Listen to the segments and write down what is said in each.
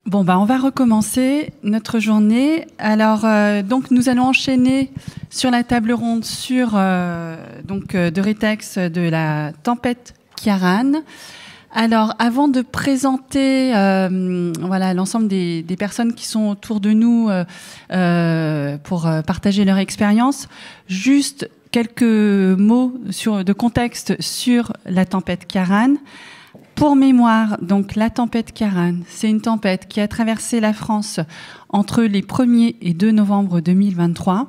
Bon, on va recommencer notre journée. Alors, donc, nous allons enchaîner sur la table ronde sur de Rétex de la tempête Ciarán. Alors, avant de présenter l'ensemble des personnes qui sont autour de nous pour partager leur expérience, juste quelques mots de contexte sur la tempête Ciarán. Pour mémoire, donc la tempête Ciarán, c'est une tempête qui a traversé la France entre les 1er et 2 novembre 2023.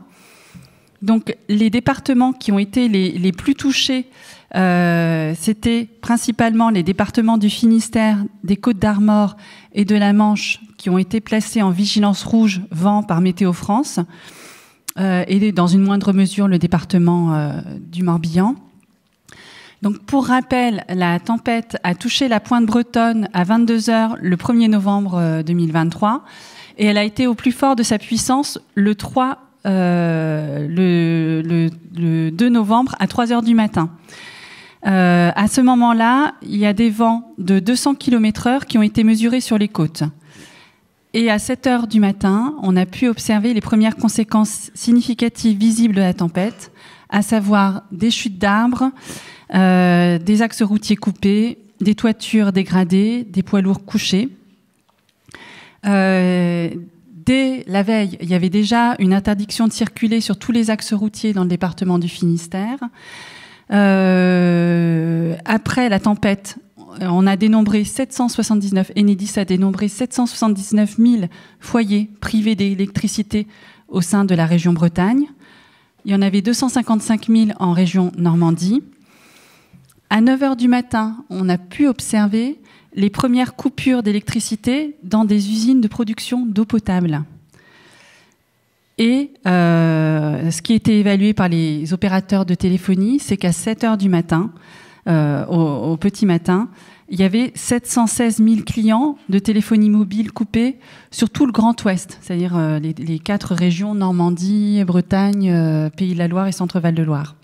Donc les départements qui ont été les plus touchés, c'était principalement les départements du Finistère, des Côtes-d'Armor et de la Manche qui ont été placés en vigilance rouge vent par Météo France et dans une moindre mesure le département du Morbihan. Donc, pour rappel, la tempête a touché la pointe bretonne à 22h le 1er novembre 2023 et elle a été au plus fort de sa puissance le 2 novembre à 3h du matin. À ce moment-là, il y a des vents de 200 km/h qui ont été mesurés sur les côtes. Et à 7h du matin, on a pu observer les premières conséquences significatives visibles de la tempête, à savoir des chutes d'arbres, des axes routiers coupés, des toitures dégradées, des poids lourds couchés. Dès la veille, il y avait déjà une interdiction de circuler sur tous les axes routiers dans le département du Finistère. Après la tempête, on a dénombré 779, Enedis a dénombré 779 000 foyers privés d'électricité au sein de la région Bretagne. Il y en avait 255 000 en région Normandie. À 9h du matin, on a pu observer les premières coupures d'électricité dans des usines de production d'eau potable. Et ce qui a été évalué par les opérateurs de téléphonie, c'est qu'à 7h du matin, au petit matin, il y avait 716 000 clients de téléphonie mobile coupés sur tout le Grand Ouest, c'est-à-dire les 4 régions, Normandie, Bretagne, Pays de la Loire et Centre-Val de Loire.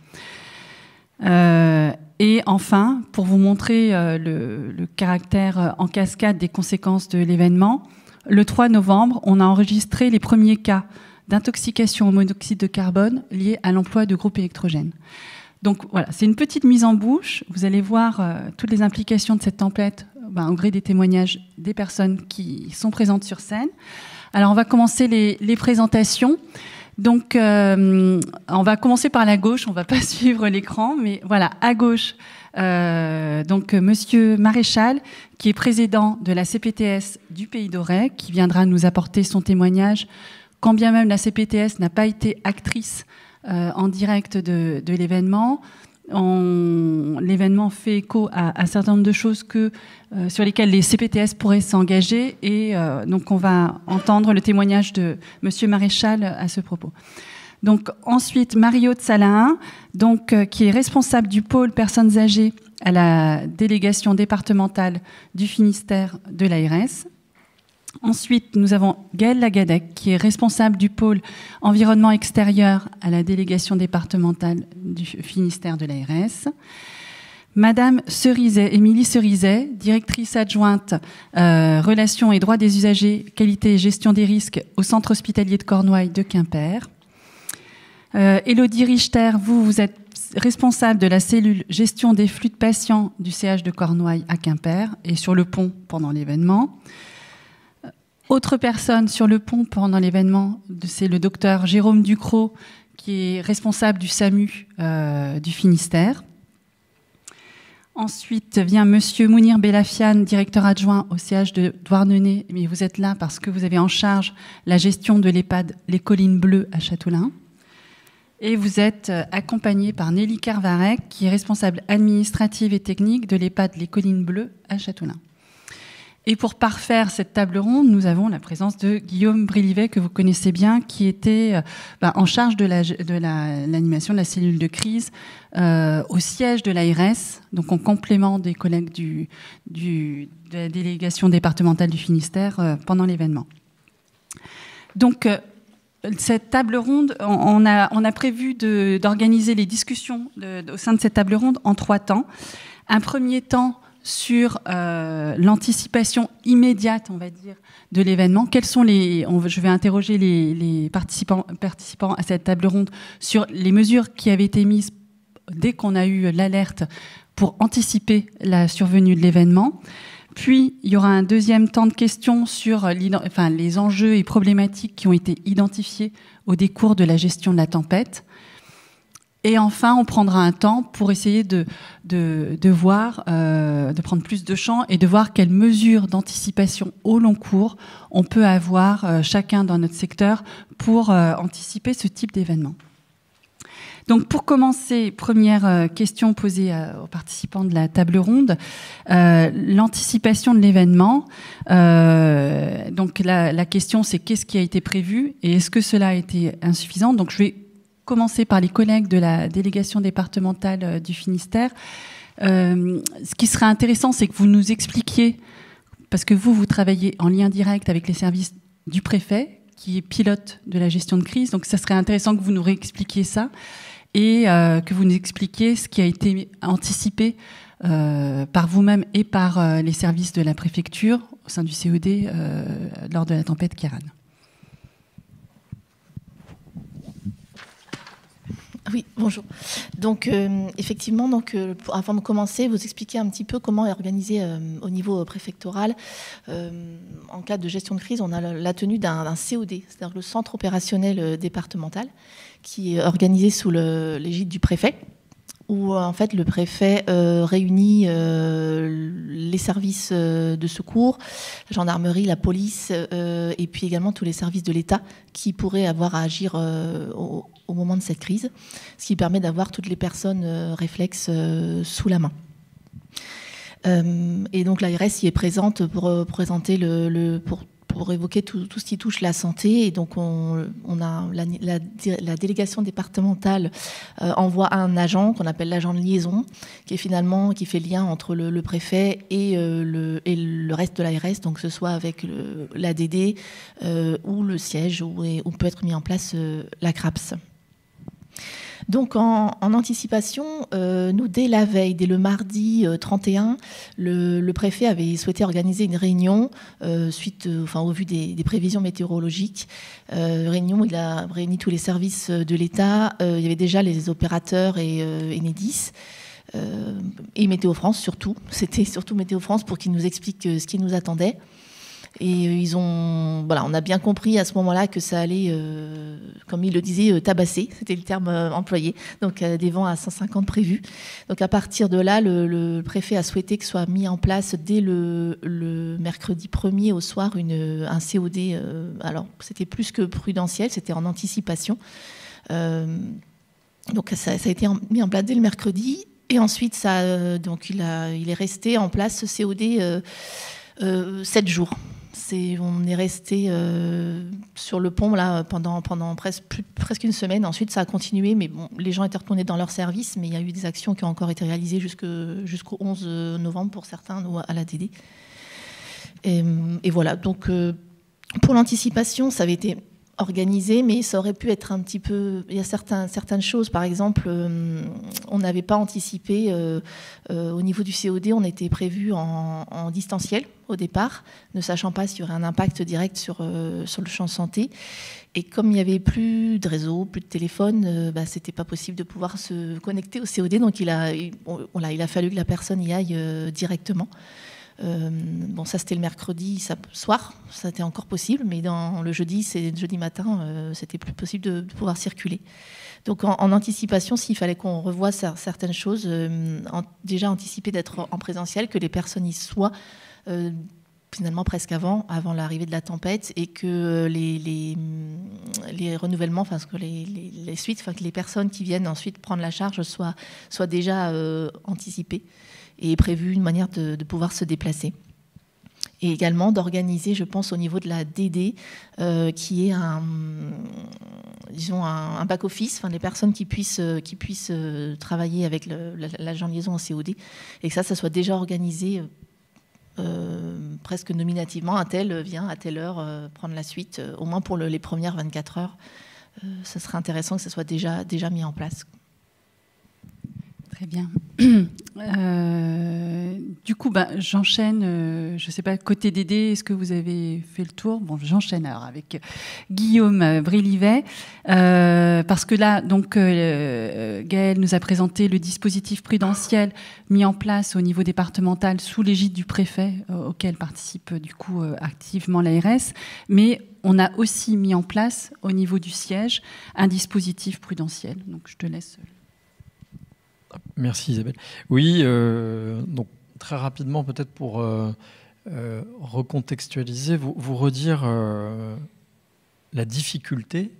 Et enfin, pour vous montrer le caractère en cascade des conséquences de l'événement, le 3 novembre, on a enregistré les premiers cas d'intoxication au monoxyde de carbone liés à l'emploi de groupes électrogènes. Donc voilà, c'est une petite mise en bouche. Vous allez voir toutes les implications de cette tempête au gré des témoignages des personnes qui sont présentes sur scène. Alors on va commencer les présentations. Donc, on va commencer par la gauche, on va pas suivre l'écran, mais voilà, à gauche, Monsieur Maréchal, qui est président de la CPTS du Pays d'Auray, qui viendra nous apporter son témoignage, quand bien même la CPTS n'a pas été actrice en direct de l'événement. L'événement fait écho à un certain nombre de choses sur lesquelles les CPTS pourraient s'engager et donc on va entendre le témoignage de Monsieur Maréchal à ce propos. Donc ensuite Marie-Aude Salahin, qui est responsable du pôle personnes âgées à la délégation départementale du Finistère de l'ARS. Ensuite, nous avons Gaëlle Lagadec, qui est responsable du pôle environnement extérieur à la délégation départementale du Finistère de l'ARS. Madame Cerizet, Émilie Cerizet, directrice adjointe relations et droits des usagers, qualité et gestion des risques au centre hospitalier de Cornouailles de Quimper. Élodie Richter, vous êtes responsable de la cellule gestion des flux de patients du CH de Cornouailles à Quimper et sur le pont pendant l'événement. Autre personne sur le pont pendant l'événement, c'est le docteur Jérôme Ducrot, qui est responsable du SAMU du Finistère. Ensuite vient Monsieur Mounir Belafian, directeur adjoint au CH de Douarnenez, mais vous êtes là parce que vous avez en charge la gestion de l'EHPAD Les Collines Bleues à Châteaulin. Et vous êtes accompagné par Nelly Carvarec, qui est responsable administrative et technique de l'EHPAD Les Collines Bleues à Châteaulin. Et pour parfaire cette table ronde, nous avons la présence de Guillaume Brélivet, que vous connaissez bien, qui était en charge de l'animation de la cellule de crise au siège de l'ARS, donc en complément des collègues de la délégation départementale du Finistère pendant l'événement. Donc, cette table ronde, on a prévu d'organiser les discussions au sein de cette table ronde en 3 temps. Un premier temps sur l'anticipation immédiate, on va dire, de l'événement. Quels sont je vais interroger les participants à cette table ronde sur les mesures qui avaient été mises dès qu'on a eu l'alerte pour anticiper la survenue de l'événement. Puis, il y aura un deuxième temps de questions sur les enjeux et problématiques qui ont été identifiés au décours de la gestion de la tempête. Et enfin, on prendra un temps pour essayer de voir, de prendre plus de champ et de voir quelles mesures d'anticipation au long cours on peut avoir chacun dans notre secteur pour anticiper ce type d'événement. Donc, pour commencer, première question posée aux participants de la table ronde, l'anticipation de l'événement. Donc, la question, c'est qu'est-ce qui a été prévu et est-ce que cela a été insuffisant? Donc, je vais commencer par les collègues de la délégation départementale du Finistère. Ce qui serait intéressant, c'est que vous nous expliquiez, parce que vous travaillez en lien direct avec les services du préfet, qui est pilote de la gestion de crise. Donc, ça serait intéressant que vous nous réexpliquiez ça et que vous nous expliquiez ce qui a été anticipé par vous-même et par les services de la préfecture au sein du COD lors de la tempête Ciarán. Oui, bonjour. Donc, effectivement, avant de commencer, vous expliquer un petit peu comment est organisé au niveau préfectoral. En cas de gestion de crise, on a la tenue d'un COD, c'est-à-dire le centre opérationnel départemental, qui est organisé sous l'égide du préfet, où en fait le préfet réunit les services de secours, la gendarmerie, la police, et puis également tous les services de l'État qui pourraient avoir à agir au moment de cette crise, ce qui permet d'avoir toutes les personnes réflexes sous la main. Et donc l'ARS y est présente pour présenter pour évoquer tout ce qui touche la santé. Et donc, on a la délégation départementale envoie un agent qu'on appelle l'agent de liaison, qui fait lien entre le préfet et le reste de l'ARS, donc que ce soit avec l'ADD ou le siège où peut être mis en place la CRAPS. Donc en anticipation, nous dès la veille, dès le mardi 31, le préfet avait souhaité organiser une réunion au vu des prévisions météorologiques. Réunion, il a réuni tous les services de l'État. Il y avait déjà les opérateurs et Enedis. Et Météo France surtout. C'était surtout Météo France pour qu'ils nous expliquent ce qui nous attendait. Et on a bien compris à ce moment-là que ça allait, comme il le disait, tabasser, c'était le terme employé, donc des vents à 150 prévus. Donc à partir de là, le préfet a souhaité que soit mis en place dès le mercredi 1er au soir un COD. Alors c'était plus que prudentiel, c'était en anticipation. Donc ça a été mis en place dès le mercredi. Et ensuite, il est resté en place ce COD 7 jours. On est resté sur le pont là, pendant presque une semaine. Ensuite, ça a continué, mais bon, les gens étaient retournés dans leur service, mais il y a eu des actions qui ont encore été réalisées jusqu'au 11 novembre pour certains, ou à l'ADD. Et voilà, donc pour l'anticipation, ça avait été organisé, mais ça aurait pu être un petit peu... Il y a certaines choses, par exemple, on n'avait pas anticipé, au niveau du COD, on était prévu en distanciel au départ, ne sachant pas s'il y aurait un impact direct sur le champ santé. Et comme il n'y avait plus de réseau, plus de téléphone, c'était pas possible de pouvoir se connecter au COD, donc il a fallu que la personne y aille directement. Ça c'était le mercredi soir, ça était encore possible, mais dans le jeudi matin, c'était plus possible de pouvoir circuler. Donc en anticipation, s'il fallait qu'on revoie certaines choses, déjà anticiper d'être en présentiel, que les personnes y soient finalement presque avant l'arrivée de la tempête, et que les renouvellements, que les suites, que les personnes qui viennent ensuite prendre la charge soient déjà anticipées et prévu une manière de pouvoir se déplacer. Et également d'organiser, je pense, au niveau de la DD, qui est un back-office, les personnes qui puissent travailler avec l'agent de liaison en COD, et que ça soit déjà organisé presque nominativement. Un tel vient à telle heure prendre la suite, au moins pour les premières 24 heures. Ça serait intéressant que ça soit déjà mis en place. Très Très bien. Du coup, j'enchaîne. Je ne sais pas, côté Dédé, est-ce que vous avez fait le tour? Bon, j'enchaîne alors avec Guillaume Brélivet. Parce que là, donc, Gaël nous a présenté le dispositif prudentiel mis en place au niveau départemental sous l'égide du préfet, auquel participe du coup activement l'ARS. Mais on a aussi mis en place au niveau du siège un dispositif prudentiel. Donc, je te laisse. Merci Isabelle. Oui, donc très rapidement peut-être pour recontextualiser, vous redire la difficulté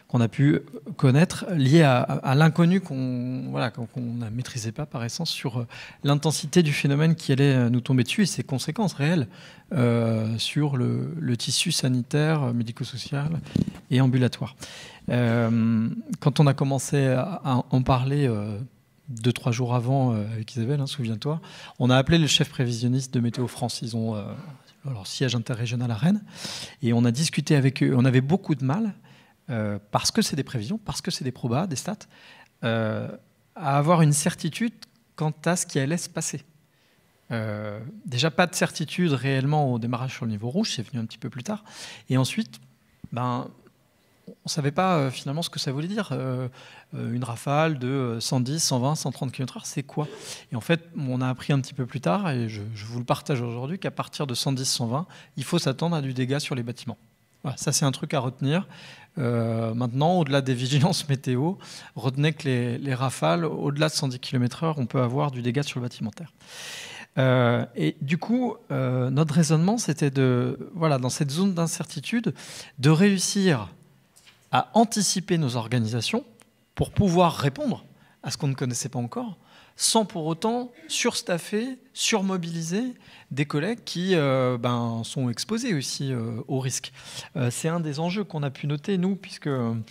qu'on a pu connaître liée à l'inconnu qu'on ne maîtrisait pas par essence sur l'intensité du phénomène qui allait nous tomber dessus et ses conséquences réelles sur le tissu sanitaire, médico-social et ambulatoire. Quand on a commencé à en parler 2-3 jours avant avec Isabelle, souviens-toi, on a appelé le chef prévisionniste de Météo France. Ils ont leur siège interrégional à Rennes. Et on a discuté avec eux. On avait beaucoup de mal, parce que c'est des prévisions, parce que c'est des probas, des stats, à avoir une certitude quant à ce qui allait se passer. Déjà, pas de certitude réellement au démarrage sur le niveau rouge, c'est venu un petit peu plus tard. Et ensuite, on ne savait pas finalement ce que ça voulait dire. Une rafale de 110, 120, 130 km/h, c'est quoi? Et en fait, on a appris un petit peu plus tard, et je vous le partage aujourd'hui, qu'à partir de 110, 120, il faut s'attendre à du dégât sur les bâtiments. Voilà, ça, c'est un truc à retenir. Maintenant, au-delà des vigilances météo, retenez que les rafales, au-delà de 110 km/h, on peut avoir du dégât sur le bâtimentaire. Et du coup, notre raisonnement, c'était dans cette zone d'incertitude, de réussir à anticiper nos organisations pour pouvoir répondre à ce qu'on ne connaissait pas encore, sans pour autant surstaffer, surmobiliser des collègues qui sont exposés aussi au risque. C'est un des enjeux qu'on a pu noter, nous, puisque on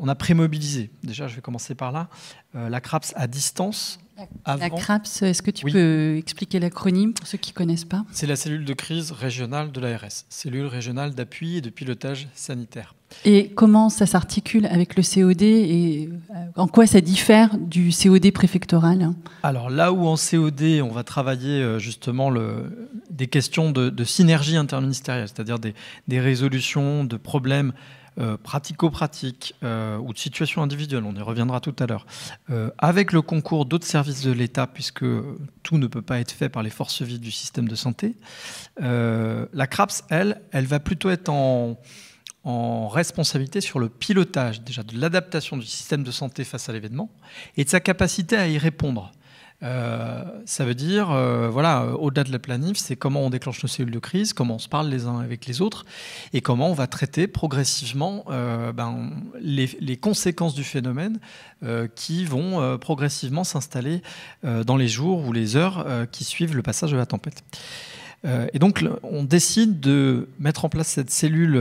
a prémobilisé. Déjà, je vais commencer par là. La CRAPS à distance. La CRAPS, est-ce que tu peux expliquer l'acronyme pour ceux qui ne connaissent pas? C'est la cellule de crise régionale de l'ARS, cellule régionale d'appui et de pilotage sanitaire. Et comment ça s'articule avec le COD et en quoi ça diffère du COD préfectoral? Alors là où en COD, on va travailler justement des questions de synergie interministérielle, c'est-à-dire des résolutions de problèmes pratico-pratiques ou de situations individuelles, on y reviendra tout à l'heure, avec le concours d'autres services de l'État, puisque tout ne peut pas être fait par les forces vives du système de santé. La CRAPS, elle va plutôt être en responsabilité sur le pilotage déjà de l'adaptation du système de santé face à l'événement et de sa capacité à y répondre. Ça veut dire, au-delà de la planif, c'est comment on déclenche nos cellules de crise, comment on se parle les uns avec les autres et comment on va traiter progressivement les conséquences du phénomène qui vont progressivement s'installer dans les jours ou les heures qui suivent le passage de la tempête. Et donc, on décide de mettre en place cette cellule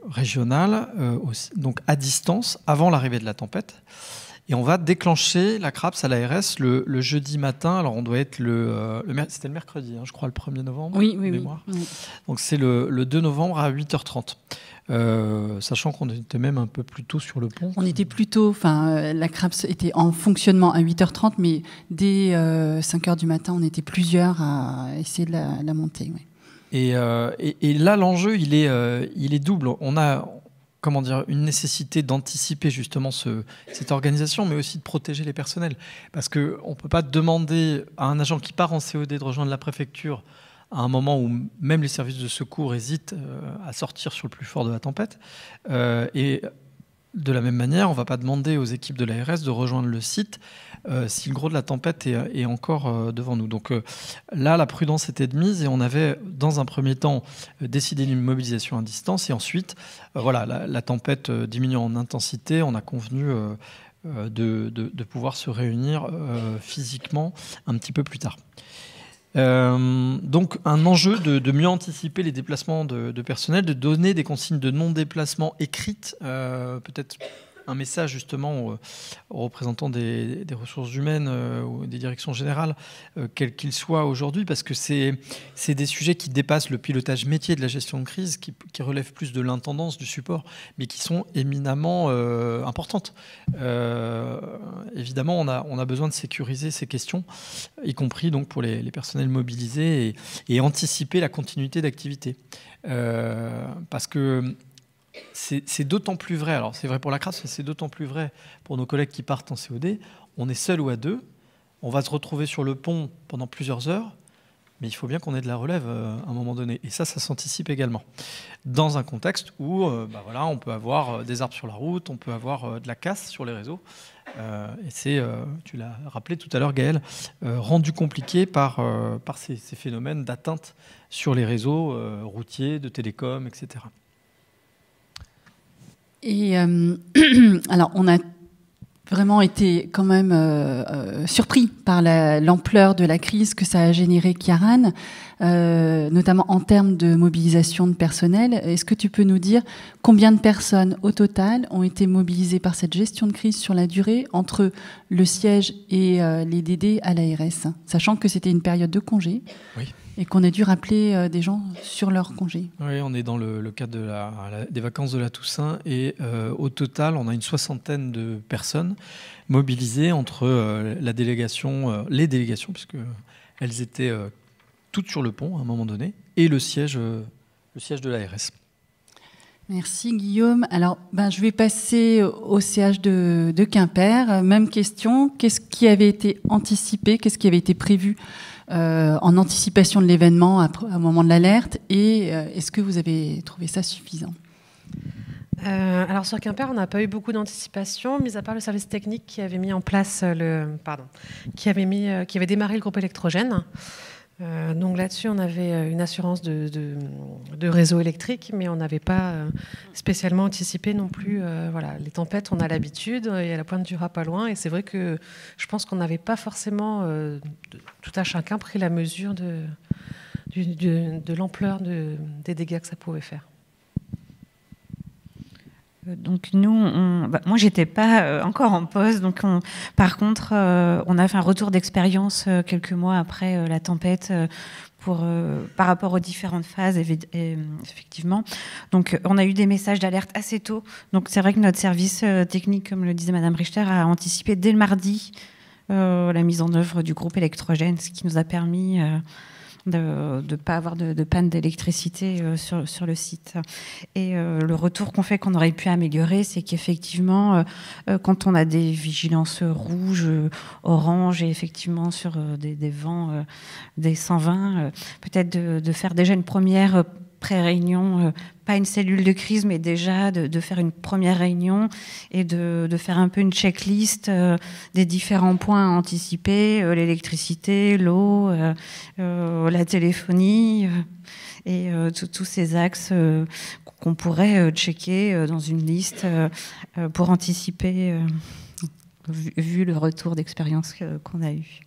régionale donc à distance, avant l'arrivée de la tempête. Et on va déclencher la CRAPS à l'ARS le jeudi matin. Alors, on doit être c'était le mercredi, je crois, le 1er novembre. Oui. Donc, c'est le 2 novembre à 8h30. Sachant qu'on était même un peu plus tôt sur le pont. On était plus tôt, la CRAPS était en fonctionnement à 8h30, mais dès 5h du matin, on était plusieurs à essayer de la monter. Oui. Et là, l'enjeu, il est double. On a une nécessité d'anticiper justement cette organisation, mais aussi de protéger les personnels. Parce qu'on ne peut pas demander à un agent qui part en COD de rejoindre la préfecture à un moment où même les services de secours hésitent à sortir sur le plus fort de la tempête. Et de la même manière, on ne va pas demander aux équipes de l'ARS de rejoindre le site si le gros de la tempête est encore devant nous. Donc là, la prudence était de mise et on avait, dans un premier temps, décidé d'une mobilisation à distance. Et ensuite, la tempête diminuant en intensité, on a convenu de pouvoir se réunir physiquement un petit peu plus tard. Donc un enjeu de mieux anticiper les déplacements de personnel, de donner des consignes de non-déplacement écrites, peut-être un message justement aux représentants des ressources humaines ou des directions générales, quels qu'ils soient aujourd'hui, parce que c'est des sujets qui dépassent le pilotage métier de la gestion de crise, qui relèvent plus de l'intendance, du support, mais qui sont éminemment importantes. Évidemment, on a besoin de sécuriser ces questions, y compris donc pour les personnels mobilisés, et anticiper la continuité d'activité. Parce que c'est d'autant plus vrai, alors c'est vrai pour la CRAS, mais c'est d'autant plus vrai pour nos collègues qui partent en COD. On est seul ou à deux, on va se retrouver sur le pont pendant plusieurs heures, mais il faut bien qu'on ait de la relève à un moment donné. Et ça s'anticipe également. Dans un contexte où voilà, on peut avoir des arbres sur la route, on peut avoir de la casse sur les réseaux. Et c'est, tu l'as rappelé tout à l'heure Gaël, rendu compliqué par ces phénomènes d'atteinte sur les réseaux routiers, de télécom, etc. Et alors, on a vraiment été quand même surpris par l'ampleur de la crise que ça a généré, Chiaran, notamment en termes de mobilisation de personnel. Est-ce que tu peux nous dire combien de personnes au total ont été mobilisées par cette gestion de crise sur la durée entre le siège et les DD à l'ARS, sachant que c'était une période de congé? Oui. Et qu'on a dû rappeler des gens sur leur congé. Oui, on est dans le cadre des vacances de la Toussaint et au total, on a une 60aine de personnes mobilisées entre les délégations, puisqu'elles étaient toutes sur le pont à un moment donné, et le siège de l'ARS. Merci Guillaume. Alors, je vais passer au CH de Quimper. Même question, qu'est-ce qui avait été anticipé, qu'est-ce qui avait été prévu en anticipation de l'événement au moment de l'alerte, et est-ce que vous avez trouvé ça suffisant? Alors sur Quimper, on n'a pas eu beaucoup d'anticipation, mis à part le service technique qui avait mis en place qui avait démarré le groupe électrogène. Donc là-dessus, on avait une assurance de réseau électrique, mais on n'avait pas spécialement anticipé non plus. Voilà, les tempêtes, on a l'habitude, et à la Pointe du Raz pas loin, et c'est vrai que je pense qu'on n'avait pas forcément tout à chacun pris la mesure de l'ampleur des dégâts que ça pouvait faire. Donc nous, moi j'étais pas encore en poste, donc par contre on a fait un retour d'expérience quelques mois après la tempête par rapport aux différentes phases, effectivement. Donc on a eu des messages d'alerte assez tôt, donc c'est vrai que notre service technique, comme le disait Madame Richter, a anticipé dès le mardi la mise en œuvre du groupe électrogène, ce qui nous a permis de ne pas avoir de panne d'électricité sur le site. Et le retour qu'on fait qu'on aurait pu améliorer, c'est qu'effectivement, quand on a des vigilances rouges, oranges, et effectivement sur des vents des 120, peut-être de faire déjà une première pré-réunion, pas une cellule de crise, mais déjà de faire une première réunion et de faire un peu une checklist des différents points à anticiper, l'électricité, l'eau, la téléphonie, et tous ces axes qu'on pourrait checker dans une liste pour anticiper, vu le retour d'expérience qu'on a eu.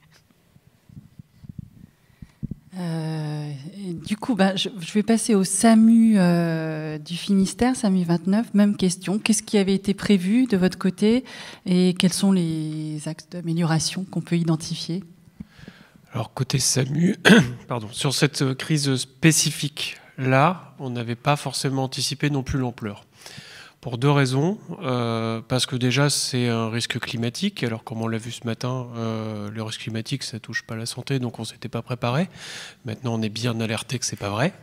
Du coup, je vais passer au SAMU du Finistère, SAMU 29. Même question. Qu'est-ce qui avait été prévu de votre côté et quels sont les axes d'amélioration qu'on peut identifier? Alors, côté SAMU, pardon, sur cette crise spécifique, là, on n'avait pas forcément anticipé non plus l'ampleur. Pour deux raisons. Parce que déjà, c'est un risque climatique. Alors, comme on l'a vu ce matin, le risque climatique, ça ne touche pas la santé, donc on ne s'était pas préparé. Maintenant, on est bien alerté que ce n'est pas vrai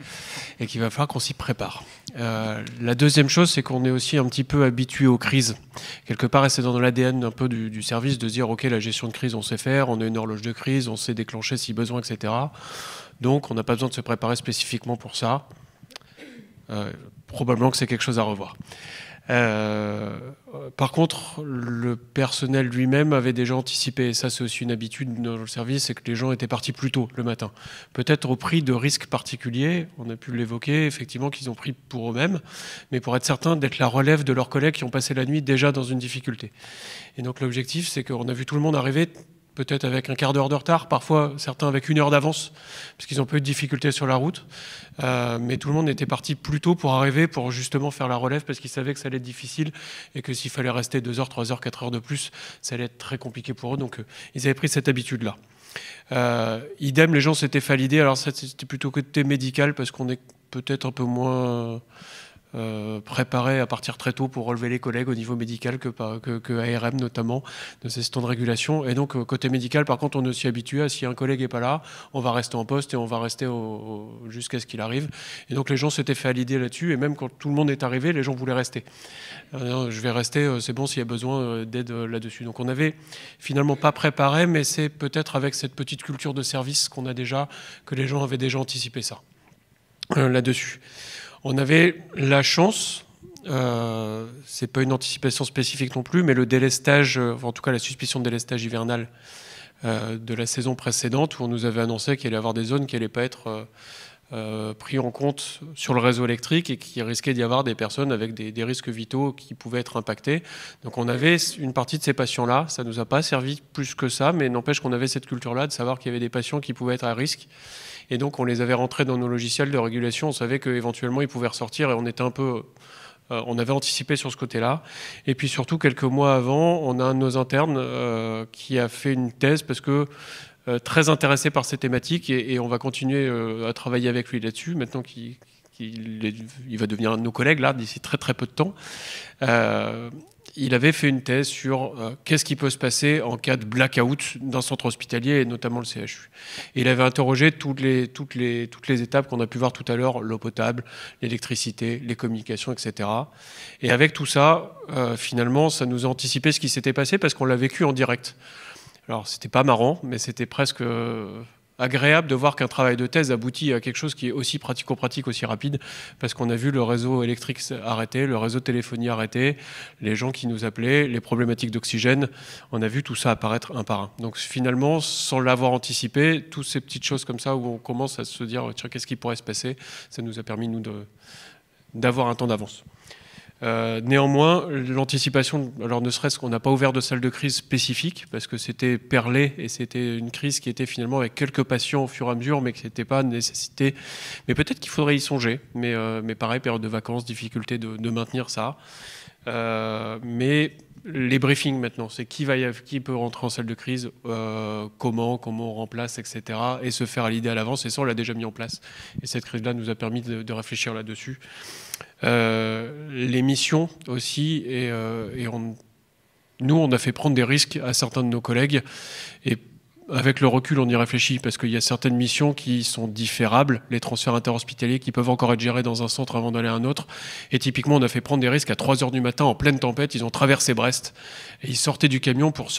et qu'il va falloir qu'on s'y prépare. La deuxième chose, c'est qu'on est aussi un petit peu habitué aux crises. Quelque part, et c'est dans l'ADN un peu du service de se dire, OK, la gestion de crise, on sait faire, on a une horloge de crise, on sait déclencher si besoin, etc. Donc, on n'a pas besoin de se préparer spécifiquement pour ça. Probablement que c'est quelque chose à revoir. Par contre, le personnel lui-même avait déjà anticipé, et ça c'est aussi une habitude dans le service, c'est que les gens étaient partis plus tôt le matin. Peut-être au prix de risques particuliers, on a pu l'évoquer, effectivement qu'ils ont pris pour eux-mêmes, mais pour être certain d'être la relève de leurs collègues qui ont passé la nuit déjà dans une difficulté. Et donc l'objectif, c'est qu'on a vu tout le monde arriver peut-être avec un quart d'heure de retard, parfois certains avec 1 heure d'avance, parce qu'ils ont peu de difficultés sur la route. Mais tout le monde était parti plus tôt pour arriver, pour justement faire la relève, parce qu'ils savaient que ça allait être difficile et que s'il fallait rester 2 heures, 3 heures, 4 heures de plus, ça allait être très compliqué pour eux. Donc ils avaient pris cette habitude-là. Idem, les gens s'étaient fait à l'idée. Alors ça, c'était plutôt côté médical, parce qu'on est peut-être un peu moins préparé à partir très tôt pour relever les collègues au niveau médical que ARM notamment, de ces temps de régulation. Et donc côté médical, par contre, on est aussi habitué à, si un collègue n'est pas là, on va rester en poste et on va rester jusqu'à ce qu'il arrive. Et donc les gens s'étaient fait à l'idée là-dessus, et même quand tout le monde est arrivé, les gens voulaient rester. Je vais rester, c'est bon s'il y a besoin d'aide là-dessus. Donc on n'avait finalement pas préparé, mais c'est peut-être avec cette petite culture de service qu'on a déjà, que les gens avaient déjà anticipé ça là-dessus. On avait la chance, c'est pas une anticipation spécifique non plus, mais le délestage, en tout cas la suspicion de délestage hivernal de la saison précédente, où on nous avait annoncé qu'il allait y avoir des zones qui n'allaient pas être pris en compte sur le réseau électrique et qu'il risquait d'y avoir des personnes avec des risques vitaux qui pouvaient être impactés. Donc on avait une partie de ces patients-là, ça ne nous a pas servi plus que ça, mais n'empêche qu'on avait cette culture-là de savoir qu'il y avait des patients qui pouvaient être à risque. Et donc on les avait rentrés dans nos logiciels de régulation, on savait qu'éventuellement ils pouvaient ressortir, et on était un peu... on avait anticipé sur ce côté-là. Et puis surtout, quelques mois avant, on a un de nos internes qui a fait une thèse, parce que très intéressé par ces thématiques, et on va continuer à travailler avec lui là-dessus, maintenant qu'il va devenir un de nos collègues là, d'ici très très peu de temps. Il avait fait une thèse sur qu'est-ce qui peut se passer en cas de blackout d'un centre hospitalier, et notamment le CHU. Et il avait interrogé toutes les étapes qu'on a pu voir tout à l'heure, l'eau potable, l'électricité, les communications, etc. Et avec tout ça, finalement, ça nous a anticipé ce qui s'était passé, parce qu'on l'a vécu en direct. Alors, c'était pas marrant, mais c'était presque agréable de voir qu'un travail de thèse aboutit à quelque chose qui est aussi pratico-pratique, aussi rapide, parce qu'on a vu le réseau électrique arrêté, le réseau de téléphonie arrêté, les gens qui nous appelaient, les problématiques d'oxygène, on a vu tout ça apparaître un par un. Donc finalement, sans l'avoir anticipé, toutes ces petites choses comme ça où on commence à se dire, tiens, qu'est-ce qui pourrait se passer, ça nous a permis, nous, d'avoir un temps d'avance. Néanmoins, l'anticipation, alors ne serait-ce qu'on n'a pas ouvert de salle de crise spécifique, parce que c'était perlé, et c'était une crise qui était finalement avec quelques patients au fur et à mesure, mais qui n'était pas nécessité. Mais peut-être qu'il faudrait y songer. Mais pareil, période de vacances, difficulté de maintenir ça. Mais les briefings maintenant, c'est qui peut rentrer en salle de crise, comment on remplace, etc. Et se faire à l'idée à l'avance, et ça on l'a déjà mis en place. Et cette crise-là nous a permis de réfléchir là-dessus. Les missions aussi, nous on a fait prendre des risques à certains de nos collègues, et avec le recul on y réfléchit, parce qu'il y a certaines missions qui sont différables, les transferts interhospitaliers qui peuvent encore être gérés dans un centre avant d'aller à un autre, et typiquement on a fait prendre des risques à 3h du matin en pleine tempête, ils ont traversé Brest, et ils sortaient du camion pour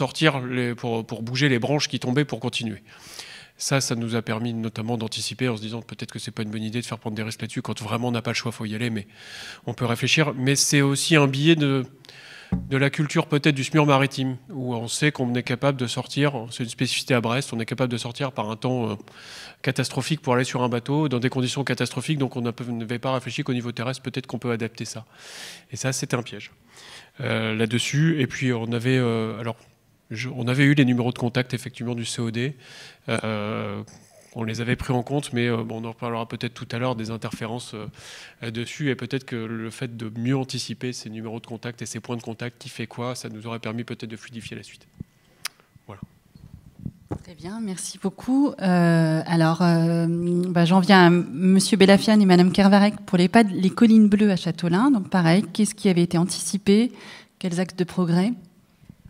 pour bouger les branches qui tombaient pour continuer. Ça nous a permis notamment d'anticiper en se disant peut-être que c'est pas une bonne idée de faire prendre des risques là-dessus, quand vraiment on n'a pas le choix, il faut y aller, mais on peut réfléchir. Mais c'est aussi un biais de la culture peut-être du SMUR maritime, où on sait qu'on est capable de sortir, c'est une spécificité à Brest, on est capable de sortir par un temps catastrophique pour aller sur un bateau, dans des conditions catastrophiques, donc on n'avait pas réfléchi qu'au niveau terrestre, peut-être qu'on peut adapter ça. Et ça, c'était un piège là-dessus. Et puis on avait... on avait eu les numéros de contact effectivement du COD, on les avait pris en compte, mais on en reparlera peut-être tout à l'heure des interférences dessus, et peut-être que le fait de mieux anticiper ces numéros de contact et ces points de contact, qui fait quoi, ça nous aurait permis peut-être de fluidifier la suite. Voilà. Très bien, merci beaucoup. J'en viens à Monsieur Bellafiane et Madame Kervarek pour les collines bleues à Châteaulin. Donc pareil, qu'est-ce qui avait été anticipé? Quels axes de progrès?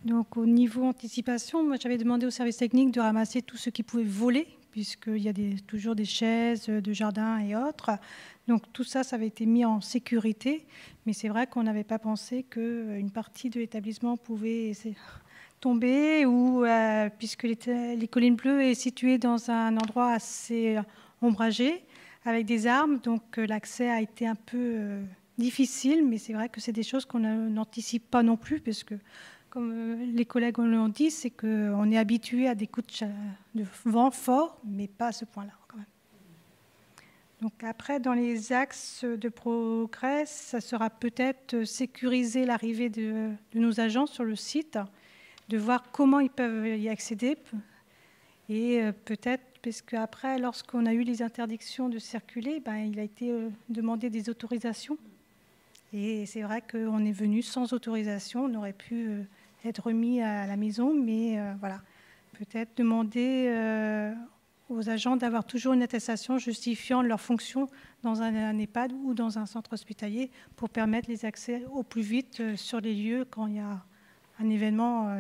Donc au niveau anticipation, moi j'avais demandé au service technique de ramasser tout ce qui pouvait voler, puisqu'il y a toujours des chaises de jardin et autres. Donc tout ça, ça avait été mis en sécurité. Mais c'est vrai qu'on n'avait pas pensé qu'une partie de l'établissement pouvait tomber, puisque les collines bleues est située dans un endroit assez ombragé, avec des arbres. Donc l'accès a été un peu difficile, mais c'est vrai que c'est des choses qu'on n'anticipe pas non plus, parce que comme les collègues l'ont dit, c'est qu'on est habitué à des coups de vent forts, mais pas à ce point-là quand même. Donc après, dans les axes de progrès, ça sera peut-être sécuriser l'arrivée de nos agents sur le site, de voir comment ils peuvent y accéder. Et peut-être, parce qu'après, lorsqu'on a eu les interdictions de circuler, il a été demandé des autorisations. Et c'est vrai qu'on est venu sans autorisation, on aurait pu être remis à la maison, mais voilà, peut-être demander aux agents d'avoir toujours une attestation justifiant leur fonction dans un EHPAD ou dans un centre hospitalier pour permettre les accès au plus vite sur les lieux quand il y a un événement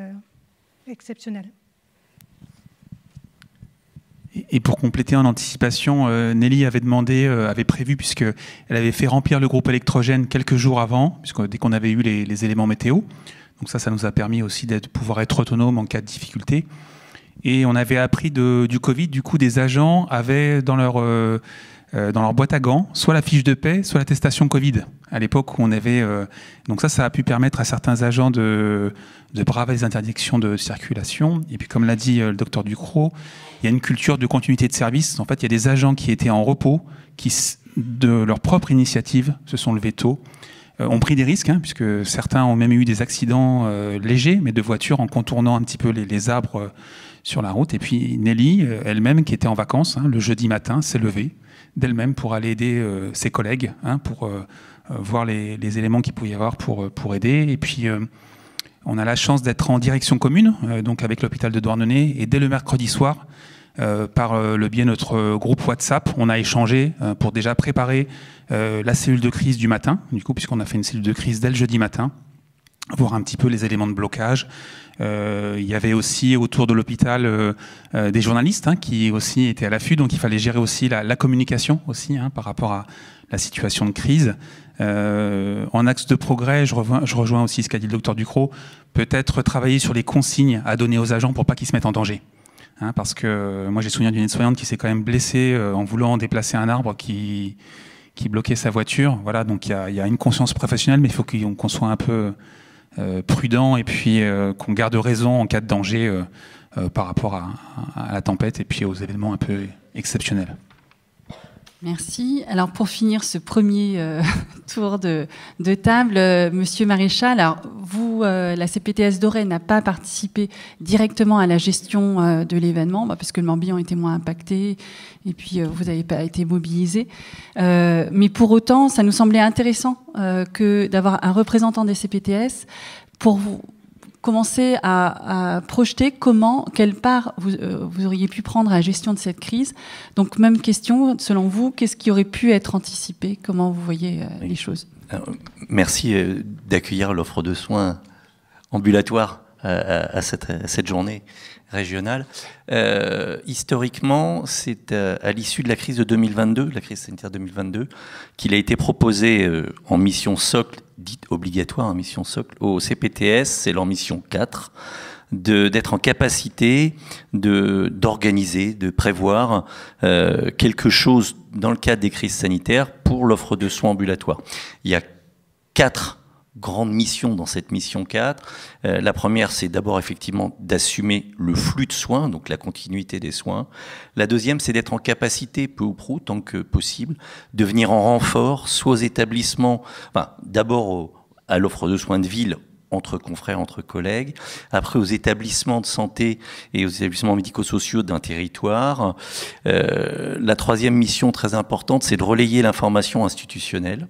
exceptionnel. Et pour compléter en anticipation, Nelly avait demandé, avait prévu, puisqu'elle avait fait remplir le groupe électrogène quelques jours avant, puisque dès qu'on avait eu les éléments météo. Donc ça nous a permis aussi de pouvoir être autonome en cas de difficulté. Et on avait appris du Covid, du coup, des agents avaient dans leur boîte à gants soit la fiche de paie, soit l'attestation Covid. À l'époque où on avait... donc ça a pu permettre à certains agents de braver les interdictions de circulation. Et puis comme l'a dit le docteur Ducrot, il y a une culture de continuité de service. En fait, il y a des agents qui étaient en repos, qui, de leur propre initiative, se sont levés tôt, ont pris des risques, puisque certains ont même eu des accidents légers, mais de voitures en contournant un petit peu les arbres sur la route. Et puis Nelly, elle-même, qui était en vacances, le jeudi matin, s'est levée d'elle-même pour aller aider ses collègues, pour voir les éléments qu'il pouvait y avoir pour aider. Et puis, on a la chance d'être en direction commune, donc avec l'hôpital de Douarnenez. Et dès le mercredi soir, par le biais de notre groupe WhatsApp, on a échangé pour déjà préparer la cellule de crise du matin, du coup, puisqu'on a fait une cellule de crise dès le jeudi matin, voir un petit peu les éléments de blocage. Il y avait aussi autour de l'hôpital des journalistes qui aussi étaient à l'affût, donc il fallait gérer aussi la communication aussi par rapport à la situation de crise. En axe de progrès, je rejoins aussi ce qu'a dit le docteur Ducrot, peut-être travailler sur les consignes à donner aux agents pour pas qu'ils se mettent en danger. Parce que moi j'ai souvenir d'une aide-soignante qui s'est quand même blessée en voulant déplacer un arbre qui bloquait sa voiture. Voilà, donc il y a une conscience professionnelle, mais il faut qu'on soit un peu prudent et puis qu'on garde raison en cas de danger par rapport à la tempête et puis aux événements un peu exceptionnels. Merci. Alors pour finir ce premier tour de table, Monsieur Maréchal, alors vous, la CPTS d'Auray n'a pas participé directement à la gestion de l'événement, parce que le Morbihan était moins impacté et puis vous n'avez pas été mobilisé. Mais pour autant, ça nous semblait intéressant que d'avoir un représentant des CPTS pour vous commencer à projeter quelle part vous auriez pu prendre à la gestion de cette crise. Donc, même question, selon vous, qu'est-ce qui aurait pu être anticipé? Comment vous voyez les choses? Alors, merci d'accueillir l'offre de soins ambulatoire à cette journée régionale. Historiquement, c'est à l'issue de la crise de 2022, la crise sanitaire 2022, qu'il a été proposé en mission socle, dite obligatoire, en mission socle, au CPTS, c'est leur mission 4, d'être en capacité d'organiser, de prévoir quelque chose dans le cadre des crises sanitaires pour l'offre de soins ambulatoires. Il y a 4 grande mission dans cette mission 4. La première, c'est d'abord effectivement d'assumer le flux de soins, donc la continuité des soins. La deuxième, c'est d'être en capacité, peu ou prou, tant que possible, de venir en renfort, soit aux établissements, d'abord à l'offre de soins de ville, entre confrères, entre collègues, après aux établissements de santé et aux établissements médico-sociaux d'un territoire. La troisième mission très importante, c'est de relayer l'information institutionnelle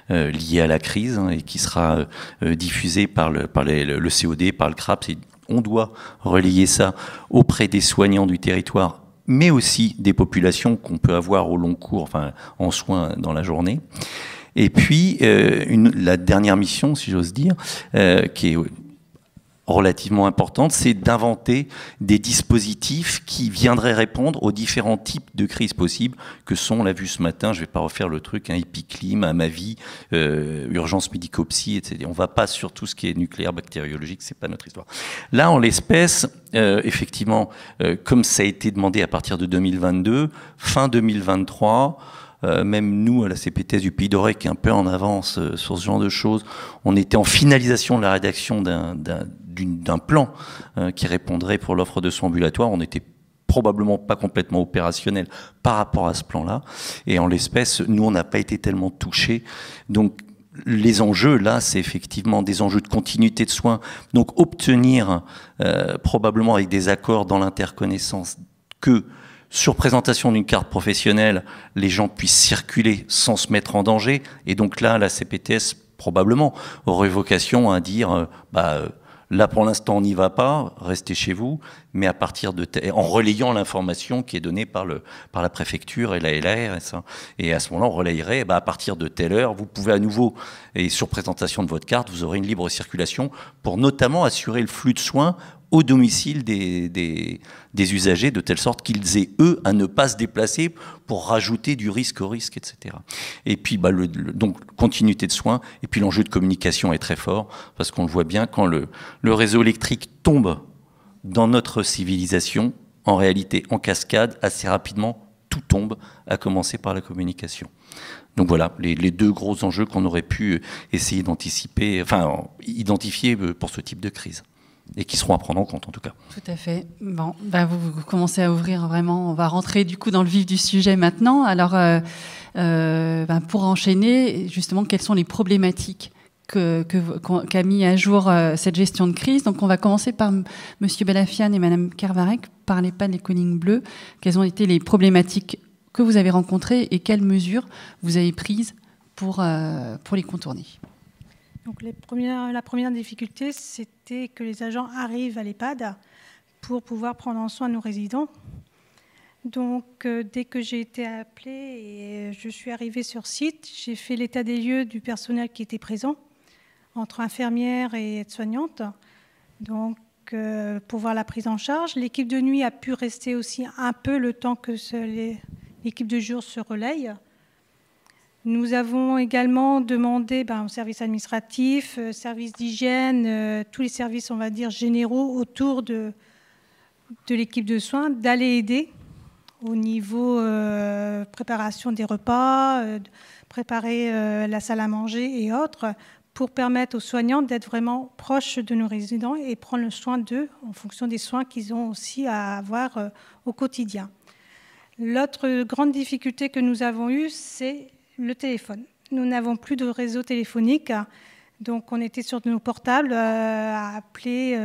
liée à la crise et qui sera diffusée par le COD, par le CRAPS. Et on doit relayer ça auprès des soignants du territoire, mais aussi des populations qu'on peut avoir au long cours, en soins dans la journée. Et puis, la dernière mission, si j'ose dire, qui est relativement importante, c'est d'inventer des dispositifs qui viendraient répondre aux différents types de crises possibles que sont, on l'a vu ce matin, je ne vais pas refaire le truc, épiclim, Amavi, urgence médico-psy, etc. On ne va pas sur tout ce qui est nucléaire, bactériologique, c'est pas notre histoire. Là, en l'espèce, effectivement, comme ça a été demandé à partir de 2022, fin 2023, même nous, à la CPTS du Pays d'Auray, qui est un peu en avance sur ce genre de choses, on était en finalisation de la rédaction d'un plan qui répondrait pour l'offre de soins ambulatoires. On n'était probablement pas complètement opérationnel par rapport à ce plan-là. Et en l'espèce, nous, on n'a pas été tellement touchés. Donc, les enjeux, là, c'est effectivement des enjeux de continuité de soins. Donc, obtenir, probablement avec des accords dans l'interconnaissance, que sur présentation d'une carte professionnelle, les gens puissent circuler sans se mettre en danger. Et donc là, la CPTS, probablement, aurait vocation à dire, là, pour l'instant, on n'y va pas, restez chez vous, mais à partir de en relayant l'information qui est donnée par la préfecture et la LARS. Et à ce moment-là, on relayerait, à partir de telle heure, vous pouvez à nouveau, et sur présentation de votre carte, vous aurez une libre circulation pour notamment assurer le flux de soins au domicile des usagers, de telle sorte qu'ils aient, eux, à ne pas se déplacer pour rajouter du risque au risque, etc. Et puis, donc, continuité de soins, et puis l'enjeu de communication est très fort, parce qu'on le voit bien, quand le réseau électrique tombe dans notre civilisation, en réalité, en cascade, assez rapidement, tout tombe, à commencer par la communication. Donc voilà, les deux gros enjeux qu'on aurait pu essayer d'anticiper, enfin, identifier pour ce type de crise. Et qui seront à prendre en compte, en tout cas. Tout à fait. Bon, vous commencez à ouvrir vraiment. On va rentrer du coup dans le vif du sujet maintenant. Alors, pour enchaîner, justement, quelles sont les problématiques qu'a mis à jour cette gestion de crise? Donc, on va commencer par Monsieur Balafian et Madame Kervarek, par l'EHPAD Les Collines Bleues. Quelles ont été les problématiques que vous avez rencontrées et quelles mesures vous avez prises pour les contourner? Donc la première difficulté, c'était que les agents arrivent à l'EHPAD pour pouvoir prendre en soin nos résidents. Donc dès que j'ai été appelée et je suis arrivée sur site, j'ai fait l'état des lieux du personnel qui était présent, entre infirmières et aides-soignantes, donc pour voir la prise en charge. L'équipe de nuit a pu rester aussi un peu le temps que l'équipe de jour se relaye. Nous avons également demandé au service administratif, service d'hygiène, tous les services, on va dire, généraux autour de l'équipe de soins, d'aller aider au niveau préparation des repas, préparer la salle à manger et autres, pour permettre aux soignants d'être vraiment proches de nos résidents et prendre le soin d'eux en fonction des soins qu'ils ont aussi à avoir au quotidien. L'autre grande difficulté que nous avons eue, c'est le téléphone. Nous n'avons plus de réseau téléphonique, donc on était sur nos portables à appeler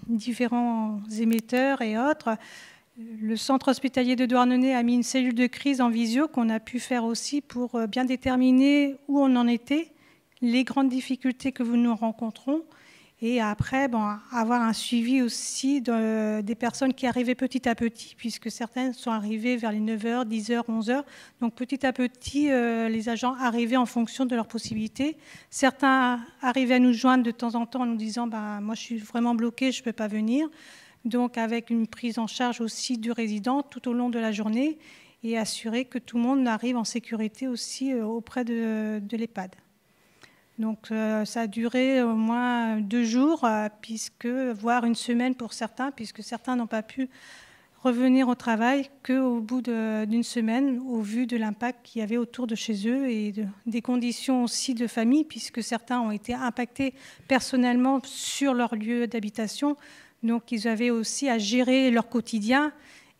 différents émetteurs et autres. Le centre hospitalier de Douarnenez a mis une cellule de crise en visio qu'on a pu faire aussi pour bien déterminer où on en était, les grandes difficultés que nous rencontrons, et après avoir un suivi aussi des personnes qui arrivaient petit à petit, puisque certaines sont arrivées vers les 9h, 10h, 11h. Donc petit à petit, les agents arrivaient en fonction de leurs possibilités. Certains arrivaient à nous joindre de temps en temps en nous disant moi je suis vraiment bloqué, je ne peux pas venir. Donc avec une prise en charge aussi du résident tout au long de la journée et assurer que tout le monde arrive en sécurité aussi auprès de l'EHPAD. Donc ça a duré au moins 2 jours, voire une semaine pour certains, puisque certains n'ont pas pu revenir au travail qu'au bout d'une semaine, au vu de l'impact qu'il y avait autour de chez eux et des conditions aussi de famille, puisque certains ont été impactés personnellement sur leur lieu d'habitation. Donc ils avaient aussi à gérer leur quotidien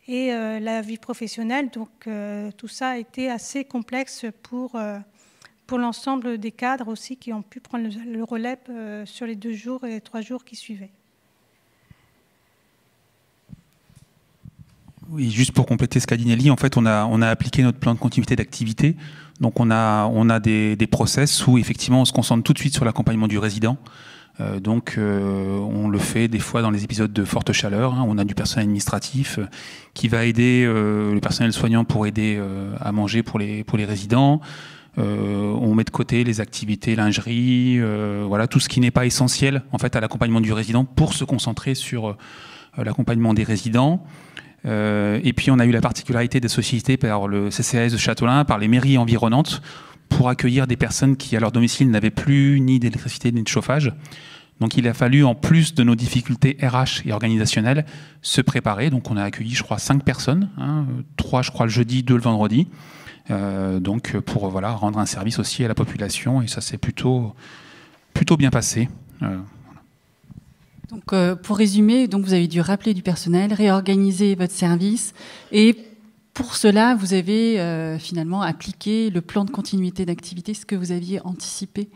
et la vie professionnelle. Donc tout ça a été assez complexe pour l'ensemble des cadres aussi qui ont pu prendre le relais sur les 2 jours et les 3 jours qui suivaient. Oui, juste pour compléter ce qu'a dit Nelly, en fait, on a appliqué notre plan de continuité d'activité. Donc on a des process où effectivement on se concentre tout de suite sur l'accompagnement du résident. On le fait des fois dans les épisodes de forte chaleur. On a du personnel administratif qui va aider le personnel soignant pour aider à manger pour les résidents. On met de côté les activités lingerie, tout ce qui n'est pas essentiel en fait à l'accompagnement du résident pour se concentrer sur l'accompagnement des résidents. Et puis on a eu la particularité des sociétés par le CCAS de Châtelain, par les mairies environnantes, pour accueillir des personnes qui à leur domicile n'avaient plus ni d'électricité ni de chauffage. Donc il a fallu, en plus de nos difficultés RH et organisationnelles, se préparer. Donc on a accueilli, je crois, 5 personnes, 3 je crois le jeudi, 2 le vendredi. Pour rendre un service aussi à la population, et ça s'est plutôt bien passé. Donc pour résumer, vous avez dû rappeler du personnel, réorganiser votre service et pour cela, vous avez finalement appliqué le plan de continuité d'activité, ce que vous aviez anticipé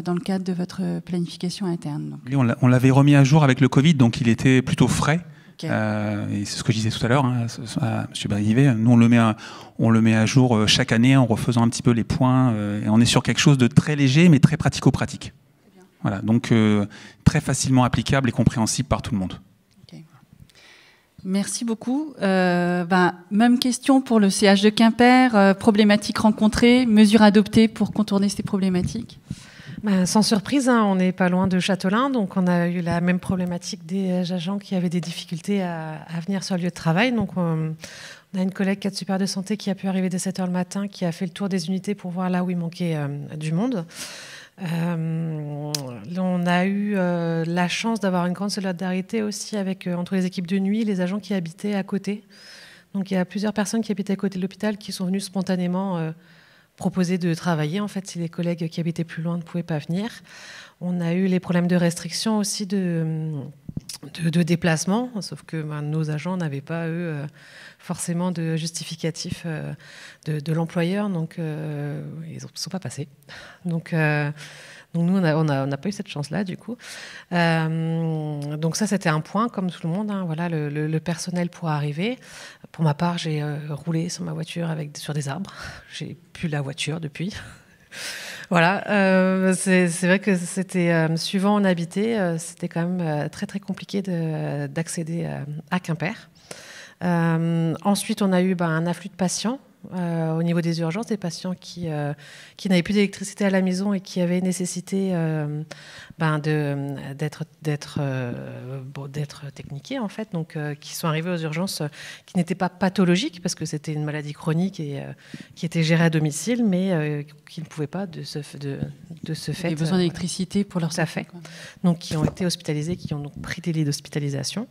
dans le cadre de votre planification interne. Oui, on l'avait remis à jour avec le Covid, donc il était plutôt frais. Okay. Et c'est ce que je disais tout à l'heure à M. Barivet. Nous, on le met à jour chaque année en refaisant un petit peu les points. Et on est sur quelque chose de très léger, mais très pratico-pratique. Voilà, donc très facilement applicable et compréhensible par tout le monde. Okay. Merci beaucoup. Même question pour le CH de Quimper. Problématiques rencontrées, mesures adoptées pour contourner ces problématiques? Sans surprise, on n'est pas loin de Châtelain, donc on a eu la même problématique des agents qui avaient des difficultés à venir sur le lieu de travail. Donc on a une collègue cadre supérieur de santé qui a pu arriver dès 7h le matin, qui a fait le tour des unités pour voir là où il manquait du monde. On a eu la chance d'avoir une grande solidarité aussi avec, entre les équipes de nuit, les agents qui habitaient à côté. Donc il y a plusieurs personnes qui habitaient à côté de l'hôpital qui sont venues spontanément proposer de travailler, en fait, si les collègues qui habitaient plus loin ne pouvaient pas venir. On a eu les problèmes de restriction aussi de déplacement, sauf que nos agents n'avaient pas, eux, forcément de justificatif de l'employeur, donc ils ne sont pas passés. Donc nous, on n'a pas eu cette chance-là, du coup. Donc ça, c'était un point, comme tout le monde. Voilà, le personnel pour arriver. Pour ma part, j'ai roulé sur ma voiture sur des arbres. J'ai plus la voiture depuis. Voilà, c'est vrai que c'était, suivant où on habitait, c'était quand même très, très compliqué d'accéder à Quimper. Ensuite, on a eu un afflux de patients. Au niveau des urgences, des patients qui n'avaient plus d'électricité à la maison et qui avaient nécessité d'être techniqués, en fait, donc qui sont arrivés aux urgences qui n'étaient pas pathologiques parce que c'était une maladie chronique et qui était gérée à domicile, mais qui ne pouvaient pas de ce fait. Ils avaient besoin d'électricité pour leur santé. Donc qui ont été hospitalisés, qui ont donc pris des lits d'hospitalisation.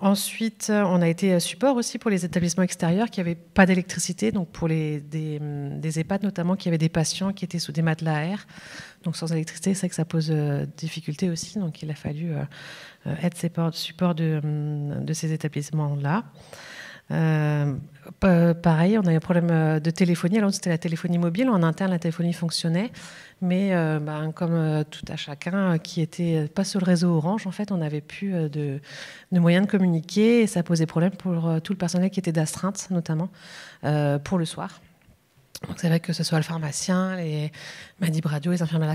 Ensuite, on a été support aussi pour les établissements extérieurs qui n'avaient pas d'électricité, donc pour des EHPAD notamment qui avaient des patients qui étaient sous des matelas à air. Donc sans électricité, c'est vrai que ça pose difficulté aussi. Donc il a fallu être support de ces établissements-là. Pareil, on a eu un problème de téléphonie. Alors c'était la téléphonie mobile. En interne, la téléphonie fonctionnait. Mais comme tout à chacun qui était pas sur le réseau Orange, en fait, on n'avait plus de moyens de communiquer. Et ça posait problème pour tout le personnel qui était d'astreinte, notamment, pour le soir. Donc c'est vrai que ce soit le pharmacien, les Manip Radio, les infirmières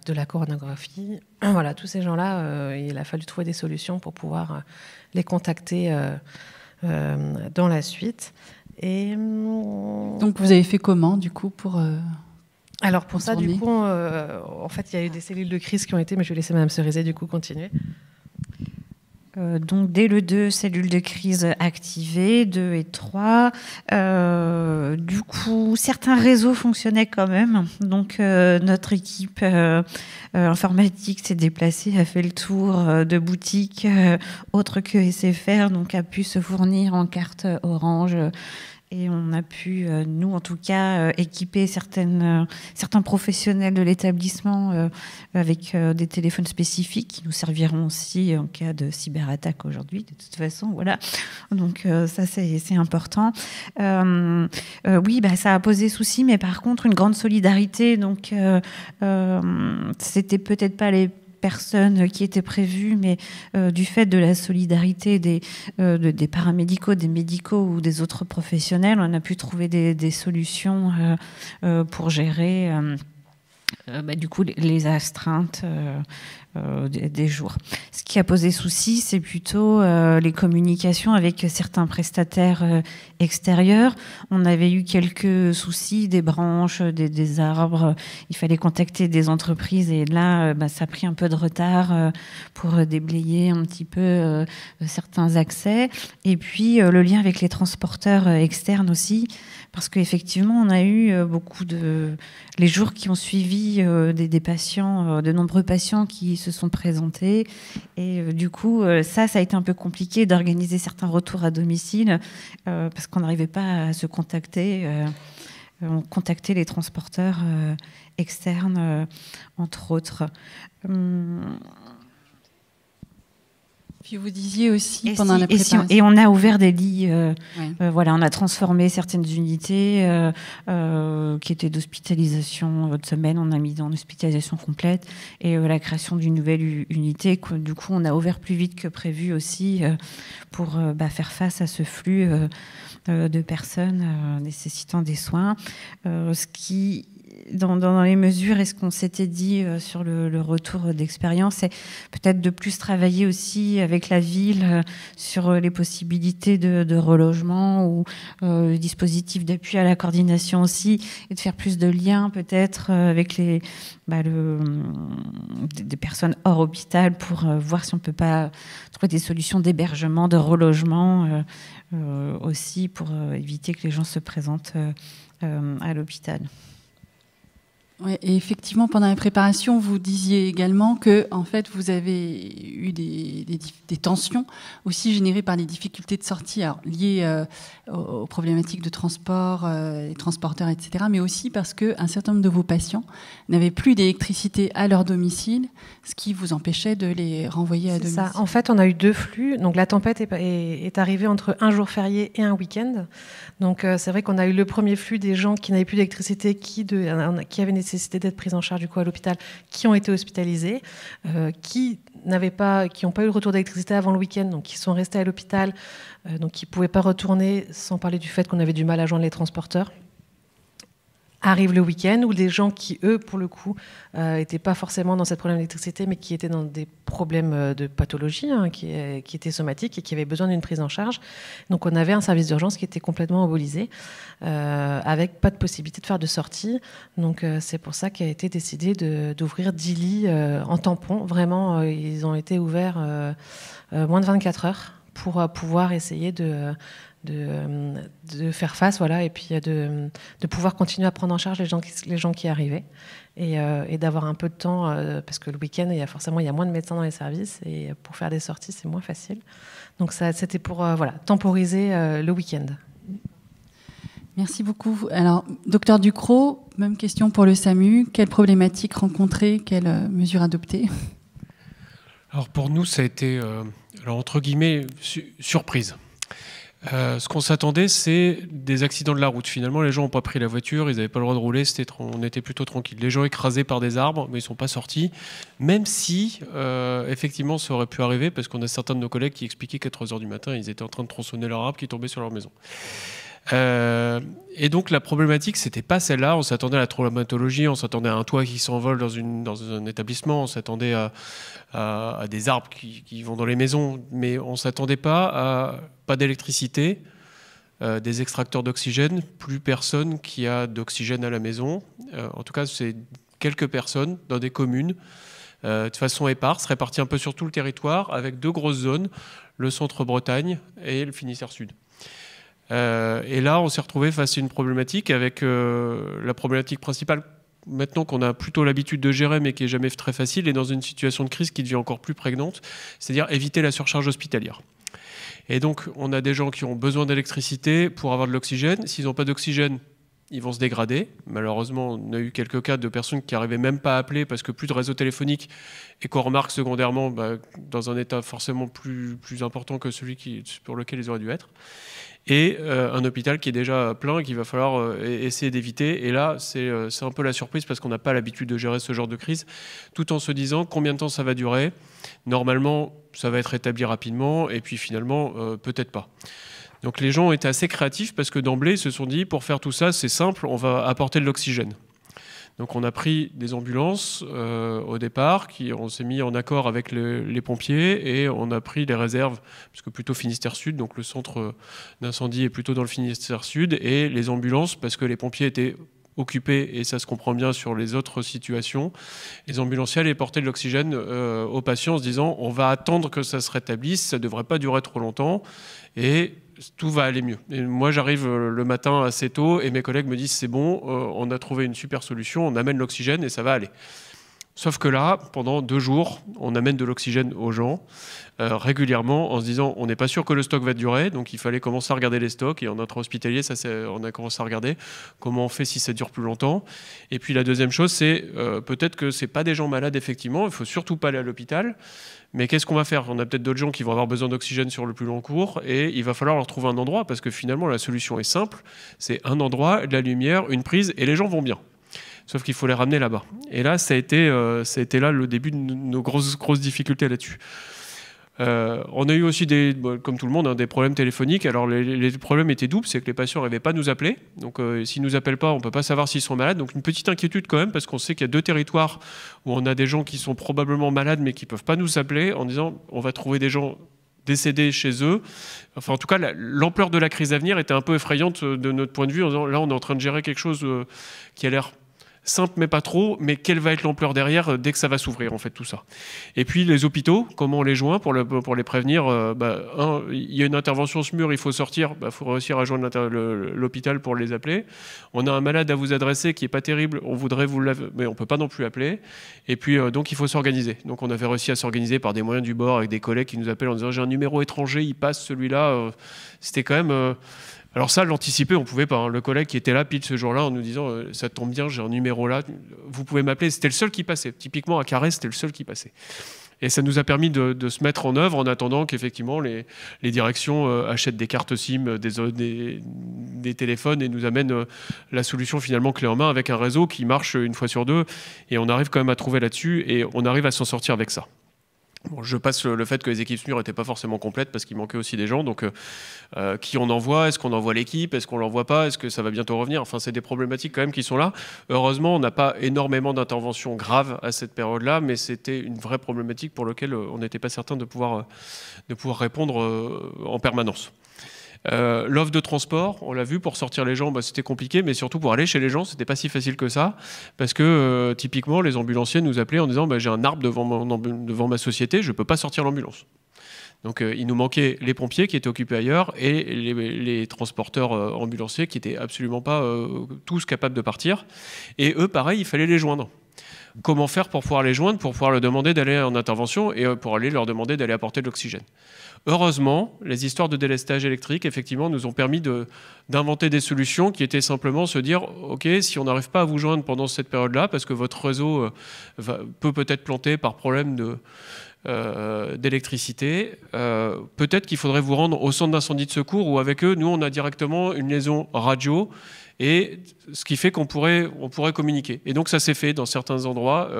de la coronagraphie, voilà, tous ces gens-là, il a fallu trouver des solutions pour pouvoir les contacter dans la suite. Et donc vous avez fait comment, du coup, pour alors pour ça, du coup, en fait, il y a eu des cellules de crise qui ont été, mais je vais laisser Mme Cerizet, du coup, continuer. Donc dès le 2, cellules de crise activées, 2 et 3. Du coup, certains réseaux fonctionnaient quand même. Donc notre équipe informatique s'est déplacée, a fait le tour de boutiques autres que SFR, donc a pu se fournir en carte Orange. Et on a pu, nous en tout cas, équiper certains professionnels de l'établissement avec des téléphones spécifiques qui nous serviront aussi en cas de cyberattaque aujourd'hui, de toute façon. Voilà. Donc ça, c'est important. Oui, ça a posé souci, mais par contre, une grande solidarité. Donc, c'était peut-être pas les personnes qui étaient prévues, mais du fait de la solidarité des paramédicaux, des médicaux ou des autres professionnels, on a pu trouver des solutions pour gérer du coup les astreintes des jours. Ce qui a posé souci, c'est plutôt les communications avec certains prestataires extérieurs. On avait eu quelques soucis, des branches, des arbres. Il fallait contacter des entreprises et là, ça a pris un peu de retard pour déblayer un petit peu certains accès. Et puis, le lien avec les transporteurs externes aussi, parce qu'effectivement, on a eu beaucoup les jours qui ont suivi des patients, de nombreux patients qui se sont présentés. Et du coup, ça a été un peu compliqué d'organiser certains retours à domicile parce qu'on n'arrivait pas à se contacter. On contactait les transporteurs externes, entre autres. Puis vous disiez aussi Et pendant la préparation. et on a ouvert des lits. Ouais. Voilà, on a transformé certaines unités qui étaient d'hospitalisation de semaine. On a mis dans l'hospitalisation complète et la création d'une nouvelle unité. Du coup, on a ouvert plus vite que prévu aussi pour faire face à ce flux de personnes nécessitant des soins. Ce qui dans les mesures et ce qu'on s'était dit sur le retour d'expérience, c'est peut-être de plus travailler aussi avec la ville sur les possibilités de relogement ou le dispositif d'appui à la coordination aussi, et de faire plus de liens peut-être avec des personnes hors hôpital pour voir si on ne peut pas trouver des solutions d'hébergement, de relogement aussi pour éviter que les gens se présentent à l'hôpital. Ouais, et effectivement, pendant la préparation, vous disiez également que, en fait, vous avez eu des tensions aussi générées par les difficultés de sortie, alors, liées aux problématiques de transport, les transporteurs, etc., mais aussi parce qu'un certain nombre de vos patients n'avaient plus d'électricité à leur domicile, ce qui vous empêchait de les renvoyer à domicile. Ça. En fait, on a eu 2 flux. Donc, la tempête est arrivée entre un jour férié et un week-end. Donc, c'est vrai qu'on a eu le premier flux des gens qui n'avaient plus d'électricité, qui avaient nécessité d'être pris en charge du coup à l'hôpital, qui ont été hospitalisés, qui n'ont pas eu le retour d'électricité avant le week-end, donc qui sont restés à l'hôpital, donc qui ne pouvaient pas retourner, sans parler du fait qu'on avait du mal à joindre les transporteurs. Arrive le week-end, où des gens qui, eux, pour le coup, n'étaient pas forcément dans cette problème d'électricité, mais qui étaient dans des problèmes de pathologie, qui étaient somatiques et qui avaient besoin d'une prise en charge. Donc on avait un service d'urgence qui était complètement embolisé, avec pas de possibilité de faire de sortie. Donc c'est pour ça qu'il a été décidé d'ouvrir 10 lits en tampon. Vraiment, ils ont été ouverts moins de 24 heures pour pouvoir essayer de faire face, voilà, et puis de pouvoir continuer à prendre en charge les gens qui arrivaient et d'avoir un peu de temps, parce que le week-end, il y a moins de médecins dans les services et pour faire des sorties, c'est moins facile. Donc c'était pour temporiser le week-end. Merci beaucoup. Alors, docteur Ducrot, même question pour le SAMU. Quelles problématiques rencontrées, quelles mesures adoptées ? Alors pour nous, ça a été, entre guillemets, surprise. Ce qu'on s'attendait, c'est des accidents de la route. Finalement, les gens n'ont pas pris la voiture, ils n'avaient pas le droit de rouler, on était plutôt tranquille. Les gens écrasés par des arbres, mais ils ne sont pas sortis, même si, effectivement, ça aurait pu arriver, parce qu'on a certains de nos collègues qui expliquaient qu'à 3h du matin, ils étaient en train de tronçonner leur arbre qui tombait sur leur maison. Et donc la problématique, c'était pas celle-là. On s'attendait à la traumatologie, on s'attendait à un toit qui s'envole dans un établissement, on s'attendait à des arbres qui vont dans les maisons, mais on s'attendait pas d'électricité, des extracteurs d'oxygène, plus personne qui a d'oxygène à la maison. En tout cas, c'est quelques personnes dans des communes de façon éparse, réparties un peu sur tout le territoire, avec 2 grosses zones, le centre-Bretagne et le Finistère Sud. Et là, on s'est retrouvé face à une problématique avec la problématique principale, maintenant qu'on a plutôt l'habitude de gérer, mais qui n'est jamais très facile, et dans une situation de crise qui devient encore plus prégnante, c'est-à-dire éviter la surcharge hospitalière. Et donc, on a des gens qui ont besoin d'électricité pour avoir de l'oxygène. S'ils n'ont pas d'oxygène, ils vont se dégrader. Malheureusement, on a eu quelques cas de personnes qui n'arrivaient même pas à appeler parce que plus de réseau téléphonique, et qu'on remarque secondairement dans un état forcément plus important que celui pour lequel ils auraient dû être. Et un hôpital qui est déjà plein et qu'il va falloir essayer d'éviter. Et là, c'est un peu la surprise parce qu'on n'a pas l'habitude de gérer ce genre de crise, tout en se disant combien de temps ça va durer. Normalement, ça va être établi rapidement, et puis finalement, peut-être pas. Donc les gens ont été assez créatifs parce que d'emblée, ils se sont dit, pour faire tout ça, c'est simple, on va apporter de l'oxygène. Donc on a pris des ambulances au départ, on s'est mis en accord avec les pompiers, et on a pris les réserves, parce que plutôt Finistère Sud, donc le centre d'incendie est plutôt dans le Finistère Sud, et les ambulances, parce que les pompiers étaient occupés, et ça se comprend bien sur les autres situations, les ambulanciers allaient porter de l'oxygène aux patients en se disant on va attendre que ça se rétablisse, ça ne devrait pas durer trop longtemps, et tout va aller mieux. Et moi, j'arrive le matin assez tôt et mes collègues me disent c'est bon, on a trouvé une super solution, on amène l'oxygène et ça va aller. Sauf que là, pendant 2 jours, on amène de l'oxygène aux gens régulièrement en se disant on n'est pas sûr que le stock va durer, donc il fallait commencer à regarder les stocks. Et en notre hospitalier, on a commencé à regarder comment on fait si ça dure plus longtemps. Et puis la deuxième chose, c'est peut-être que ce n'est pas des gens malades, effectivement, il ne faut surtout pas aller à l'hôpital. Mais qu'est-ce qu'on va faire? On a peut-être d'autres gens qui vont avoir besoin d'oxygène sur le plus long cours et il va falloir leur trouver un endroit parce que finalement, la solution est simple. C'est un endroit, de la lumière, une prise et les gens vont bien. Sauf qu'il faut les ramener là-bas. Et là, ça a été là le début de nos grosses difficultés là-dessus. On a eu aussi, comme tout le monde, des problèmes téléphoniques. Alors les problèmes étaient doubles, c'est que les patients n'arrivaient pas à nous appeler. Donc s'ils ne nous appellent pas, on ne peut pas savoir s'ils sont malades. Donc une petite inquiétude quand même, parce qu'on sait qu'il y a 2 territoires où on a des gens qui sont probablement malades, mais qui ne peuvent pas nous appeler en disant on va trouver des gens décédés chez eux. Enfin, en tout cas, l'ampleur de la crise à venir était un peu effrayante de notre point de vue. En disant, là, on est en train de gérer quelque chose qui a l'air simple mais pas trop, mais quelle va être l'ampleur derrière dès que ça va s'ouvrir en fait tout ça. Et puis les hôpitaux, comment on les joint pour les prévenir? Il y a une intervention SMUR, il faut sortir, faut réussir à joindre l'hôpital pour les appeler. On a un malade à vous adresser qui est pas terrible, on voudrait vous l'appeler, mais on peut pas non plus appeler. Et puis donc il faut s'organiser. Donc on avait réussi à s'organiser par des moyens du bord avec des collègues qui nous appellent en disant j'ai un numéro étranger, il passe celui-là. C'était quand même alors ça, l'anticiper, on ne pouvait pas. Hein. Le collègue qui était là pile ce jour-là en nous disant ça tombe bien, j'ai un numéro là, vous pouvez m'appeler. C'était le seul qui passait. Typiquement à Carré, c'était le seul qui passait. Et ça nous a permis de se mettre en œuvre en attendant qu'effectivement les directions achètent des cartes SIM, des téléphones et nous amènent la solution finalement clé en main avec un réseau qui marche une fois sur 2. Et on arrive quand même à trouver là-dessus et on arrive à s'en sortir avec ça. Bon, je passe le fait que les équipes SMUR n'étaient pas forcément complètes parce qu'il manquait aussi des gens. Donc, qui on envoie? Est-ce qu'on envoie l'équipe? Est-ce qu'on ne l'envoie pas? Est-ce que ça va bientôt revenir? Enfin, c'est des problématiques quand même qui sont là. Heureusement, on n'a pas énormément d'interventions graves à cette période-là, mais c'était une vraie problématique pour laquelle on n'était pas certain de pouvoir répondre en permanence. L'offre de transport, on l'a vu, pour sortir les gens, c'était compliqué, mais surtout pour aller chez les gens, c'était pas si facile que ça, parce que typiquement, les ambulanciers nous appelaient en disant j'ai un arbre devant ma société, je peux pas sortir l'ambulance. Donc il nous manquait les pompiers qui étaient occupés ailleurs et les transporteurs ambulanciers qui étaient absolument pas tous capables de partir. Et eux, pareil, il fallait les joindre. Comment faire pour pouvoir les joindre, pour pouvoir leur demander d'aller en intervention et pour aller leur demander d'aller apporter de l'oxygène. Heureusement, les histoires de délestage électrique, effectivement, nous ont permis d'inventer des solutions qui étaient simplement se dire ok, si on n'arrive pas à vous joindre pendant cette période-là, parce que votre réseau peut être planté par problème d'électricité, peut-être qu'il faudrait vous rendre au centre d'incendie de secours où avec eux, nous, on a directement une liaison radio et ce qui fait qu'on pourrait communiquer. Et donc ça s'est fait dans certains endroits.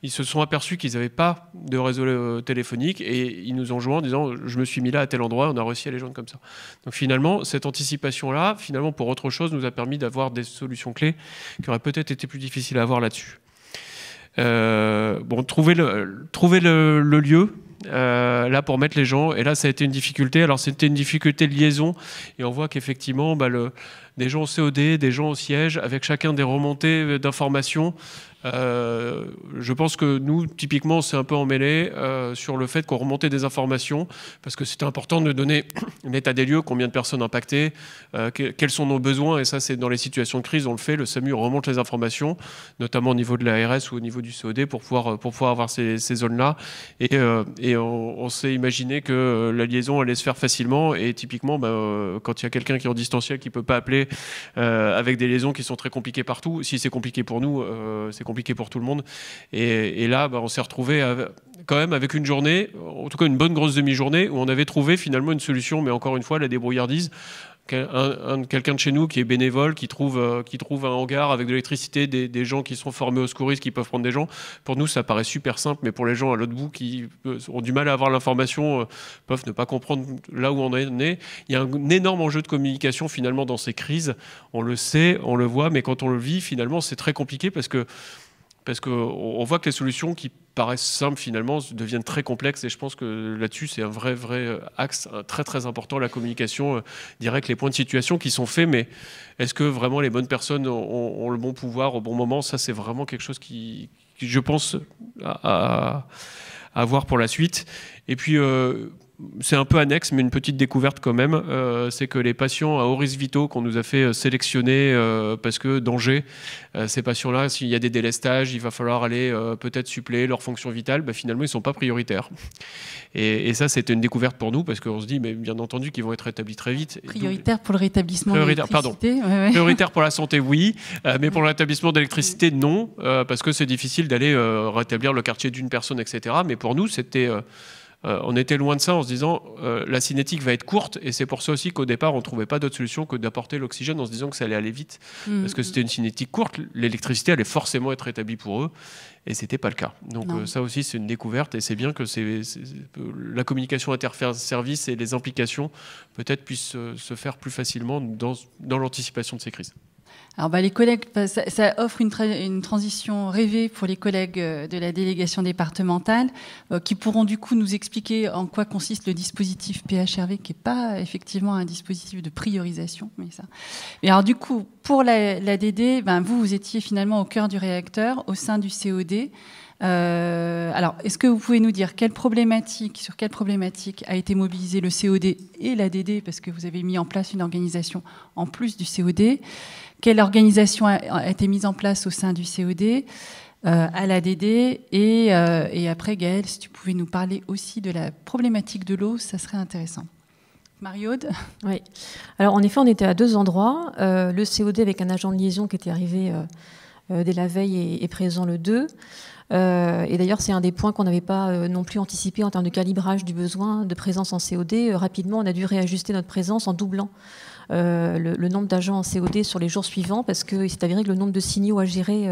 Ils se sont aperçus qu'ils n'avaient pas de réseau téléphonique et ils nous ont joint en disant je me suis mis là à tel endroit, on a réussi à les joindre comme ça. Donc finalement, cette anticipation-là, pour autre chose, nous a permis d'avoir des solutions clés qui auraient peut-être été plus difficiles à avoir là-dessus. Trouver le lieu là pour mettre les gens, et là ça a été une difficulté. Alors c'était une difficulté de liaison et on voit qu'effectivement des gens au COD, des gens au siège, avec chacun des remontées d'informations. Je pense que nous, typiquement, on s'est un peu emmêlés sur le fait qu'on remontait des informations, parce que c'était important de donner l'état des lieux, combien de personnes impactées, quels sont nos besoins, et ça, c'est dans les situations de crise, on le fait, le SAMU remonte les informations, notamment au niveau de l'ARS ou au niveau du COD, pour pouvoir avoir ces zones-là, et on s'est imaginé que la liaison allait se faire facilement, et typiquement, quand il y a quelqu'un qui est en distanciel, qui ne peut pas appeler, avec des liaisons qui sont très compliquées partout, si c'est compliqué pour nous, c'est compliqué pour tout le monde. Et là, on s'est retrouvé quand même avec une journée, en tout cas une bonne grosse demi-journée, où on avait trouvé finalement une solution, mais encore une fois, la débrouillardise. Quelqu'un de chez nous qui est bénévole, qui trouve un hangar avec de l'électricité, des gens qui sont formés au secourisme, qui peuvent prendre des gens. Pour nous, ça paraît super simple, mais pour les gens à l'autre bout qui ont du mal à avoir l'information, peuvent ne pas comprendre là où on est. Il y a un énorme enjeu de communication finalement dans ces crises. On le sait, on le voit, mais quand on le vit, finalement, c'est très compliqué parce qu'on voit que les solutions qui paraissent simples finalement deviennent très complexes, et je pense que là-dessus c'est un vrai axe très très important, la communication directe, les points de situation qui sont faits, mais est-ce que vraiment les bonnes personnes ont le bon pouvoir au bon moment? Ça, c'est vraiment quelque chose qui je pense à voir pour la suite. Et puis c'est un peu annexe, mais une petite découverte quand même, c'est que les patients à haut risque vitaux qu'on nous a fait sélectionner parce que danger, ces patients-là, s'il y a des délestages, il va falloir aller peut-être suppléer leur fonction vitale, finalement ils ne sont pas prioritaires. Et ça, c'était une découverte pour nous parce qu'on se dit, mais bien entendu qu'ils vont être rétablis très vite. Prioritaire pour le rétablissement d'électricité. Prioritaire pour la santé, oui, mais pour le rétablissement d'électricité, non, parce que c'est difficile d'aller rétablir le quartier d'une personne, etc. Mais pour nous, c'était... on était loin de ça en se disant la cinétique va être courte, et c'est pour ça aussi qu'au départ on ne trouvait pas d'autre solution que d'apporter l'oxygène en se disant que ça allait aller vite, parce que c'était une cinétique courte, l'électricité allait forcément être rétablie pour eux, et c'était pas le cas. Donc ça aussi c'est une découverte, et c'est bien que la communication interservice et les implications peut-être puissent se faire plus facilement dans l'anticipation de ces crises. Alors les collègues, ça offre une transition rêvée pour les collègues de la délégation départementale qui pourront du coup nous expliquer en quoi consiste le dispositif PHRV, qui n'est pas effectivement un dispositif de priorisation. Mais alors du coup, pour la DD, vous étiez finalement au cœur du réacteur, au sein du COD. Alors, est-ce que vous pouvez nous dire sur quelle problématique a été mobilisé le COD et la DD, parce que vous avez mis en place une organisation en plus du COD. Quelle organisation a été mise en place au sein du COD, à la DD, et après, Gaëlle, si tu pouvais nous parler aussi de la problématique de l'eau, ça serait intéressant. Marie-Aude ? Oui. Alors, en effet, on était à 2 endroits. Le COD avec un agent de liaison qui était arrivé dès la veille est présent le 2. Et d'ailleurs, c'est un des points qu'on n'avait pas non plus anticipé en termes de calibrage du besoin de présence en COD. Rapidement, on a dû réajuster notre présence en doublant le nombre d'agents en COD sur les jours suivants, parce qu'il s'est avéré que le nombre de signaux à gérer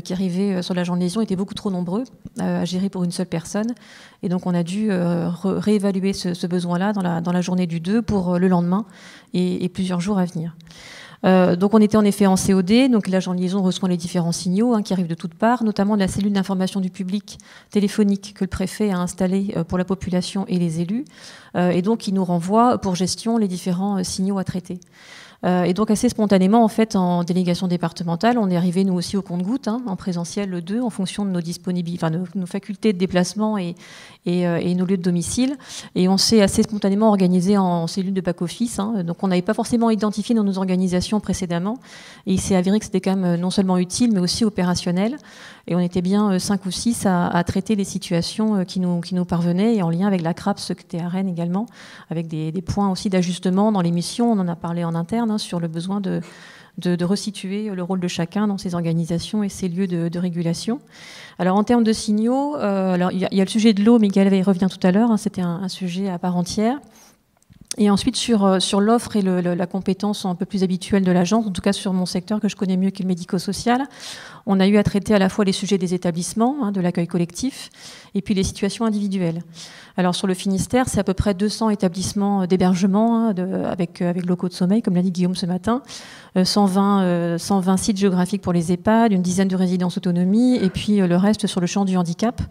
qui arrivaient sur l'agent de liaison était beaucoup trop nombreux à gérer pour une seule personne. Et donc, on a dû réévaluer ce besoin-là dans la journée du 2 pour le lendemain et plusieurs jours à venir. Donc on était en effet en COD, donc l'agent de liaison reçoit les différents signaux qui arrivent de toutes parts, notamment de la cellule d'information du public téléphonique que le préfet a installée pour la population et les élus, et donc il nous renvoie pour gestion les différents signaux à traiter. Et donc assez spontanément, en fait, en délégation départementale, on est arrivé nous aussi au compte-gouttes, en présentiel le 2, en fonction de nos disponibilités, enfin nos facultés de déplacement et nos lieux de domicile. Et on s'est assez spontanément organisé en cellule de back-office. Donc on n'avait pas forcément identifié dans nos organisations précédemment. Et il s'est avéré que c'était quand même non seulement utile, mais aussi opérationnel. Et on était bien 5 ou 6 à traiter les situations qui nous parvenaient, et en lien avec la CRAPS qui était à Rennes également, avec des points aussi d'ajustement dans les missions. On en a parlé en interne sur le besoin de resituer le rôle de chacun dans ces organisations et ces lieux de régulation. Alors en termes de signaux, il y a le sujet de l'eau, Miguel revient tout à l'heure, c'était un sujet à part entière. Et ensuite, sur l'offre et la compétence un peu plus habituelle de l'agence, en tout cas sur mon secteur que je connais mieux, qui est le médico-social, on a eu à traiter à la fois les sujets des établissements, de l'accueil collectif, et puis les situations individuelles. Alors sur le Finistère, c'est à peu près 200 établissements d'hébergement avec locaux de sommeil, comme l'a dit Guillaume ce matin, 120 sites géographiques pour les EHPAD, une dizaine de résidences autonomie, et puis le reste sur le champ du handicap,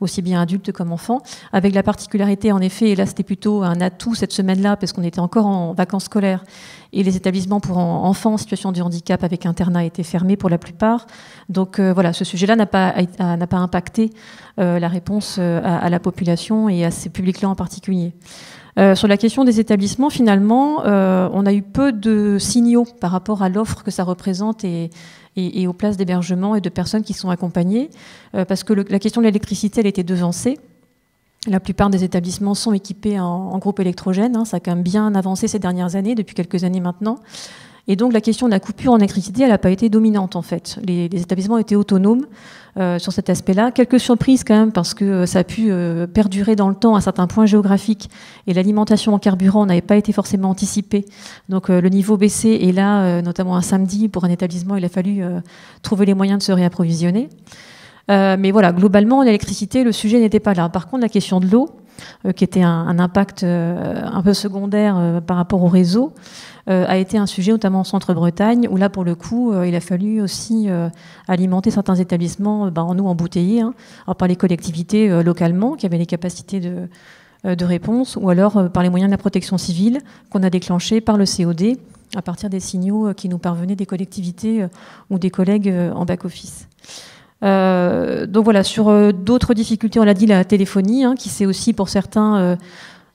aussi bien adultes comme enfants, avec la particularité, en effet, et là c'était plutôt un atout cette semaine-là, parce qu'on était encore en vacances scolaires, et les établissements pour enfants en situation de handicap avec internat étaient fermés pour la plupart. Donc voilà, ce sujet-là n'a pas impacté la réponse à la population et à ces publics-là en particulier. Sur la question des établissements, finalement, on a eu peu de signaux par rapport à l'offre que ça représente et aux places d'hébergement et de personnes qui sont accompagnées, parce que la question de l'électricité, elle était devancée. La plupart des établissements sont équipés en groupe électrogène. Ça a quand même bien avancé ces dernières années, depuis quelques années maintenant. Et donc la question de la coupure en électricité, elle n'a pas été dominante en fait. Les établissements étaient autonomes sur cet aspect-là. Quelques surprises quand même, parce que ça a pu perdurer dans le temps à certains points géographiques, et l'alimentation en carburant n'avait pas été forcément anticipée. Donc le niveau baissé, et là, notamment un samedi, pour un établissement, il a fallu trouver les moyens de se réapprovisionner. Mais voilà, globalement, l'électricité, le sujet n'était pas là. Par contre, la question de l'eau, qui était un impact un peu secondaire par rapport au réseau, a été un sujet, notamment en Centre-Bretagne, où là, pour le coup, il a fallu aussi alimenter certains établissements en eau embouteillée, alors par les collectivités localement, qui avaient les capacités de réponse, ou alors par les moyens de la protection civile qu'on a déclenchés par le COD, à partir des signaux qui nous parvenaient des collectivités ou des collègues en back-office. Donc voilà, sur d'autres difficultés, on l'a dit, la téléphonie, qui s'est aussi pour certains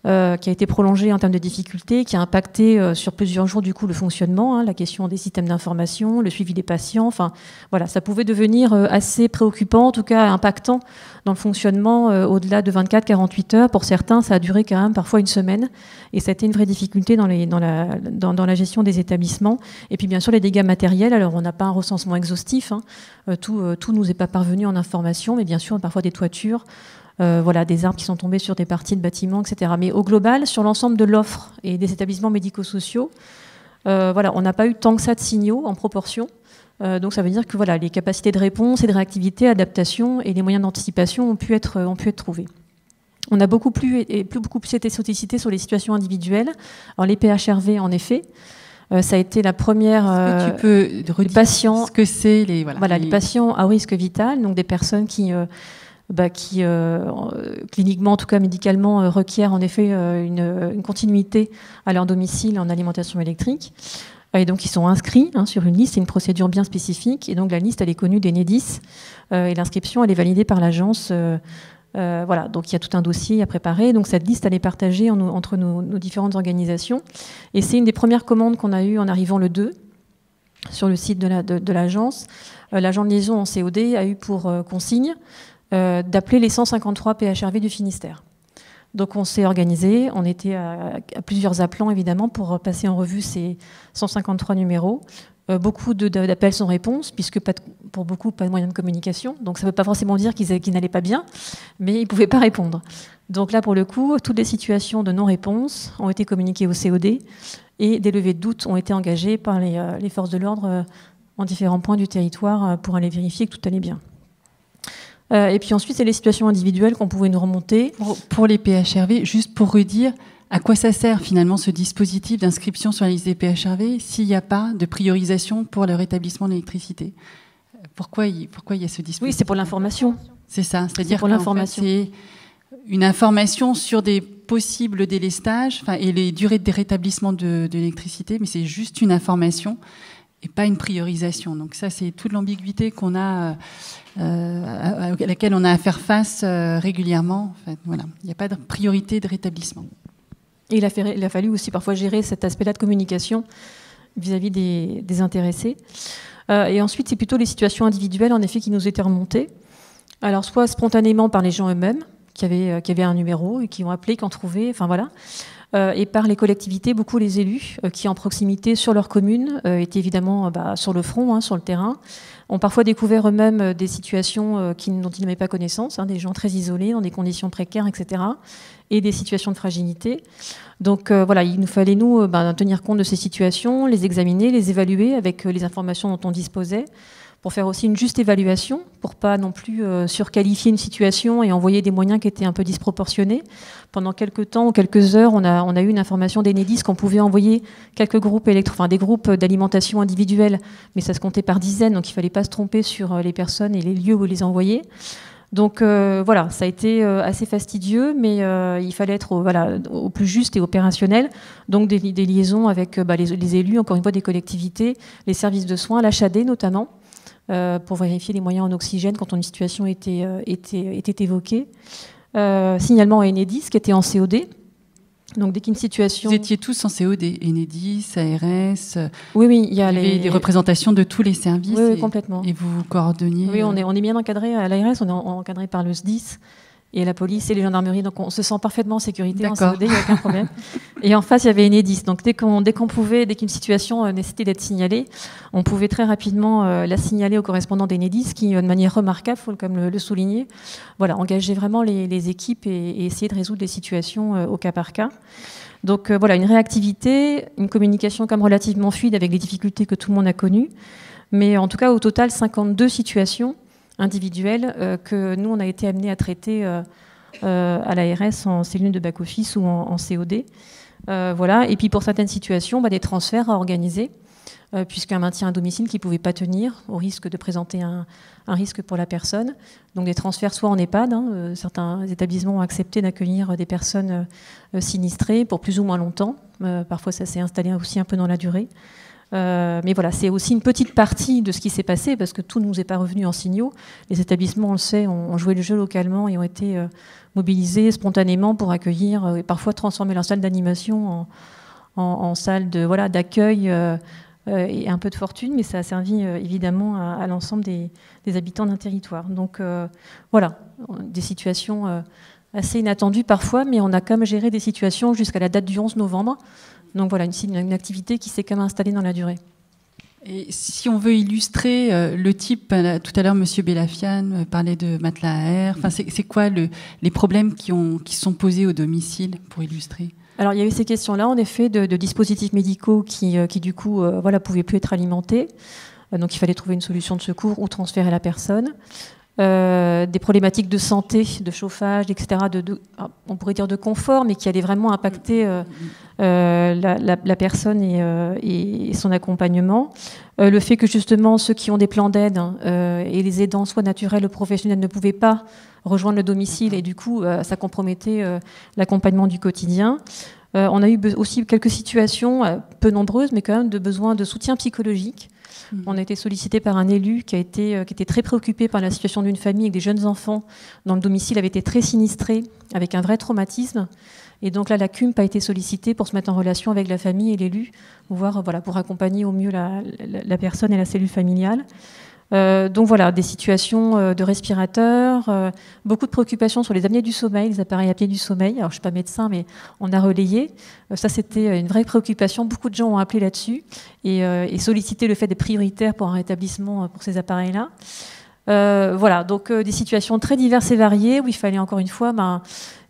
qui a été prolongée en termes de difficultés, qui a impacté sur plusieurs jours du coup le fonctionnement, la question des systèmes d'information, le suivi des patients. Enfin, voilà, ça pouvait devenir assez préoccupant, en tout cas impactant dans le fonctionnement au-delà de 24-48 heures. Pour certains, ça a duré quand même parfois une semaine, et ça a été une vraie difficulté dans la gestion des établissements. Et puis bien sûr les dégâts matériels. Alors on n'a pas un recensement exhaustif, tout nous est pas parvenu en information, mais bien sûr parfois des toitures. Voilà, des arbres qui sont tombés sur des parties de bâtiments, etc. Mais au global, sur l'ensemble de l'offre et des établissements médico-sociaux, voilà, on n'a pas eu tant que ça de signaux en proportion. Donc ça veut dire que voilà, les capacités de réponse et de réactivité, adaptation et les moyens d'anticipation ont pu être trouvés. On a beaucoup plus été sollicité sur les situations individuelles. Alors les PHRV, en effet, ça a été la première. Est-ce que tu peux redire patients, ce que c'est les patients à risque vital, donc des personnes qui cliniquement, en tout cas médicalement, requièrent en effet une continuité à leur domicile en alimentation électrique. Et donc, ils sont inscrits sur une liste, c'est une procédure bien spécifique. Et donc, la liste, elle est connue des NEDIS. Et l'inscription, elle est validée par l'agence. Voilà, donc il y a tout un dossier à préparer. Donc, cette liste, elle est partagée entre nos différentes organisations. Et c'est une des premières commandes qu'on a eues en arrivant le 2 sur le site de l'agence. L'agent de liaison en COD a eu pour consigne d'appeler les 153 PHRV du Finistère. Donc on s'est organisé, on était à plusieurs appelants évidemment pour passer en revue ces 153 numéros. Beaucoup d'appels sans réponse, puisque pour beaucoup, pas de moyens de communication. Donc ça ne veut pas forcément dire qu'ils n'allaient pas bien, mais ils ne pouvaient pas répondre. Donc là, pour le coup, toutes les situations de non-réponse ont été communiquées au COD et des levées de doute ont été engagées par les forces de l'ordre en différents points du territoire pour aller vérifier que tout allait bien. Et puis ensuite, c'est les situations individuelles qu'on pouvait nous remonter. Pour les PHRV, juste pour redire, à quoi ça sert finalement ce dispositif d'inscription sur la liste des PHRV s'il n'y a pas de priorisation pour le rétablissement de l'électricité? Pourquoi il y a ce dispositif? Oui, c'est pour l'information. C'est ça, c'est-à-dire pour l'information. C'est une information sur des possibles délestages et les durées de rétablissement de l'électricité, mais c'est juste une information et pas une priorisation. Donc ça, c'est toute l'ambiguïté qu'on a, à laquelle on a à faire face régulièrement. En fait, voilà. Il n'y a pas de priorité de rétablissement. Et il a fallu aussi parfois gérer cet aspect-là de communication vis-à-vis des intéressés. Et ensuite, c'est plutôt les situations individuelles, en effet, qui nous étaient remontées. Alors, soit spontanément par les gens eux-mêmes, qui avaient un numéro et qui ont appelé, qui ont trouvé, enfin voilà. Et par les collectivités, beaucoup les élus qui, en proximité sur leur commune, étaient évidemment sur le front, sur le terrain, ont parfois découvert eux-mêmes des situations dont ils n'avaient pas connaissance, des gens très isolés, dans des conditions précaires, etc., et des situations de fragilité. Donc voilà, il nous fallait, nous, tenir compte de ces situations, les examiner, les évaluer avec les informations dont on disposait, pour faire aussi une juste évaluation, pour pas non plus surqualifier une situation et envoyer des moyens qui étaient un peu disproportionnés. Pendant quelques temps ou quelques heures, on a eu une information d'Enedis qu'on pouvait envoyer quelques groupes des groupes d'alimentation individuelle, mais ça se comptait par dizaines, donc il fallait pas se tromper sur les personnes et les lieux où les envoyer. Donc voilà, ça a été assez fastidieux, mais il fallait être au plus juste et opérationnel. Donc des liaisons avec les élus, encore une fois des collectivités, les services de soins, l'HAD notamment, pour vérifier les moyens en oxygène quand une situation était évoquée. Signalement à Enedis qui était en COD. Donc dès qu'une situation... Vous étiez tous en COD, Enedis, ARS... Oui, il y avait des représentations de tous les services. Oui, complètement. Et vous vous coordonniez... Oui, on est bien encadré à l'ARS, on est encadré par le SDIS et la police et les gendarmeries, donc on se sent parfaitement en sécurité en COD, il n'y a aucun problème. Et en face, il y avait Enedis, donc dès qu'une situation nécessitait d'être signalée, on pouvait très rapidement la signaler au correspondant d'Enedis, qui, de manière remarquable, il faut quand même le souligner, engageait vraiment les équipes et essayer de résoudre les situations au cas par cas. Donc une réactivité, une communication comme relativement fluide avec les difficultés que tout le monde a connues, mais en tout cas au total 52 situations individuelles que nous on a été amenés à traiter à l'ARS en cellule de back-office ou en COD. Et puis pour certaines situations, des transferts à organiser, puisqu'un maintien à domicile qui ne pouvait pas tenir, au risque de présenter un risque pour la personne. Donc des transferts soit en EHPAD, certains établissements ont accepté d'accueillir des personnes sinistrées pour plus ou moins longtemps. Parfois ça s'est installé aussi un peu dans la durée. Mais voilà, c'est aussi une petite partie de ce qui s'est passé, parce que tout ne nous est pas revenu en signaux. Les établissements, on le sait, ont joué le jeu localement et ont été mobilisés spontanément pour accueillir et parfois transformer leur salle d'animation en salle d'accueil et un peu de fortune, mais ça a servi évidemment à l'ensemble des habitants d'un territoire. Donc voilà, des situations assez inattendues parfois, mais on a quand même géré des situations jusqu'à la date du 11 novembre. Donc voilà, une activité qui s'est quand même installée dans la durée. Et si on veut illustrer le type, tout à l'heure, M. Belafian parlait de matelas à air. Enfin, c'est quoi les problèmes qui sont posés au domicile pour illustrer? Alors, il y avait ces questions-là, en effet, de dispositifs médicaux qui du coup, pouvaient plus être alimentés. Donc, il fallait trouver une solution de secours ou transférer la personne. Des problématiques de santé, de chauffage, etc., on pourrait dire de confort, mais qui allaient vraiment impacter la personne et son accompagnement. Le fait que justement ceux qui ont des plans d'aide et les aidants, soit naturels ou professionnels, ne pouvaient pas rejoindre le domicile et du coup ça compromettait l'accompagnement du quotidien. On a eu aussi quelques situations, peu nombreuses, mais quand même de besoin de soutien psychologique. On a été sollicité par un élu qui était très préoccupé par la situation d'une famille avec des jeunes enfants dont le domicile avait été très sinistré, avec un vrai traumatisme. Et donc là, la CUMP a été sollicitée pour se mettre en relation avec la famille et l'élu, pour accompagner au mieux la personne et la cellule familiale. Donc voilà, des situations de respirateurs, beaucoup de préoccupations sur les apnées du sommeil, les appareils apnées du sommeil. Alors je ne suis pas médecin, mais on a relayé. Ça, c'était une vraie préoccupation. Beaucoup de gens ont appelé là-dessus et sollicité le fait d'être prioritaire pour un rétablissement pour ces appareils-là. Voilà, donc des situations très diverses et variées où il fallait encore une fois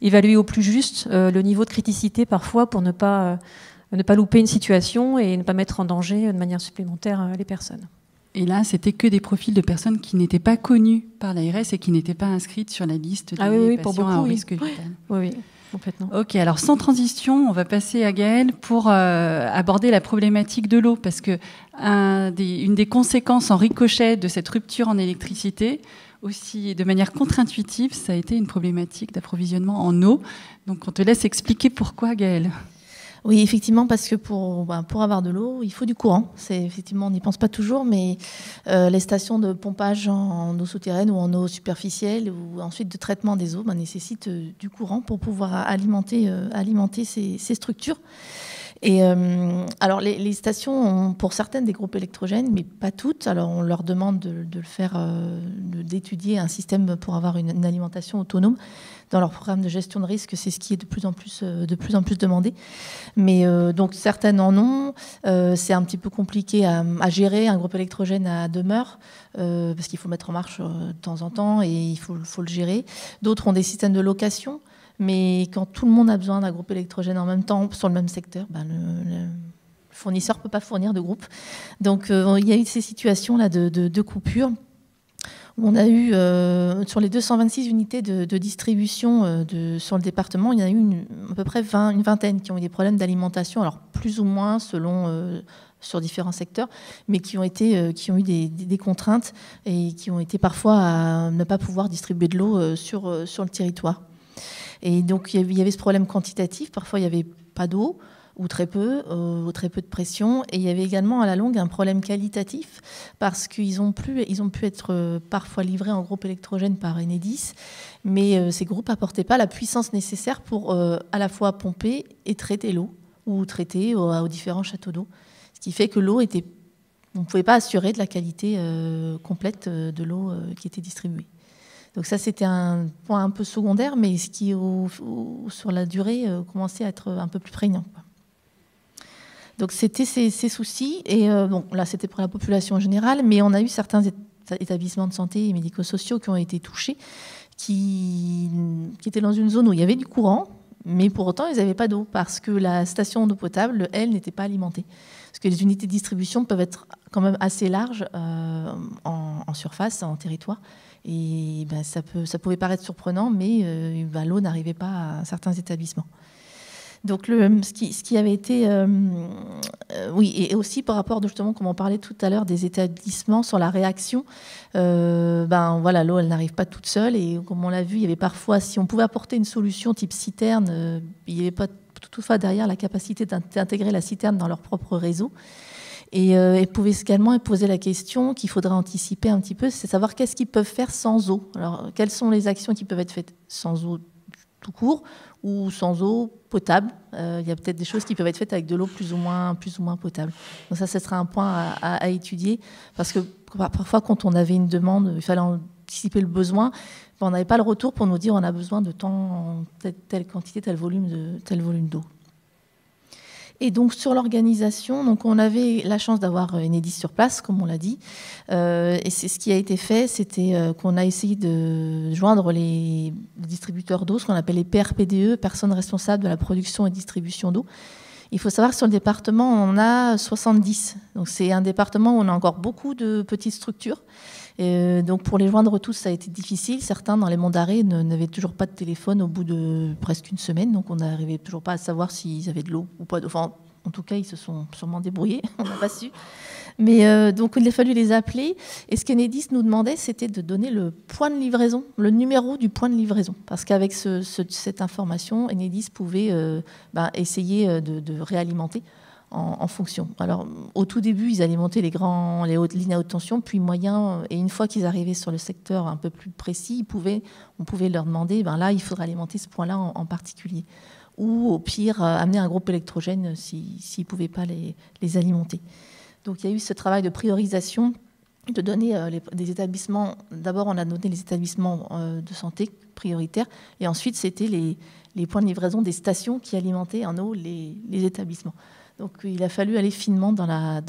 évaluer au plus juste le niveau de criticité parfois pour ne pas louper une situation et ne pas mettre en danger de manière supplémentaire les personnes. Et là, c'était que des profils de personnes qui n'étaient pas connues par l'ARS et qui n'étaient pas inscrites sur la liste des patients à haut risque vital. Oui, complètement. Ok, alors sans transition, on va passer à Gaëlle pour aborder la problématique de l'eau, parce que une des conséquences en ricochet de cette rupture en électricité, aussi de manière contre-intuitive, ça a été une problématique d'approvisionnement en eau. Donc on te laisse expliquer pourquoi, Gaëlle. Oui, effectivement, parce que pour avoir de l'eau, il faut du courant. Effectivement, on n'y pense pas toujours, mais les stations de pompage en eau souterraine ou en eau superficielle ou ensuite de traitement des eaux nécessitent du courant pour pouvoir alimenter ces structures. Et alors les stations ont pour certaines des groupes électrogènes, mais pas toutes. Alors on leur demande de le faire, d'étudier un système pour avoir une alimentation autonome. Dans leur programme de gestion de risque, c'est ce qui est de plus en plus demandé. Mais donc certaines en ont. C'est un petit peu compliqué à gérer un groupe électrogène à demeure parce qu'il faut mettre en marche de temps en temps et il faut le gérer. D'autres ont des systèmes de location. Mais quand tout le monde a besoin d'un groupe électrogène en même temps, sur le même secteur, le fournisseur ne peut pas fournir de groupe. Donc il y a eu ces situations-là de coupure. On a eu, sur les 226 unités de distribution sur le département, il y en a eu à peu près une vingtaine qui ont eu des problèmes d'alimentation, alors plus ou moins selon sur différents secteurs, mais qui ont eu des contraintes et qui ont été parfois à ne pas pouvoir distribuer de l'eau sur le territoire. Et donc, il y avait ce problème quantitatif. Parfois, il n'y avait pas d'eau, ou très peu de pression. Et il y avait également, à la longue, un problème qualitatif, parce qu'ils ont pu être parfois livrés en groupe électrogène par Enedis, mais ces groupes n'apportaient pas la puissance nécessaire pour à la fois pomper et traiter l'eau, ou traiter aux différents châteaux d'eau. Ce qui fait que l'eau était... On ne pouvait pas assurer de la qualité complète de l'eau qui était distribuée. Donc ça, c'était un point un peu secondaire, mais ce qui, sur la durée, commençait à être un peu plus prégnant. Donc c'était ces soucis. Et bon, là, c'était pour la population en général, mais on a eu certains établissements de santé et médico-sociaux qui ont été touchés, qui étaient dans une zone où il y avait du courant, mais pour autant, ils n'avaient pas d'eau, parce que la station d'eau potable, elle, n'était pas alimentée. Parce que les unités de distribution peuvent être quand même assez larges en surface, en territoire. Et ça pouvait paraître surprenant, mais l'eau n'arrivait pas à certains établissements. Donc ce qui avait été... oui, et aussi par rapport, justement, comme on parlait tout à l'heure, des établissements sur la réaction, voilà, l'eau, elle n'arrive pas toute seule. Et comme on l'a vu, il y avait parfois, si on pouvait apporter une solution type citerne, il n'y avait pas toutefois derrière la capacité d'intégrer la citerne dans leur propre réseau. Et pouvait également poser la question qu'il faudrait anticiper un petit peu, c'est savoir qu'est-ce qu'ils peuvent faire sans eau. Alors, quelles sont les actions qui peuvent être faites sans eau tout court ou sans eau potable. Il y a peut-être des choses qui peuvent être faites avec de l'eau plus ou moins potable. Donc ça, ce sera un point à étudier, parce que parfois, quand on avait une demande, il fallait anticiper le besoin. On n'avait pas le retour pour nous dire on a besoin de telle quantité, tel volume d'eau. Et donc sur l'organisation, donc on avait la chance d'avoir Enedis sur place, comme on l'a dit. Et c'est ce qui a été fait, c'était qu'on a essayé de joindre les distributeurs d'eau, ce qu'on appelle les PRPDE, personnes responsables de la production et distribution d'eau. Il faut savoir que sur le département, on a 70. Donc c'est un département où on a encore beaucoup de petites structures. Et donc pour les joindre tous, ça a été difficile. Certains, dans les monts d'arrêt, n'avaient toujours pas de téléphone au bout de presque une semaine. Donc on n'arrivait toujours pas à savoir s'ils avaient de l'eau ou pas. Enfin, en tout cas, ils se sont sûrement débrouillés. On n'a pas su. Mais donc il a fallu les appeler. Et ce qu'Enedis nous demandait, c'était de donner le point de livraison, le numéro du point de livraison. Parce qu'avec cette information, Enedis pouvait essayer de réalimenter en fonction. Alors, au tout début, ils alimentaient les hautes lignes à haute tension, puis moyen, et une fois qu'ils arrivaient sur le secteur un peu plus précis, on pouvait leur demander, là, il faudrait alimenter ce point-là en particulier. Ou, au pire, amener un groupe électrogène s'ils ne pouvaient pas les alimenter. Donc, il y a eu ce travail de priorisation, de donner des établissements. D'abord, on a donné les établissements de santé prioritaires, et ensuite, c'était les points de livraison des stations qui alimentaient en eau les établissements. Donc il a fallu aller finement dans la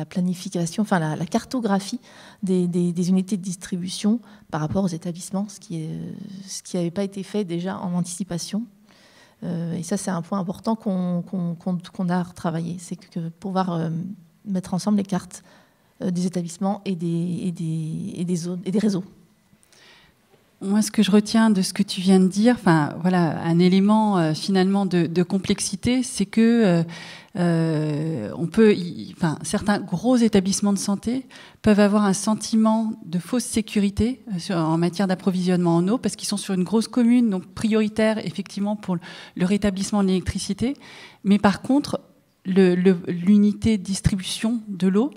planification, enfin la cartographie des unités de distribution par rapport aux établissements, ce qui n'avait pas été fait déjà en anticipation. Et ça, c'est un point important qu'on a retravaillé, c'est que pouvoir mettre ensemble les cartes des établissements et des zones et des réseaux. Moi, ce que je retiens de ce que tu viens de dire, un élément finalement de complexité, c'est que certains gros établissements de santé peuvent avoir un sentiment de fausse sécurité en matière d'approvisionnement en eau, parce qu'ils sont sur une grosse commune, donc prioritaire effectivement pour le rétablissement de l'électricité. Mais par contre, l'unité de distribution de l'eau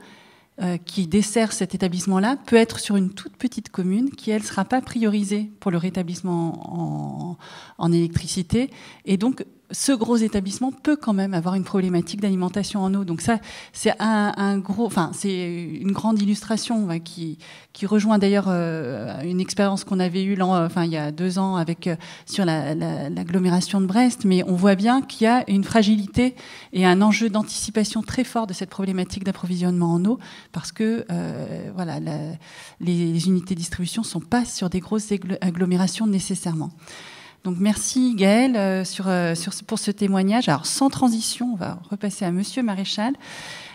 qui dessert cet établissement-là peut être sur une toute petite commune qui, elle, ne sera pas priorisée pour le rétablissement en électricité. Et donc, ce gros établissement peut quand même avoir une problématique d'alimentation en eau. Donc ça, c'est c'est une grande illustration qui rejoint d'ailleurs une expérience qu'on avait eue il y a 2 ans sur l'agglomération de Brest. Mais on voit bien qu'il y a une fragilité et un enjeu d'anticipation très fort de cette problématique d'approvisionnement en eau, parce que les unités de distribution ne sont pas sur des grosses agglomérations nécessairement. Donc merci Gaëlle pour ce témoignage. Alors sans transition, on va repasser à Monsieur Maréchal.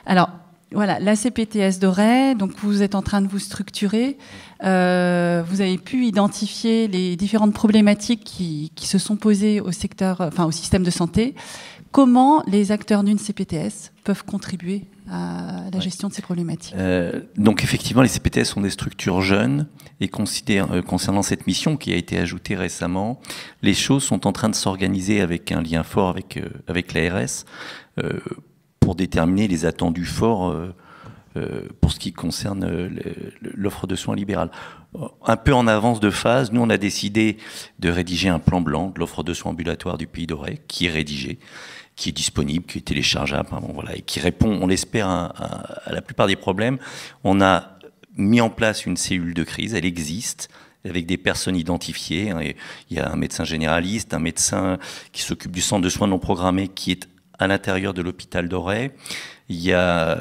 Alors voilà, la CPTS d'Auray, donc vous êtes en train de vous structurer. Vous avez pu identifier les différentes problématiques qui se sont posées au système de santé. Comment les acteurs d'une CPTS peuvent contribuer à la gestion de ces problématiques? Donc effectivement, les CPTS sont des structures jeunes, et concernant cette mission qui a été ajoutée récemment, les choses sont en train de s'organiser avec un lien fort avec l'ARS pour déterminer les attendus forts pour ce qui concerne l'offre de soins libérale. Un peu en avance de phase, nous on a décidé de rédiger un plan blanc de l'offre de soins ambulatoires du Pays d'Auray, qui est rédigé, qui est disponible, qui est téléchargeable, et qui répond, on l'espère, à la plupart des problèmes. On a mis en place une cellule de crise, elle existe, avec des personnes identifiées. Il y a un médecin généraliste, un médecin qui s'occupe du centre de soins non programmés qui est à l'intérieur de l'hôpital d'Auray. Il y a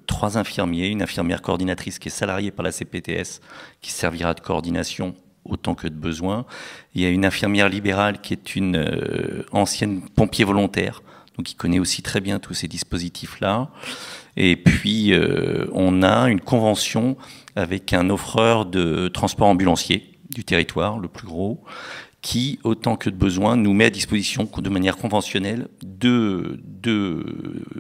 3 infirmiers, une infirmière coordinatrice qui est salariée par la CPTS, qui servira de coordination autant que de besoin. Il y a une infirmière libérale qui est une ancienne pompier volontaire, donc qui connaît aussi très bien tous ces dispositifs-là. Et puis, on a une convention avec un offreur de transport ambulancier du territoire, le plus gros, qui, autant que de besoin, nous met à disposition de manière conventionnelle deux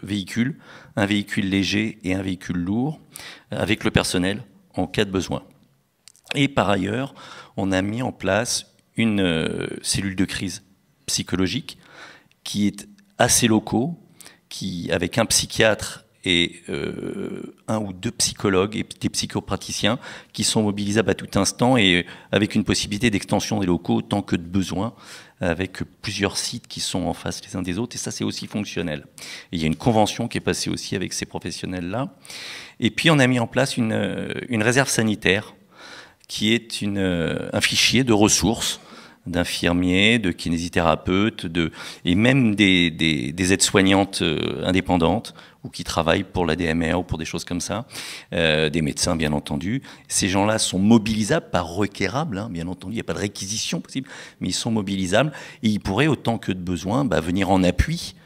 véhicules, un véhicule léger et un véhicule lourd, avec le personnel en cas de besoin. Et par ailleurs, on a mis en place une cellule de crise psychologique qui est assez locaux, avec un psychiatre et un ou deux psychologues et des psychopraticiens qui sont mobilisables à tout instant et avec une possibilité d'extension des locaux autant que de besoin, avec plusieurs sites qui sont en face les uns des autres, et ça c'est aussi fonctionnel. Et il y a une convention qui est passée aussi avec ces professionnels-là. Et puis on a mis en place une réserve sanitaire qui est un fichier de ressources d'infirmiers, de kinésithérapeutes, et même des aides-soignantes indépendantes ou qui travaillent pour la DMR ou pour des choses comme ça, des médecins bien entendu. Ces gens-là sont mobilisables, pas requérables, hein, bien entendu, il n'y a pas de réquisition possible, mais ils sont mobilisables et ils pourraient autant que de besoin venir en appui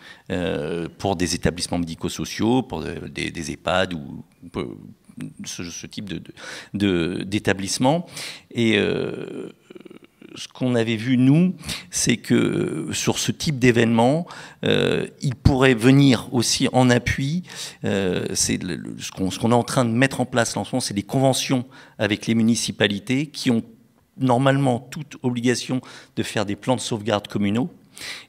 pour des établissements médico-sociaux, pour des EHPAD ou ce type d'établissement. Et ce qu'on avait vu, nous, c'est que sur ce type d'événement, il pourrait venir aussi en appui. Ce qu'on est en train de mettre en place en ce moment, c'est des conventions avec les municipalités qui ont normalement toute obligation de faire des plans de sauvegarde communaux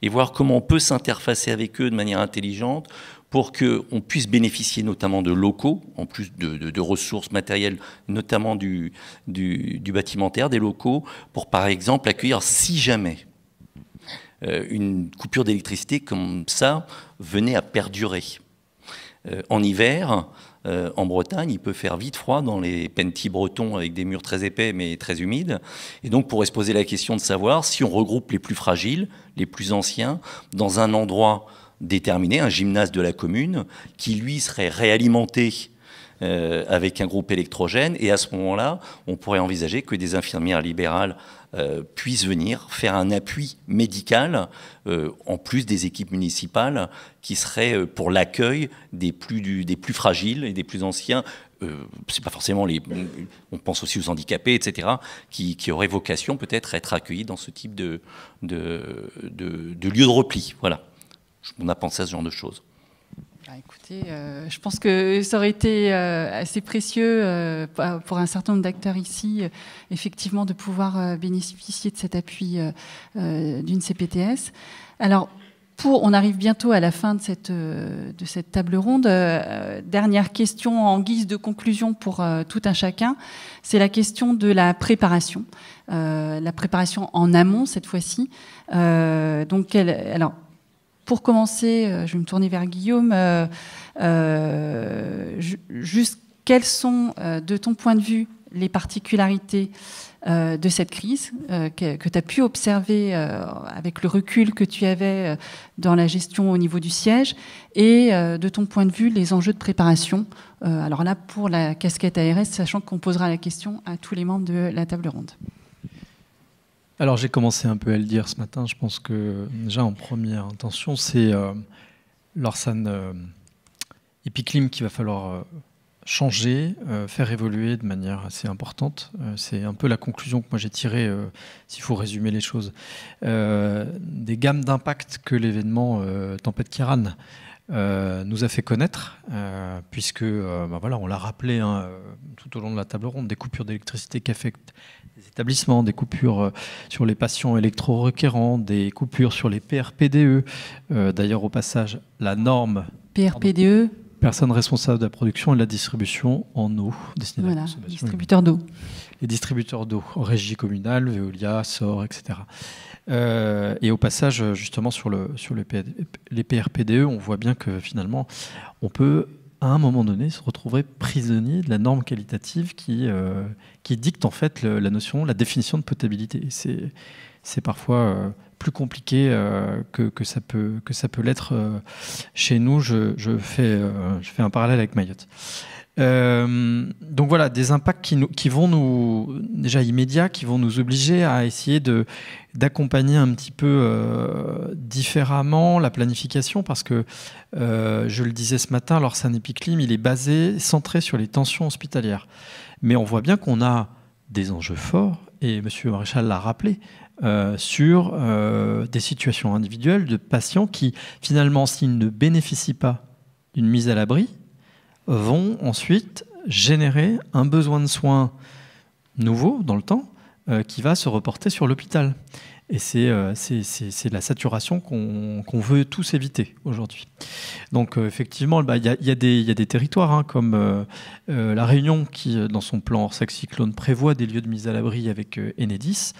et voir comment on peut s'interfacer avec eux de manière intelligente pour qu'on puisse bénéficier notamment de locaux, en plus de ressources matérielles, notamment du bâtimentaire, des locaux, pour par exemple accueillir, si jamais une coupure d'électricité comme ça venait à perdurer. En hiver, en Bretagne, il peut faire vite froid dans les pentis bretons avec des murs très épais mais très humides. Et donc, pourrait se poser la question de savoir si on regroupe les plus fragiles, les plus anciens, dans un endroit déterminé, un gymnase de la commune, qui lui serait réalimenté avec un groupe électrogène. Et à ce moment-là, on pourrait envisager que des infirmières libérales puissent venir faire un appui médical, en plus des équipes municipales, qui seraient pour l'accueil des plus fragiles et des plus anciens. C'est pas forcément on pense aussi aux handicapés, etc., qui auraient vocation peut-être à être accueillis dans ce type de lieu de repli. Voilà. On a pensé à ce genre de choses. Écoutez, je pense que ça aurait été assez précieux pour un certain nombre d'acteurs ici, effectivement, de pouvoir bénéficier de cet appui d'une CPTS. Alors, on arrive bientôt à la fin de cette table ronde. Dernière question en guise de conclusion pour tout un chacun, c'est la question de la préparation en amont cette fois-ci. Alors, pour commencer, je vais me tourner vers Guillaume. Juste quelles sont, de ton point de vue, les particularités de cette crise que tu as pu observer avec le recul que tu avais dans la gestion au niveau du siège et de ton point de vue, les enjeux de préparation. Alors là, pour la casquette ARS, sachant qu'on posera la question à tous les membres de la table ronde. Alors j'ai commencé un peu à le dire ce matin, je pense que déjà en première intention, c'est l'Orsan Epiclim qu'il va falloir changer, faire évoluer de manière assez importante. C'est un peu la conclusion que moi j'ai tirée, s'il faut résumer les choses, des gammes d'impact que l'événement Tempête Kiaran nous a fait connaître, puisque voilà, on l'a rappelé tout au long de la table ronde, des coupures d'électricité qui affectent les établissements, des coupures sur les patients électro-requérants, des coupures sur les PRPDE. D'ailleurs, au passage, la norme PRPDE, personnes responsables de la production et de la distribution en eau, destinée à la consommation. Distributeurs d'eau. Les distributeurs d'eau, régie communale, Veolia, SOR, etc. Et au passage, justement, sur les PRPDE, on voit bien que finalement, on peut, à un moment donné, se retrouver prisonnier de la norme qualitative qui dicte en fait la définition de potabilité. C'est parfois plus compliqué que ça peut l'être chez nous. Je fais un parallèle avec Mayotte. Donc voilà, des impacts qui vont nous, déjà immédiats, qui vont nous obliger à essayer d'accompagner un petit peu différemment la planification, parce que, je le disais ce matin, l'Orsan Epiclim, il est centré sur les tensions hospitalières. Mais on voit bien qu'on a des enjeux forts, et M. Maréchal l'a rappelé, sur des situations individuelles de patients qui, finalement, s'ils ne bénéficient pas d'une mise à l'abri, vont ensuite générer un besoin de soins nouveau dans le temps qui va se reporter sur l'hôpital. Et c'est la saturation qu'on veut tous éviter aujourd'hui. Donc effectivement, il y a des territoires hein, comme La Réunion qui, dans son plan Orsec Cyclone, prévoit des lieux de mise à l'abri avec Enedis.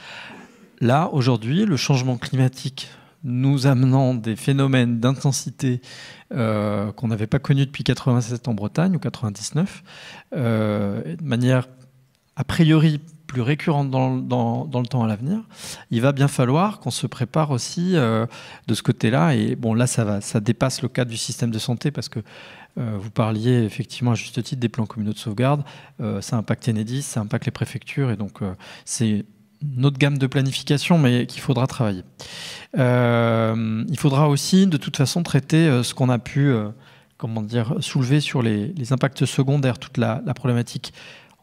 Là, aujourd'hui, le changement climatique nous amenant des phénomènes d'intensité qu'on n'avait pas connus depuis 87 en Bretagne ou 99, de manière a priori plus récurrente dans le temps à l'avenir, il va bien falloir qu'on se prépare aussi de ce côté-là. Et bon, là, ça dépasse le cadre du système de santé parce que vous parliez effectivement à juste titre des plans communaux de sauvegarde. Ça impacte Enedis, ça impacte les préfectures, et donc c'est une autre gamme de planification, mais qu'il faudra travailler. Il faudra aussi, de toute façon, traiter ce qu'on a pu soulever sur les impacts secondaires, toute la problématique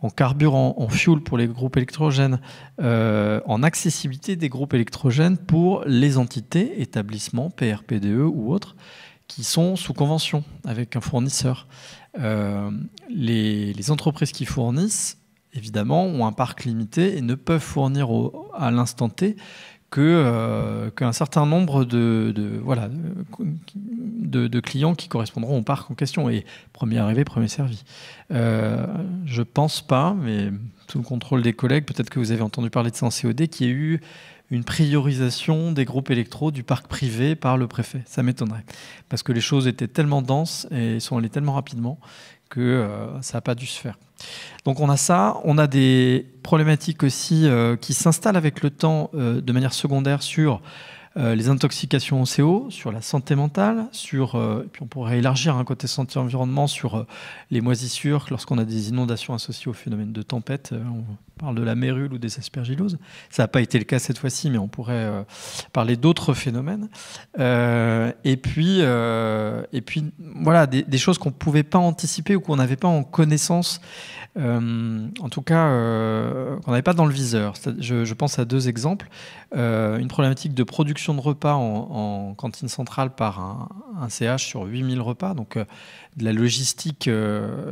en carburant, en fuel pour les groupes électrogènes, en accessibilité des groupes électrogènes pour les entités, établissements, PRPDE ou autres, qui sont sous convention avec un fournisseur. Les entreprises qui fournissent, évidemment, ont un parc limité et ne peuvent fournir à l'instant T qu'un certain nombre de clients qui correspondront au parc en question. Et premier arrivé, premier servi. Je pense pas, mais sous le contrôle des collègues, peut-être que vous avez entendu parler de ça en COD, qu'il y ait eu une priorisation des groupes électro du parc privé par le préfet. Ça m'étonnerait. Parce que les choses étaient tellement denses et sont allées tellement rapidement que ça n'a pas dû se faire. Donc on a ça, on a des problématiques aussi qui s'installent avec le temps de manière secondaire sur les intoxications au CO, sur la santé mentale, et puis on pourrait élargir un côté santé environnement sur les moisissures lorsqu'on a des inondations associées au phénomène de tempête. On parle de la mérule ou des aspergilloses. Ça n'a pas été le cas cette fois-ci, mais on pourrait parler d'autres phénomènes. Et puis voilà, des choses qu'on ne pouvait pas anticiper ou qu'on n'avait pas en connaissance, en tout cas qu'on n'avait pas dans le viseur. Je pense à deux exemples. Une problématique de production de repas en cantine centrale par un CH sur 8000 repas, donc de la logistique,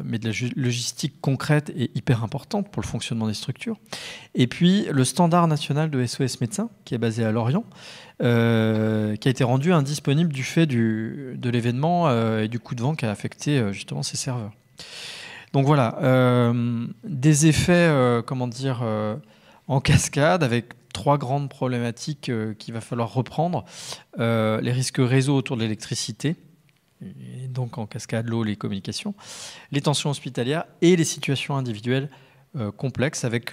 mais de la logistique concrète et hyper importante pour le fonctionnement des structures. Et puis le standard national de SOS Médecins, qui est basé à Lorient, qui a été rendu indisponible du fait de l'événement et du coup de vent qui a affecté justement ces serveurs. Donc voilà, des effets, en cascade avec trois grandes problématiques qu'il va falloir reprendre. Les risques réseau autour de l'électricité, et donc en cascade l'eau, les communications, les tensions hospitalières et les situations individuelles complexes avec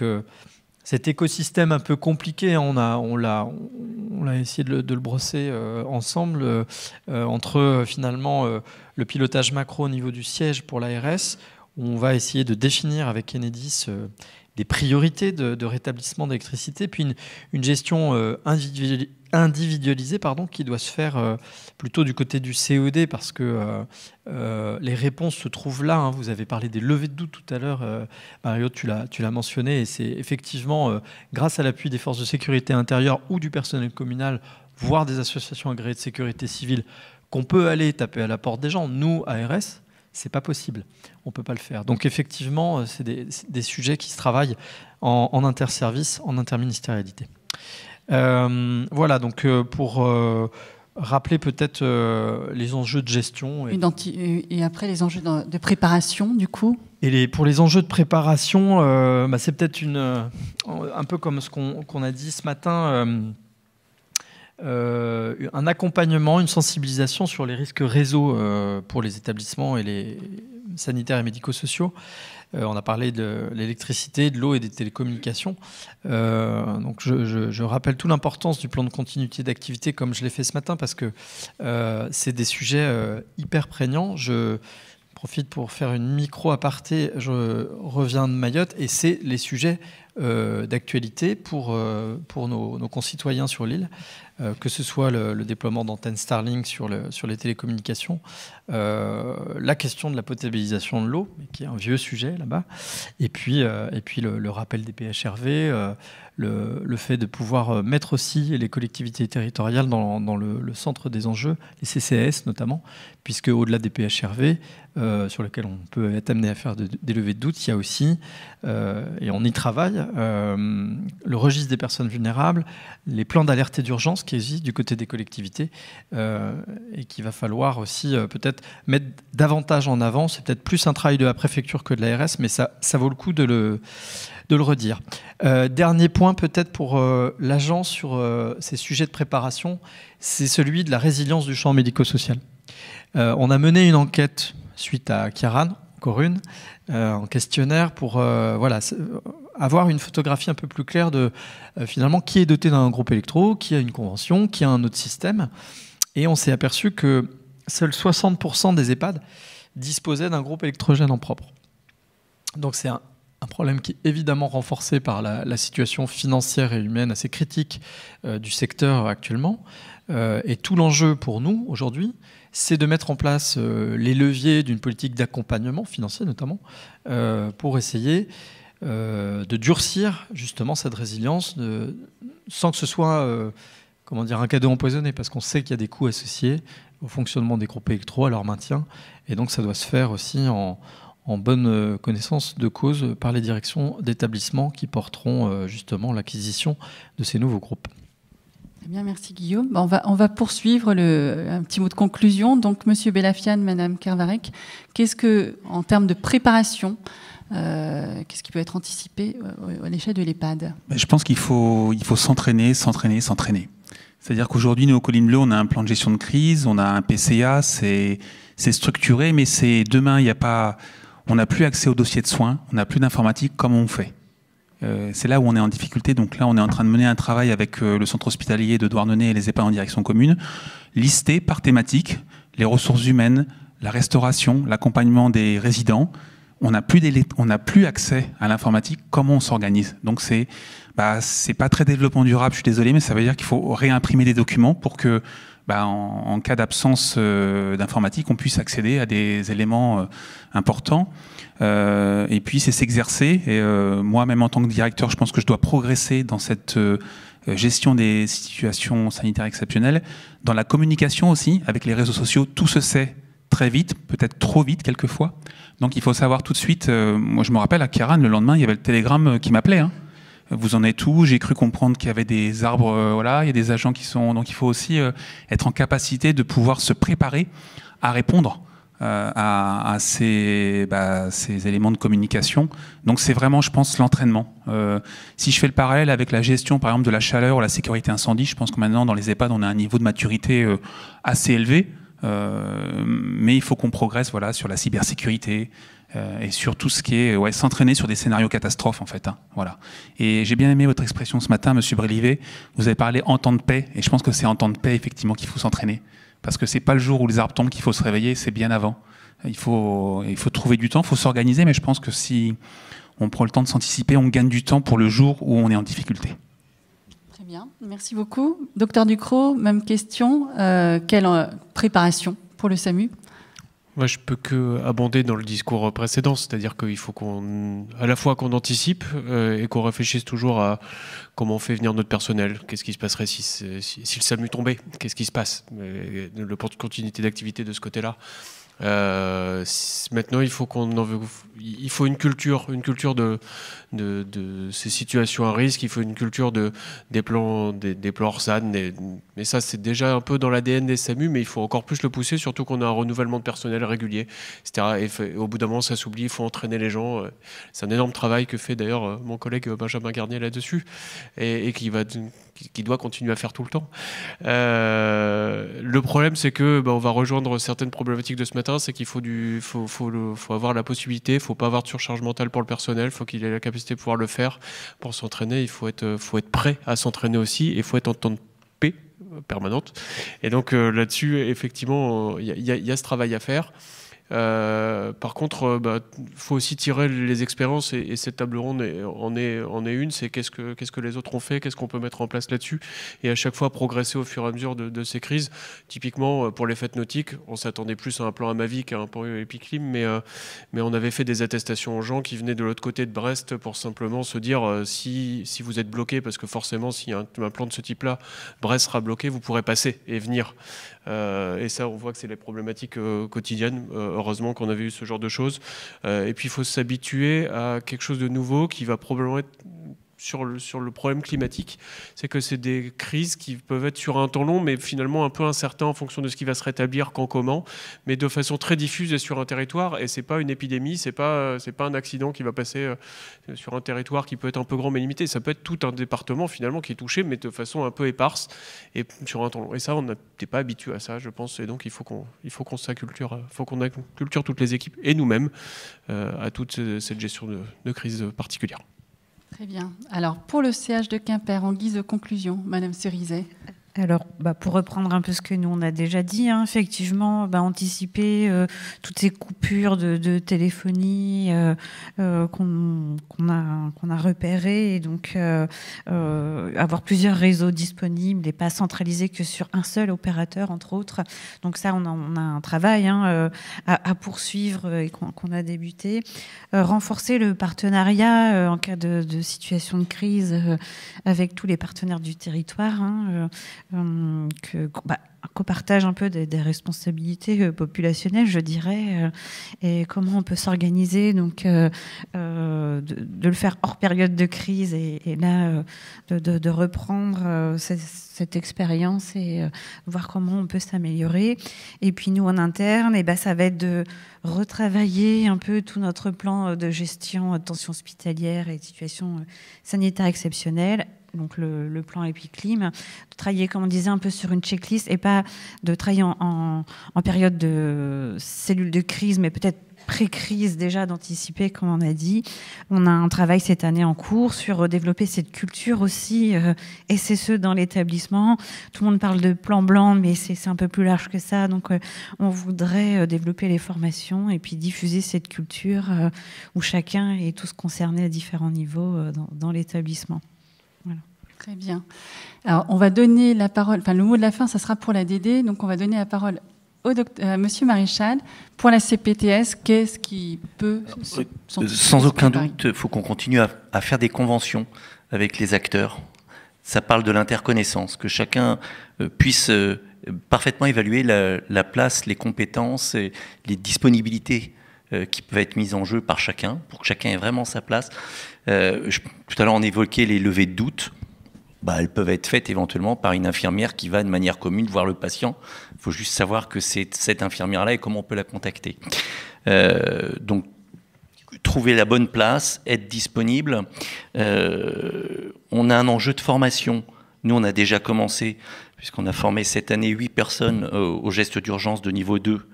cet écosystème un peu compliqué. On l'a essayé de le brosser ensemble entre finalement le pilotage macro au niveau du siège pour l'ARS, où on va essayer de définir avec Enedis des priorités de rétablissement d'électricité, puis une gestion individualisée qui doit se faire plutôt du côté du COD, parce que les réponses se trouvent là. Vous avez parlé des levées de doute tout à l'heure, Mario, tu l'as mentionné, et c'est effectivement grâce à l'appui des forces de sécurité intérieure ou du personnel communal, voire des associations agréées de sécurité civile, qu'on peut aller taper à la porte des gens. Nous, ARS, c'est pas possible, on peut pas le faire. Donc effectivement, c'est des sujets qui se travaillent en interservice, en interministérialité. Voilà, donc pour rappeler peut-être les enjeux de gestion. Et après les enjeux de préparation, du coup. Et pour les enjeux de préparation, c'est peut-être un peu comme ce qu'on a dit ce matin. Un accompagnement, une sensibilisation sur les risques réseau pour les établissements et les sanitaires et médico-sociaux. On a parlé de l'électricité, de l'eau et des télécommunications. Donc je rappelle toute l'importance du plan de continuité d'activité comme je l'ai fait ce matin, parce que c'est des sujets hyper prégnants. Je profite pour faire une micro-aparté. Je reviens de Mayotte et c'est les sujets d'actualité pour nos concitoyens sur l'île, que ce soit le déploiement d'antennes Starlink sur les télécommunications, la question de la potabilisation de l'eau, qui est un vieux sujet là-bas, et puis le rappel des PHRV, le fait de pouvoir mettre aussi les collectivités territoriales dans le centre des enjeux, les CCAS notamment, puisque au-delà des PHRV, sur lesquels on peut être amené à faire des levées de doute, il y a aussi, et on y travaille le registre des personnes vulnérables, les plans d'alerte et d'urgence qui existent du côté des collectivités et qu'il va falloir aussi peut-être mettre davantage en avant. C'est peut-être plus un travail de la préfecture que de l'ARS, mais ça vaut le coup de le redire. Dernier point peut-être pour l'agence sur ces sujets de préparation, c'est celui de la résilience du champ médico-social. On a mené une enquête suite à Kiaran, encore une, en questionnaire pour avoir une photographie un peu plus claire de finalement qui est doté d'un groupe électro, qui a une convention, qui a un autre système. Et on s'est aperçu que seuls 60% des EHPAD disposaient d'un groupe électrogène en propre. Donc c'est un problème qui est évidemment renforcé par la situation financière et humaine assez critique du secteur actuellement. Et tout l'enjeu pour nous, aujourd'hui, c'est de mettre en place les leviers d'une politique d'accompagnement financier, notamment, pour essayer de durcir justement cette résilience sans que ce soit un cadeau empoisonné, parce qu'on sait qu'il y a des coûts associés au fonctionnement des groupes électro, à leur maintien. Et donc ça doit se faire aussi en bonne connaissance de cause par les directions d'établissements qui porteront justement l'acquisition de ces nouveaux groupes. Très bien, merci Guillaume. On va poursuivre un petit mot de conclusion. Donc, Monsieur Belafian, Madame Kervarek, qu'est-ce que, en termes de préparation, qu'est-ce qui peut être anticipé à l'échelle de l'EHPAD ? Je pense qu'il faut s'entraîner. C'est-à-dire qu'aujourd'hui, nous, au Colline Bleue, on a un plan de gestion de crise, on a un PCA, c'est structuré, mais demain, on n'a plus accès aux dossiers de soins, on n'a plus d'informatique, comment on fait ? C'est là où on est en difficulté. Donc là, on est en train de mener un travail avec le centre hospitalier de Douarnenez et les EHPAD en direction commune, lister par thématique les ressources humaines, la restauration, l'accompagnement des résidents. On n'a plus accès à l'informatique. Comment on s'organise ? Donc c'est pas très développement durable, je suis désolé, mais ça veut dire qu'il faut réimprimer des documents pour que, en cas d'absence d'informatique, on puisse accéder à des éléments importants. Et puis c'est s'exercer. Et moi, même en tant que directeur, je pense que je dois progresser dans cette gestion des situations sanitaires exceptionnelles, dans la communication aussi avec les réseaux sociaux. Tout se sait très vite, peut-être trop vite quelquefois. Donc il faut savoir tout de suite. Moi, je me rappelle à Kiaran, le lendemain, il y avait le télégramme qui m'appelait. Vous en êtes où ? J'ai cru comprendre qu'il y avait des arbres. Il y a des agents qui sont. Donc il faut aussi être en capacité de pouvoir se préparer à répondre à ces éléments de communication. Donc c'est vraiment, je pense, l'entraînement. Si je fais le parallèle avec la gestion, par exemple, de la chaleur ou la sécurité incendie, je pense que maintenant, dans les EHPAD, on a un niveau de maturité assez élevé. Mais il faut qu'on progresse sur la cybersécurité et sur tout ce qui est s'entraîner sur des scénarios catastrophes, en fait. Voilà. Et j'ai bien aimé votre expression ce matin, Monsieur Brélivet. Vous avez parlé en temps de paix, et je pense que c'est en temps de paix, effectivement, qu'il faut s'entraîner. Parce que c'est pas le jour où les arbres tombent qu'il faut se réveiller, c'est bien avant. Il faut trouver du temps, il faut s'organiser, mais je pense que si on prend le temps de s'anticiper, on gagne du temps pour le jour où on est en difficulté. Très bien, merci beaucoup. Docteur Ducrot, même question. Quelle préparation pour le SAMU ? Moi, je peux que abonder dans le discours précédent, c'est-à-dire qu'il faut à la fois qu'on anticipe et qu'on réfléchisse toujours à comment on fait venir notre personnel. Qu'est-ce qui se passerait si le SAMU tombait ? Qu'est-ce qui se passe ? Le plan de continuité d'activité de ce côté-là. Maintenant, il faut une culture de ces situations à risque. Il faut une culture des plans ORSAN. Mais ça, c'est déjà un peu dans l'ADN des SAMU, mais il faut encore plus le pousser, surtout qu'on a un renouvellement de personnel régulier, etc. Et au bout d'un moment, ça s'oublie. Il faut entraîner les gens. C'est un énorme travail que fait d'ailleurs mon collègue Benjamin Garnier là-dessus, et qui doit continuer à faire tout le temps. Le problème, c'est que on va rejoindre certaines problématiques de ce matin, c'est qu'il faut avoir la possibilité, il ne faut pas avoir de surcharge mentale pour le personnel, il faut qu'il ait la capacité de pouvoir le faire. Pour s'entraîner, il faut être prêt à s'entraîner aussi, et il faut être en temps de paix permanente. Et donc là-dessus, effectivement, il y a ce travail à faire. Par contre, faut aussi tirer les expériences, et cette table ronde en est une. C'est qu'est-ce que les autres ont fait, qu'est-ce qu'on peut mettre en place là-dessus, et à chaque fois progresser au fur et à mesure de ces crises. Typiquement, pour les fêtes nautiques, on s'attendait plus à un plan Amavi qu'à un plan Epiclim, mais on avait fait des attestations aux gens qui venaient de l'autre côté de Brest pour simplement se dire si vous êtes bloqué, parce que forcément, s'il y a un plan de ce type-là, Brest sera bloqué, vous pourrez passer et venir. Et ça, on voit que c'est les problématiques quotidiennes. heureusement qu'on avait eu ce genre de choses. Et puis il faut s'habituer à quelque chose de nouveau qui va probablement être sur le problème climatique. C'est que c'est des crises qui peuvent être sur un temps long, mais finalement un peu incertain en fonction de ce qui va se rétablir quand comment, mais de façon très diffuse et sur un territoire. Et c'est pas une épidémie, c'est pas un accident qui va passer sur un territoire qui peut être un peu grand mais limité. Ça peut être tout un département finalement qui est touché, mais de façon un peu éparse et sur un temps long. Et ça, on n'était pas habitué à ça, je pense. Et donc il faut qu'on s'acculture, faut qu'on acculture toutes les équipes et nous-mêmes à toute cette gestion de crise particulière. Très bien. Alors, pour le CH de Quimper, en guise de conclusion, Madame Cerizet. Alors, pour reprendre un peu ce que nous on a déjà dit, effectivement, anticiper toutes ces coupures de téléphonie qu'on a repérées, et donc avoir plusieurs réseaux disponibles et pas centraliser que sur un seul opérateur, entre autres. Donc ça, on a un travail à poursuivre et qu'on a débuté. Renforcer le partenariat en cas de situation de crise avec tous les partenaires du territoire. Qu'on partage un peu des responsabilités populationnelles, je dirais, et comment on peut s'organiser, donc de le faire hors période de crise et là de reprendre cette expérience et voir comment on peut s'améliorer. Et puis nous en interne, ça va être de retravailler un peu tout notre plan de gestion de tension hospitalière et de situation sanitaire exceptionnelle. Donc le plan Epiclim, de travailler, comme on disait, un peu sur une checklist et pas de travailler en période de cellule de crise, mais peut-être pré-crise déjà, d'anticiper, comme on a dit. On a un travail cette année en cours sur développer cette culture aussi, SSE dans l'établissement. Tout le monde parle de plan blanc, mais c'est un peu plus large que ça. Donc on voudrait développer les formations et puis diffuser cette culture où chacun est tous concernés à différents niveaux dans l'établissement. Voilà. Très bien. Alors, on va donner la parole, le mot de la fin, ça sera pour la DD, donc on va donner la parole à Monsieur Maréchal. Pour la CPTS, qu'est-ce qui peut... Sans aucun doute, il faut qu'on continue à faire des conventions avec les acteurs. Ça parle de l'interconnaissance, que chacun puisse parfaitement évaluer la place, les compétences, et les disponibilités qui peuvent être mises en jeu par chacun, pour que chacun ait vraiment sa place. Tout à l'heure, on évoquait les levées de doute. Elles peuvent être faites éventuellement par une infirmière qui va de manière commune voir le patient. Il faut juste savoir que c'est cette infirmière-là et comment on peut la contacter. Donc, trouver la bonne place, être disponible. On a un enjeu de formation. Nous, on a déjà commencé, puisqu'on a formé cette année 8 personnes aux gestes d'urgence de niveau 2.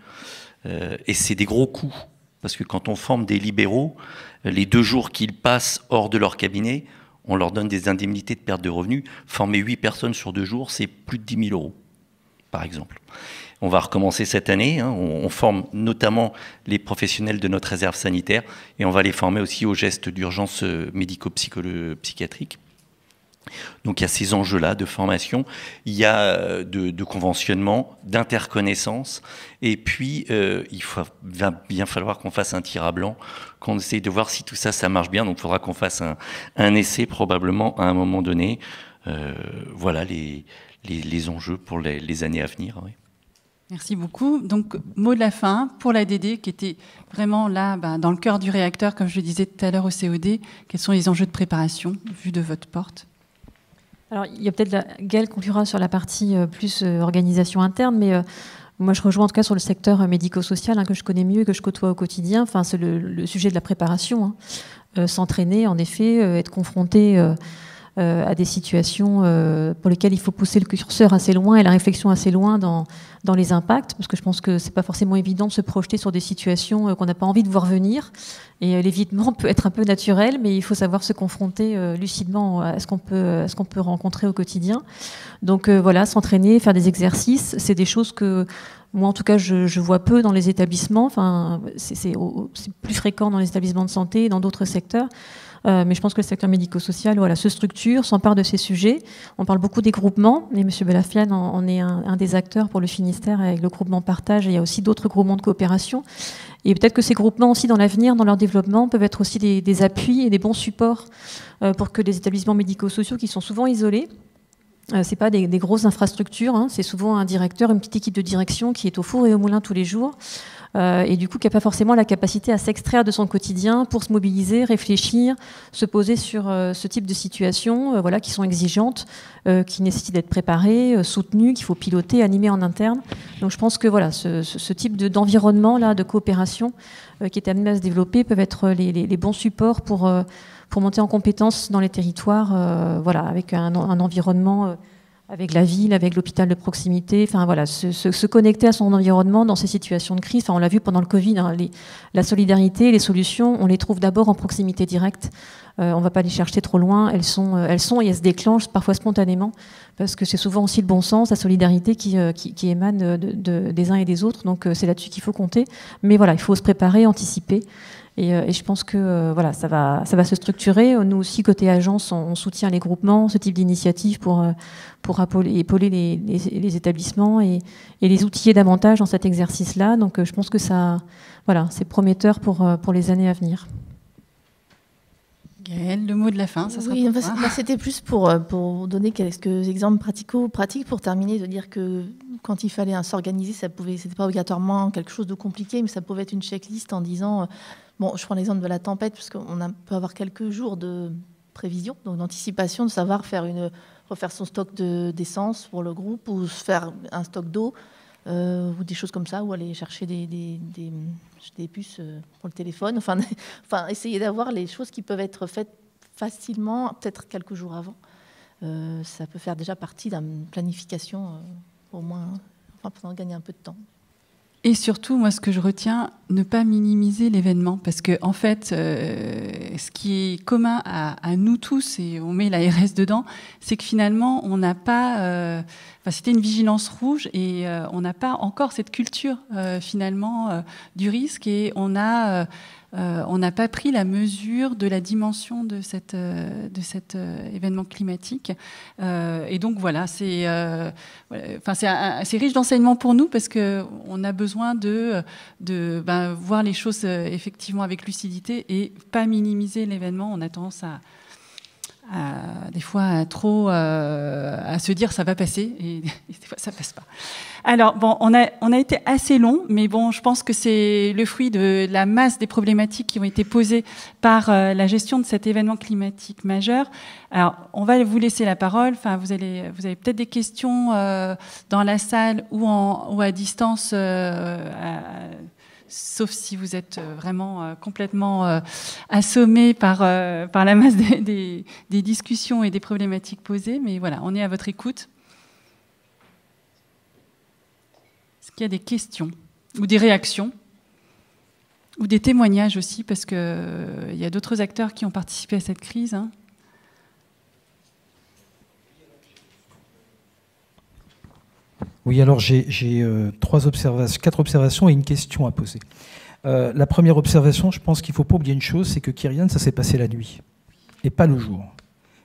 Et c'est des gros coûts. Parce que quand on forme des libéraux, les 2 jours qu'ils passent hors de leur cabinet, on leur donne des indemnités de perte de revenus. Former 8 personnes sur 2 jours, c'est plus de 10 000 €, par exemple. On va recommencer cette année. On forme notamment les professionnels de notre réserve sanitaire et on va les former aussi aux gestes d'urgence médico-psychiatrique. Donc il y a ces enjeux-là de formation, il y a de conventionnement, d'interconnaissance, et puis va bien falloir qu'on fasse un tir à blanc, qu'on essaye de voir si tout ça, ça marche bien. Donc il faudra qu'on fasse un essai probablement à un moment donné. Voilà les enjeux pour les années à venir. Oui. Merci beaucoup. Donc, mot de la fin pour la DD, qui était vraiment là, dans le cœur du réacteur, comme je le disais tout à l'heure au COD. Quels sont les enjeux de préparation, vus de votre porte ? Alors, il y a peut-être Gaëlle conclura sur la partie plus organisation interne, mais moi, je rejoins en tout cas sur le secteur médico-social, que je connais mieux, que je côtoie au quotidien. Enfin, c'est le sujet de la préparation. S'entraîner, en effet, être confronté à des situations pour lesquelles il faut pousser le curseur assez loin et la réflexion assez loin dans les impacts, parce que je pense que c'est pas forcément évident de se projeter sur des situations qu'on n'a pas envie de voir venir. Et l'évitement peut être un peu naturel, mais il faut savoir se confronter lucidement à ce qu'on peut rencontrer au quotidien. Donc voilà, s'entraîner, faire des exercices, c'est des choses que moi, en tout cas, je vois peu dans les établissements. Enfin, c'est plus fréquent dans les établissements de santé et dans d'autres secteurs. Mais je pense que le secteur médico-social se structure, s'empare de ces sujets. On parle beaucoup des groupements, et M. Belafian en est un des acteurs pour le Finistère avec le groupement Partage, et il y a aussi d'autres groupements de coopération. Et peut-être que ces groupements aussi, dans l'avenir, dans leur développement, peuvent être aussi des appuis et des bons supports pour que les établissements médico-sociaux, qui sont souvent isolés, c'est pas des grosses infrastructures, c'est souvent un directeur, une petite équipe de direction qui est au four et au moulin tous les jours, et du coup qui n'a pas forcément la capacité à s'extraire de son quotidien pour se mobiliser, réfléchir, se poser sur ce type de situations voilà, qui sont exigeantes, qui nécessitent d'être préparées, soutenues, qu'il faut piloter, animer en interne. Donc je pense que voilà, ce type d'environnement là, de coopération qui est amené à se développer peuvent être les bons supports pour monter en compétences dans les territoires, voilà, avec un environnement avec la ville, avec l'hôpital de proximité, enfin voilà, se connecter à son environnement dans ces situations de crise. Enfin, on l'a vu pendant le Covid, hein, la solidarité, les solutions, on les trouve d'abord en proximité directe. On ne va pas les chercher trop loin. Elles sont et elles se déclenchent parfois spontanément, parce que c'est souvent aussi le bon sens, la solidarité qui émane des uns et des autres. Donc c'est là-dessus qu'il faut compter. Mais voilà, il faut se préparer, anticiper. Et je pense que voilà, ça va se structurer. Nous aussi, côté agence, on soutient les groupements, ce type d'initiative pour épauler les établissements et les outiller davantage dans cet exercice-là. Donc je pense que voilà, c'est prometteur pour les années à venir. Gaëlle, le mot de la fin, ça sera oui, pour toi. C'était plus pour donner quelques exemples pratiques pour terminer, de dire que quand il fallait s'organiser, c'était pas obligatoirement quelque chose de compliqué, mais ça pouvait être une checklist en disant, bon, je prends l'exemple de la tempête, parce qu'on peut avoir quelques jours de prévision, donc d'anticipation, de savoir refaire son stock d'essence pour le groupe, ou faire un stock d'eau, ou des choses comme ça, ou aller chercher des puces pour le téléphone, enfin essayer d'avoir les choses qui peuvent être faites facilement, peut-être quelques jours avant. Ça peut faire déjà partie d'une planification, au moins, pour gagner un peu de temps. Et surtout, moi, ce que je retiens, ne pas minimiser l'événement, parce que en fait, ce qui est commun à nous tous, et on met l'ARS dedans, c'est que finalement, on n'a pas... c'était une vigilance rouge, et on n'a pas encore cette culture, finalement, du risque, et on n'a pas pris la mesure de la dimension de cet événement climatique. Et donc voilà, c'est riche d'enseignements pour nous, parce qu'on a besoin de voir les choses effectivement avec lucidité et pas minimiser l'événement. On a tendance des fois à trop à se dire ça va passer, et des fois ça passe pas. Alors bon, on a été assez long, mais bon, je pense que c'est le fruit de la masse des problématiques qui ont été posées par la gestion de cet événement climatique majeur. Alors, on va vous laisser la parole. Enfin, vous avez peut-être des questions dans la salle ou à distance. Sauf si vous êtes vraiment complètement assommé par la masse des discussions et des problématiques posées. Mais voilà, on est à votre écoute. Est-ce qu'il y a des questions ou des réactions ou des témoignages aussi, parce qu'il y a d'autres acteurs qui ont participé à cette crise, hein. Oui, alors j'ai 4 observations et une question à poser. La première observation, je pense qu'il ne faut pas oublier une chose, c'est que Kyrian, ça s'est passé la nuit et pas le jour.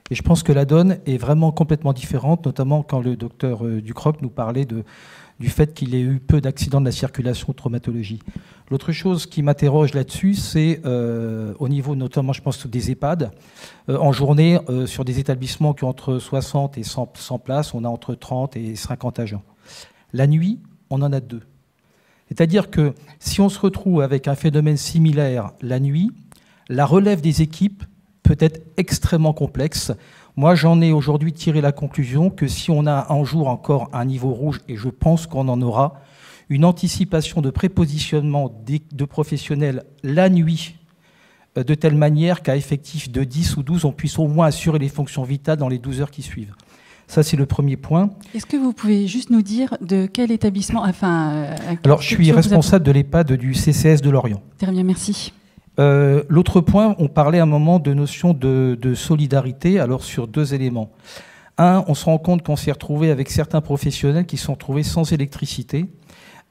Et je pense que la donne est vraiment complètement différente, notamment quand le docteur Ducrocq nous parlait du fait qu'il ait eu peu d'accidents de la circulation ou de traumatologie. L'autre chose qui m'interroge là-dessus, c'est au niveau notamment, je pense, des EHPAD. En journée, sur des établissements qui ont entre 60 et 100 places, on a entre 30 et 50 agents. La nuit, on en a 2. C'est-à-dire que si on se retrouve avec un phénomène similaire la nuit, la relève des équipes peut être extrêmement complexe. Moi, j'en ai aujourd'hui tiré la conclusion que si on a un jour encore un niveau rouge, et je pense qu'on en aura, une anticipation de prépositionnement de professionnels la nuit, de telle manière qu'à effectif de 10 ou 12, on puisse au moins assurer les fonctions vitales dans les 12 heures qui suivent. Ça, c'est le premier point. Est-ce que vous pouvez juste nous dire de quel établissement, Alors, je suis responsable de l'EHPAD du CCS de Lorient. Très bien, merci. L'autre point, on parlait à un moment de notion de solidarité, alors sur 2 éléments. Un, on se rend compte qu'on s'est retrouvé avec certains professionnels qui se sont retrouvés sans électricité,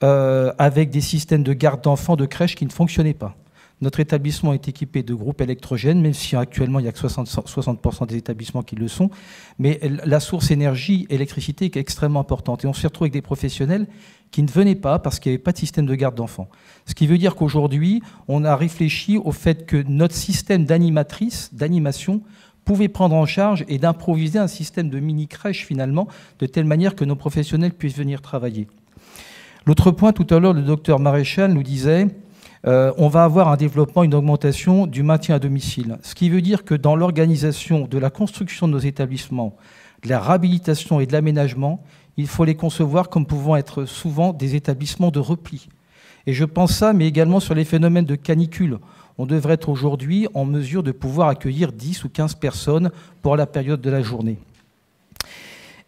avec des systèmes de garde d'enfants de crèche qui ne fonctionnaient pas. Notre établissement est équipé de groupes électrogènes, même si actuellement il n'y a que 60% des établissements qui le sont. Mais la source énergie, électricité est extrêmement importante. Et on s'est retrouvé avec des professionnels qui ne venaient pas parce qu'il n'y avait pas de système de garde d'enfants. Ce qui veut dire qu'aujourd'hui, on a réfléchi au fait que notre système d'animation, pouvait prendre en charge et d'improviser un système de mini-crèche finalement, de telle manière que nos professionnels puissent venir travailler. L'autre point, tout à l'heure, le docteur Maréchal nous disait on va avoir un développement, une augmentation du maintien à domicile. Ce qui veut dire que dans l'organisation de la construction de nos établissements, de la réhabilitation et de l'aménagement, il faut les concevoir comme pouvant être souvent des établissements de repli. Et je pense ça, mais également sur les phénomènes de canicule. On devrait être aujourd'hui en mesure de pouvoir accueillir 10 ou 15 personnes pour la période de la journée.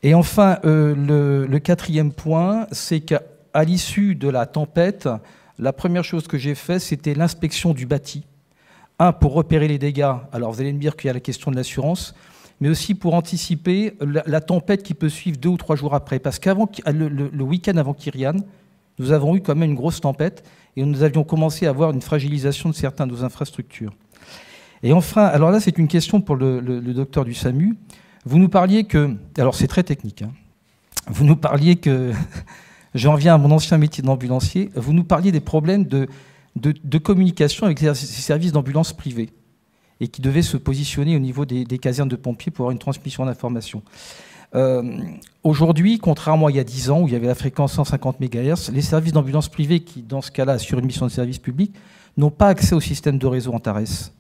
Et enfin, le quatrième point, c'est qu'à l'issue de la tempête, la première chose que j'ai faite, c'était l'inspection du bâti. Pour repérer les dégâts. Alors vous allez me dire qu'il y a la question de l'assurance, mais aussi pour anticiper la tempête qui peut suivre 2 ou 3 jours après. Parce qu'avant le week-end avant Kyrian, nous avons eu quand même une grosse tempête et nous avions commencé à avoir une fragilisation de certaines de nos infrastructures. Et enfin, alors là c'est une question pour le docteur du SAMU. Vous nous parliez que, alors c'est très technique, hein, vous nous parliez que, j'en viens à mon ancien métier d'ambulancier, vous nous parliez des problèmes de communication avec ces services d'ambulance privés et qui devaient se positionner au niveau des casernes de pompiers pour avoir une transmission d'informations. Aujourd'hui, contrairement à il y a 10 ans où il y avait la fréquence 150 MHz, les services d'ambulance privés qui, dans ce cas-là, assurent une mission de service public, n'ont pas accès au système de réseau Antares.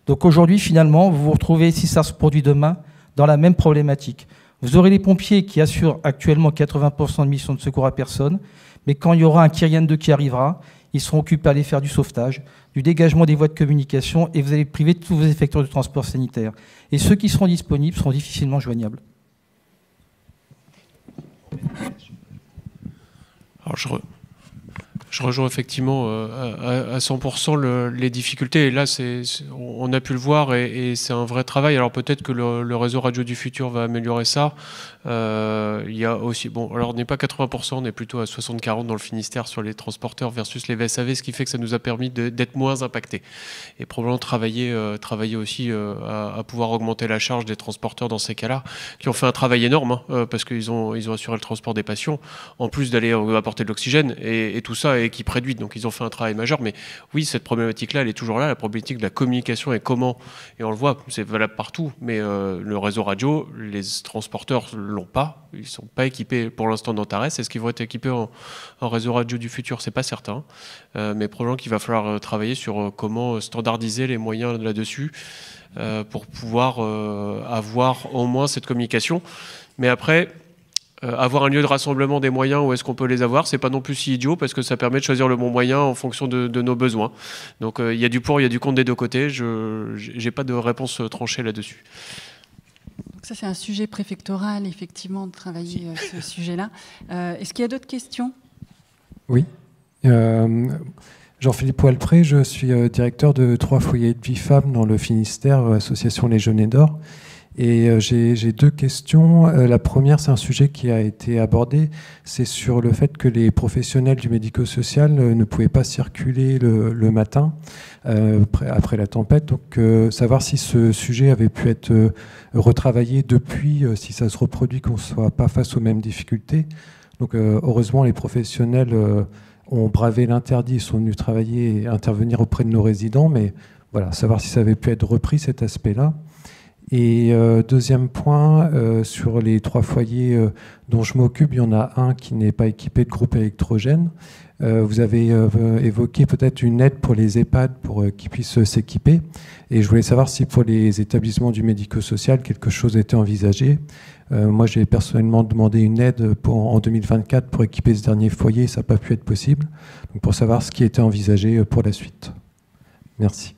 Donc aujourd'hui, finalement, vous vous retrouvez, si ça se produit demain, dans la même problématique. Vous aurez les pompiers qui assurent actuellement 80% de missions de secours à personne, mais quand il y aura un Kyrian 2 qui arrivera, ils seront occupés à aller faire du sauvetage, du dégagement des voies de communication, et vous allez priver de tous vos effecteurs de transport sanitaire. Et ceux qui seront disponibles seront difficilement joignables. Alors je rejoins effectivement à 100% les difficultés. Et là, on a pu le voir et c'est un vrai travail. Alors peut-être que le réseau Radio du Futur va améliorer ça. Il y a aussi, bon, alors on n'est pas 80%, on est plutôt à 60-40 dans le Finistère sur les transporteurs versus les VSAV, ce qui fait que ça nous a permis d'être moins impactés. Et probablement travailler aussi à pouvoir augmenter la charge des transporteurs dans ces cas-là, qui ont fait un travail énorme, hein, parce qu'ils ont assuré le transport des patients, en plus d'aller apporter de l'oxygène et tout ça, équipe réduite. Donc ils ont fait un travail majeur. Mais oui, cette problématique-là, elle est toujours là, la problématique de la communication et comment, et on le voit, c'est valable partout, mais le réseau radio, les transporteurs l'ont pas, ils sont pas équipés pour l'instant d'Antares. Est-ce qu'ils vont être équipés en réseau radio du futur? C'est pas certain, mais probablement qu'il va falloir travailler sur comment standardiser les moyens là-dessus pour pouvoir avoir au moins cette communication. Mais après, avoir un lieu de rassemblement des moyens, où est-ce qu'on peut les avoir, c'est pas non plus si idiot, parce que ça permet de choisir le bon moyen en fonction de nos besoins. Donc il y a du pour, il y a du contre des deux côtés. Je n'ai pas de réponse tranchée là-dessus. Donc ça, c'est un sujet préfectoral, effectivement, de travailler ce sujet-là. Est-ce qu'il y a d'autres questions? Oui. Jean-Philippe Poilpré, je suis directeur de 3 foyers de vie femmes dans le Finistère, association Les Jeûnets d'Or. Et j'ai 2 questions. La première, c'est un sujet qui a été abordé, c'est sur le fait que les professionnels du médico-social ne pouvaient pas circuler le matin après la tempête. Donc savoir si ce sujet avait pu être retravaillé depuis, si ça se reproduit, qu'on ne soit pas face aux mêmes difficultés. Donc heureusement, les professionnels ont bravé l'interdit, ils sont venus travailler et intervenir auprès de nos résidents, mais voilà, savoir si ça avait pu être repris, cet aspect-là. Et deuxième point, sur les 3 foyers dont je m'occupe, il y en a un qui n'est pas équipé de groupe électrogène. Vous avez évoqué peut-être une aide pour les EHPAD pour qu'ils puissent s'équiper. Et je voulais savoir si pour les établissements du médico-social, quelque chose était envisagé. Moi, j'ai personnellement demandé une aide en 2024 pour équiper ce dernier foyer, ça n'a pas pu être possible. Donc pour savoir ce qui était envisagé pour la suite. Merci.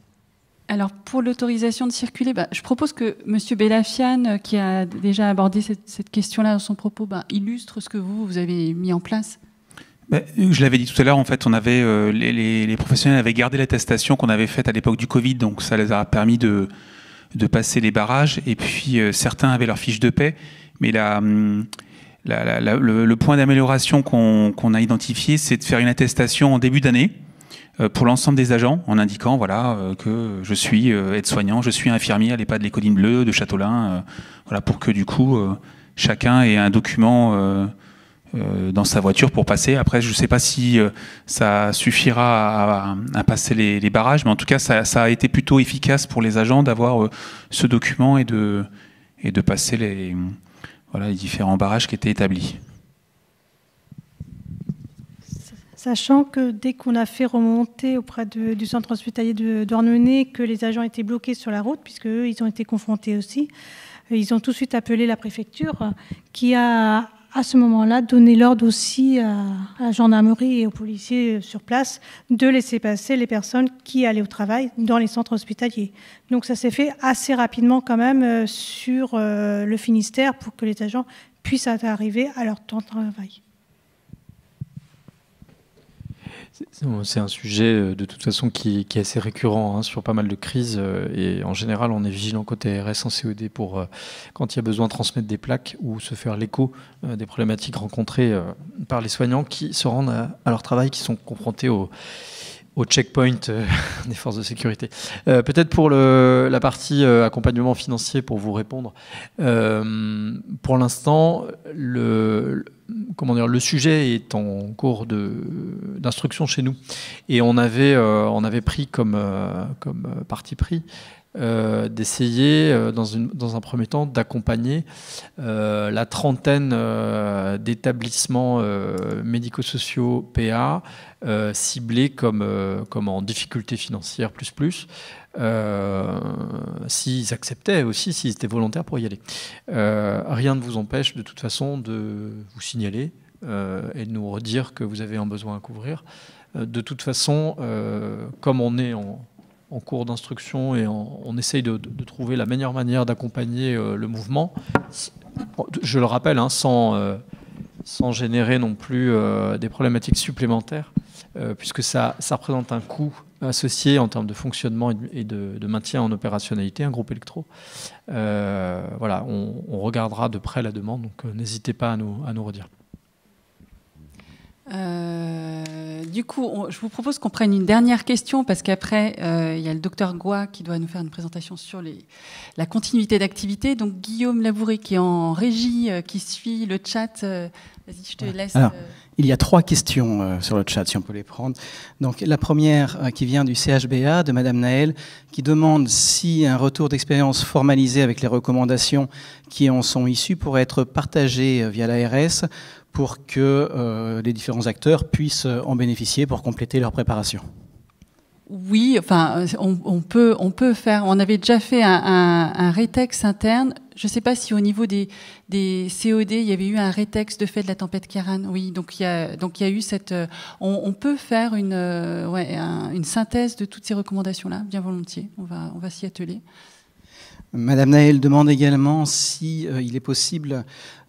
Alors, pour l'autorisation de circuler, je propose que M. Belafian, qui a déjà abordé cette question-là dans son propos, illustre ce que vous avez mis en place. Je l'avais dit tout à l'heure, en fait, on avait, les professionnels avaient gardé l'attestation qu'on avait faite à l'époque du Covid, donc ça les a permis de passer les barrages, et puis certains avaient leur fiche de paie, mais le point d'amélioration qu'on a identifié, c'est de faire une attestation en début d'année, pour l'ensemble des agents, en indiquant que je suis aide-soignant, je suis infirmier à l'EHPAD Les Collines Bleues de Châteaulin, pour que du coup chacun ait un document dans sa voiture pour passer. Après, je ne sais pas si ça suffira à passer les barrages, mais en tout cas, ça a été plutôt efficace pour les agents d'avoir ce document et de passer les différents barrages qui étaient établis. sachant que dès qu'on a fait remonter auprès du centre hospitalier de Douarnenez que les agents étaient bloqués sur la route, puisque eux, ils ont été confrontés aussi, ils ont tout de suite appelé la préfecture qui a, à ce moment-là, donné l'ordre aussi à la gendarmerie et aux policiers sur place de laisser passer les personnes qui allaient au travail dans les centres hospitaliers. Donc ça s'est fait assez rapidement quand même sur le Finistère pour que les agents puissent arriver à leur temps de travail. C'est un sujet de toute façon qui est assez récurrent sur pas mal de crises et en général on est vigilant côté RS en COD pour quand il y a besoin de transmettre des plaques ou se faire l'écho des problématiques rencontrées par les soignants qui se rendent à leur travail, qui sont confrontés au checkpoint des forces de sécurité. Peut-être pour la partie accompagnement financier, pour vous répondre, pour l'instant, le sujet est en cours d'instruction chez nous. Et on avait pris comme parti pris d'essayer, dans un premier temps, d'accompagner la trentaine d'établissements médico-sociaux PA ciblés comme en difficulté financière s'ils acceptaient aussi, s'ils étaient volontaires pour y aller. Rien ne vous empêche de toute façon de vous signaler et de nous redire que vous avez un besoin à couvrir. De toute façon, comme on est en cours d'instruction et on essaye de trouver la meilleure manière d'accompagner le mouvement, je le rappelle, sans générer non plus des problématiques supplémentaires, puisque ça représente un coût associé en termes de fonctionnement et de maintien en opérationnalité, un groupe électro. Voilà, on regardera de près la demande, donc n'hésitez pas à nous redire. Du coup, je vous propose qu'on prenne une dernière question parce qu'après, il y a le docteur Goua qui doit nous faire une présentation sur la continuité d'activité. Donc Guillaume Labouré qui est en régie, qui suit le chat. Vas-y, je te laisse. Alors, il y a 3 questions sur le chat, si on peut les prendre. Donc la première qui vient du CHBA, de Madame Naël, qui demande si un retour d'expérience formalisé avec les recommandations qui en sont issues pourrait être partagé via l'ARS pour que les différents acteurs puissent en bénéficier pour compléter leur préparation. Oui, enfin, on peut faire. On avait déjà fait un rétex interne. Je ne sais pas si au niveau des COD, il y avait eu un rétex de fait de la tempête Ciarán. Oui, donc il y a eu cette. On peut faire une synthèse de toutes ces recommandations-là, bien volontiers. On va s'y atteler. Madame Naël demande également si il est possible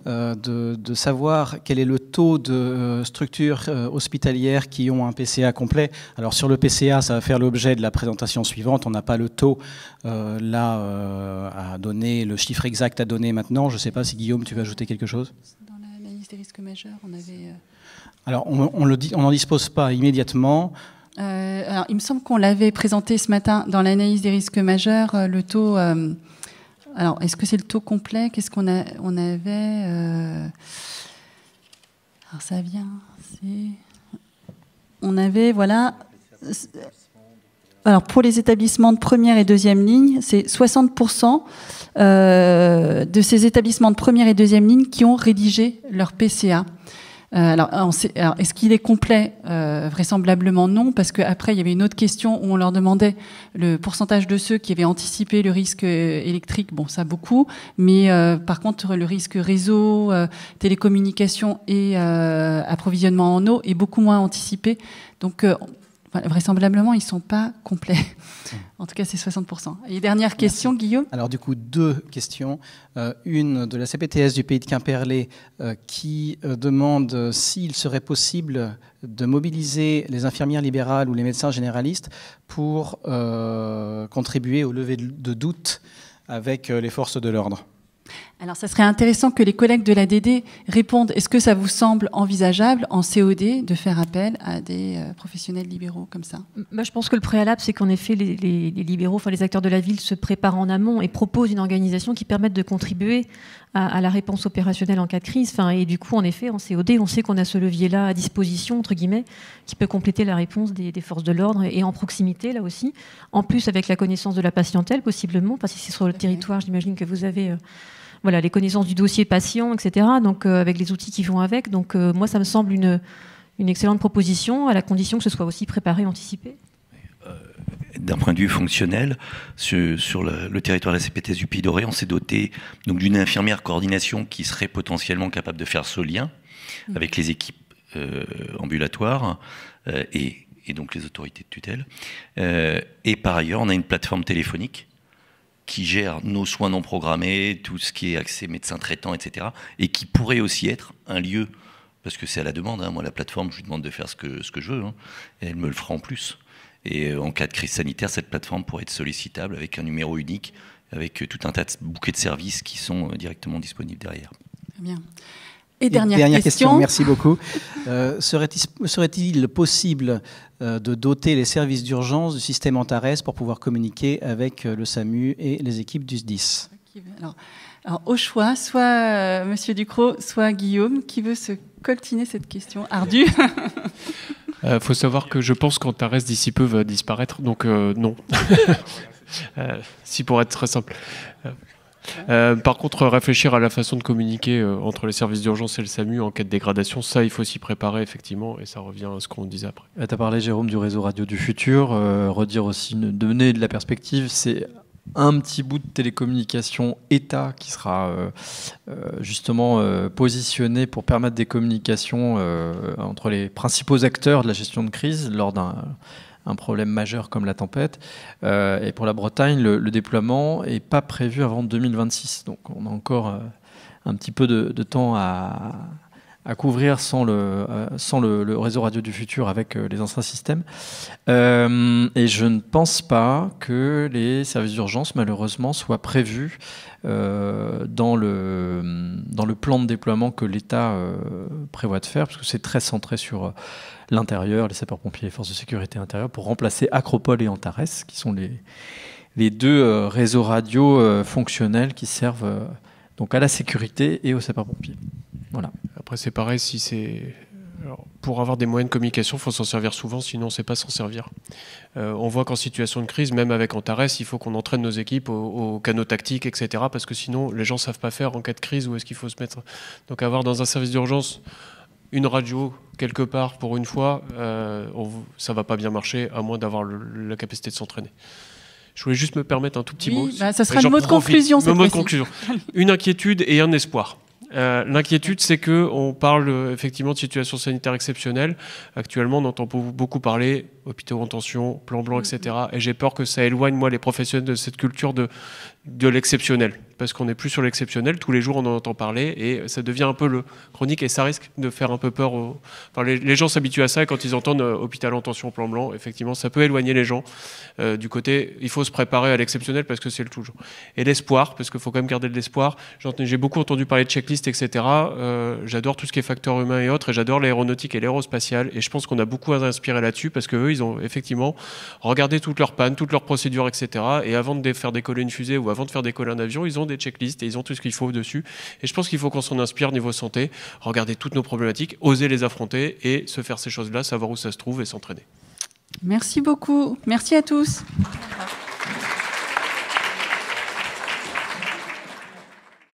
de savoir quel est le taux de structures hospitalières qui ont un PCA complet. Alors sur le PCA, ça va faire l'objet de la présentation suivante. On n'a pas le taux à donner, le chiffre exact à donner maintenant. Je ne sais pas si Guillaume, tu veux ajouter quelque chose ? Dans l'analyse des risques majeurs, on avait... Alors on n'en dispose pas immédiatement. Alors, il me semble qu'on l'avait présenté ce matin dans l'analyse des risques majeurs, le taux... alors, est-ce que c'est le taux complet ? Qu'est-ce qu'on avait Alors, ça vient... On avait, voilà... Alors, pour les établissements de première et deuxième ligne, c'est 60% de ces établissements de première et deuxième ligne qui ont rédigé leur PCA. Alors, est-ce qu'il est complet ? Vraisemblablement non, parce qu'après, il y avait une autre question où on leur demandait le pourcentage de ceux qui avaient anticipé le risque électrique. Bon, ça, beaucoup. Mais par contre, le risque réseau, télécommunications et approvisionnement en eau est beaucoup moins anticipé. Donc, vraisemblablement, ils ne sont pas complets. En tout cas, c'est 60%. Et dernière question, merci. Guillaume ? Alors du coup, 2 questions. Une de la CPTS du Pays de Quimperlé qui demande s'il serait possible de mobiliser les infirmières libérales ou les médecins généralistes pour contribuer au lever de doute avec les forces de l'ordre. Alors, ça serait intéressant que les collègues de l'ADD répondent. Est-ce que ça vous semble envisageable, en COD, de faire appel à des professionnels libéraux comme ça ? Je pense que le préalable, c'est qu'en effet, les libéraux, enfin les acteurs de la ville se préparent en amont et proposent une organisation qui permette de contribuer à la réponse opérationnelle en cas de crise. Enfin, et du coup, en effet, en COD, on sait qu'on a ce levier-là à disposition, entre guillemets, qui peut compléter la réponse des forces de l'ordre et en proximité, là aussi. En plus, avec la connaissance de la patientèle, possiblement, parce que c'est sur le territoire, j'imagine que vous avez... les connaissances du dossier patient, etc. Donc, avec les outils qui vont avec. Donc, moi, ça me semble une excellente proposition, à la condition que ce soit aussi préparé, anticipé. D'un point de vue fonctionnel, sur le territoire de la CPTS du Puy Doré, on s'est doté donc d'une infirmière coordination qui serait potentiellement capable de faire ce lien avec les équipes ambulatoires et donc les autorités de tutelle. Et par ailleurs, on a une plateforme téléphonique qui gère nos soins non programmés, tout ce qui est accès médecin traitant, etc. Et qui pourrait aussi être un lieu, parce que c'est à la demande, hein, moi la plateforme, je lui demande de faire ce que je veux, hein, et elle me le fera en plus. Et en cas de crise sanitaire, cette plateforme pourrait être sollicitable avec un numéro unique, avec tout un tas de bouquets de services qui sont directement disponibles derrière. Très bien. Et dernière question. Merci beaucoup. Serait-il possible de doter les services d'urgence du système Antares pour pouvoir communiquer avec le SAMU et les équipes du SDIS? Alors, au choix, soit Monsieur Ducrot, soit Guillaume, qui veut se coltiner cette question ardue? Faut savoir que je pense qu'Antares d'ici peu va disparaître, donc non. Si pour être très simple. Par contre, réfléchir à la façon de communiquer entre les services d'urgence et le SAMU en cas de dégradation, ça, il faut s'y préparer, effectivement, et ça revient à ce qu'on disait après. Tu as parlé, Jérôme, du réseau radio du futur. Redire aussi, donner de la perspective, c'est un petit bout de télécommunication État qui sera justement positionné pour permettre des communications entre les principaux acteurs de la gestion de crise lors d'un problème majeur comme la tempête. Et pour la Bretagne, le déploiement n'est pas prévu avant 2026. Donc on a encore un petit peu de temps à couvrir sans le réseau radio du futur avec les anciens systèmes. Et je ne pense pas que les services d'urgence, malheureusement, soient prévus dans le plan de déploiement que l'État prévoit de faire, parce que c'est très centré sur l'intérieur, les sapeurs-pompiers, les forces de sécurité intérieure, pour remplacer Acropole et Antares, qui sont les deux réseaux radio fonctionnels qui servent donc à la sécurité et aux sapeurs-pompiers. Voilà. Après, c'est pareil, alors, pour avoir des moyens de communication, il faut s'en servir souvent, sinon on ne sait pas s'en servir. On voit qu'en situation de crise, même avec Antares, il faut qu'on entraîne nos équipes aux canaux tactiques, etc. Parce que sinon, les gens ne savent pas faire en cas de crise où est-ce qu'il faut se mettre. Donc avoir dans un service d'urgence une radio quelque part pour une fois, ça ne va pas bien marcher, à moins d'avoir la capacité de s'entraîner. Je voulais juste me permettre un tout petit mot. Ça sera le mot de conclusion. Une inquiétude et un espoir. L'inquiétude, c'est qu'on parle effectivement de situation sanitaire exceptionnelle. Actuellement, on entend beaucoup parler hôpitaux en tension, plan blanc, etc. Et j'ai peur que ça éloigne, moi, les professionnels de cette culture de l'exceptionnel. Parce qu'on n'est plus sur l'exceptionnel. Tous les jours, on en entend parler et ça devient un peu le chronique et ça risque de faire un peu peur. Enfin, les gens s'habituent à ça et quand ils entendent hôpital en tension, plan blanc, effectivement, ça peut éloigner les gens du côté. Il faut se préparer à l'exceptionnel parce que c'est le toujours. Et l'espoir, parce qu'il faut quand même garder de l'espoir. J'ai beaucoup entendu parler de checklist, etc. J'adore tout ce qui est facteur humain et autres et j'adore l'aéronautique et l'aérospatiale. Et je pense qu'on a beaucoup à inspirer là-dessus parce qu'eux, ils ont effectivement regardé toutes leurs pannes, toutes leurs procédures, etc. Et avant de faire décoller une fusée ou avant de faire décoller un avion, ils ont des checklists et ils ont tout ce qu'il faut dessus. Et je pense qu'il faut qu'on s'en inspire niveau santé, regarder toutes nos problématiques, oser les affronter et se faire ces choses-là, savoir où ça se trouve et s'entraîner. Merci beaucoup. Merci à tous.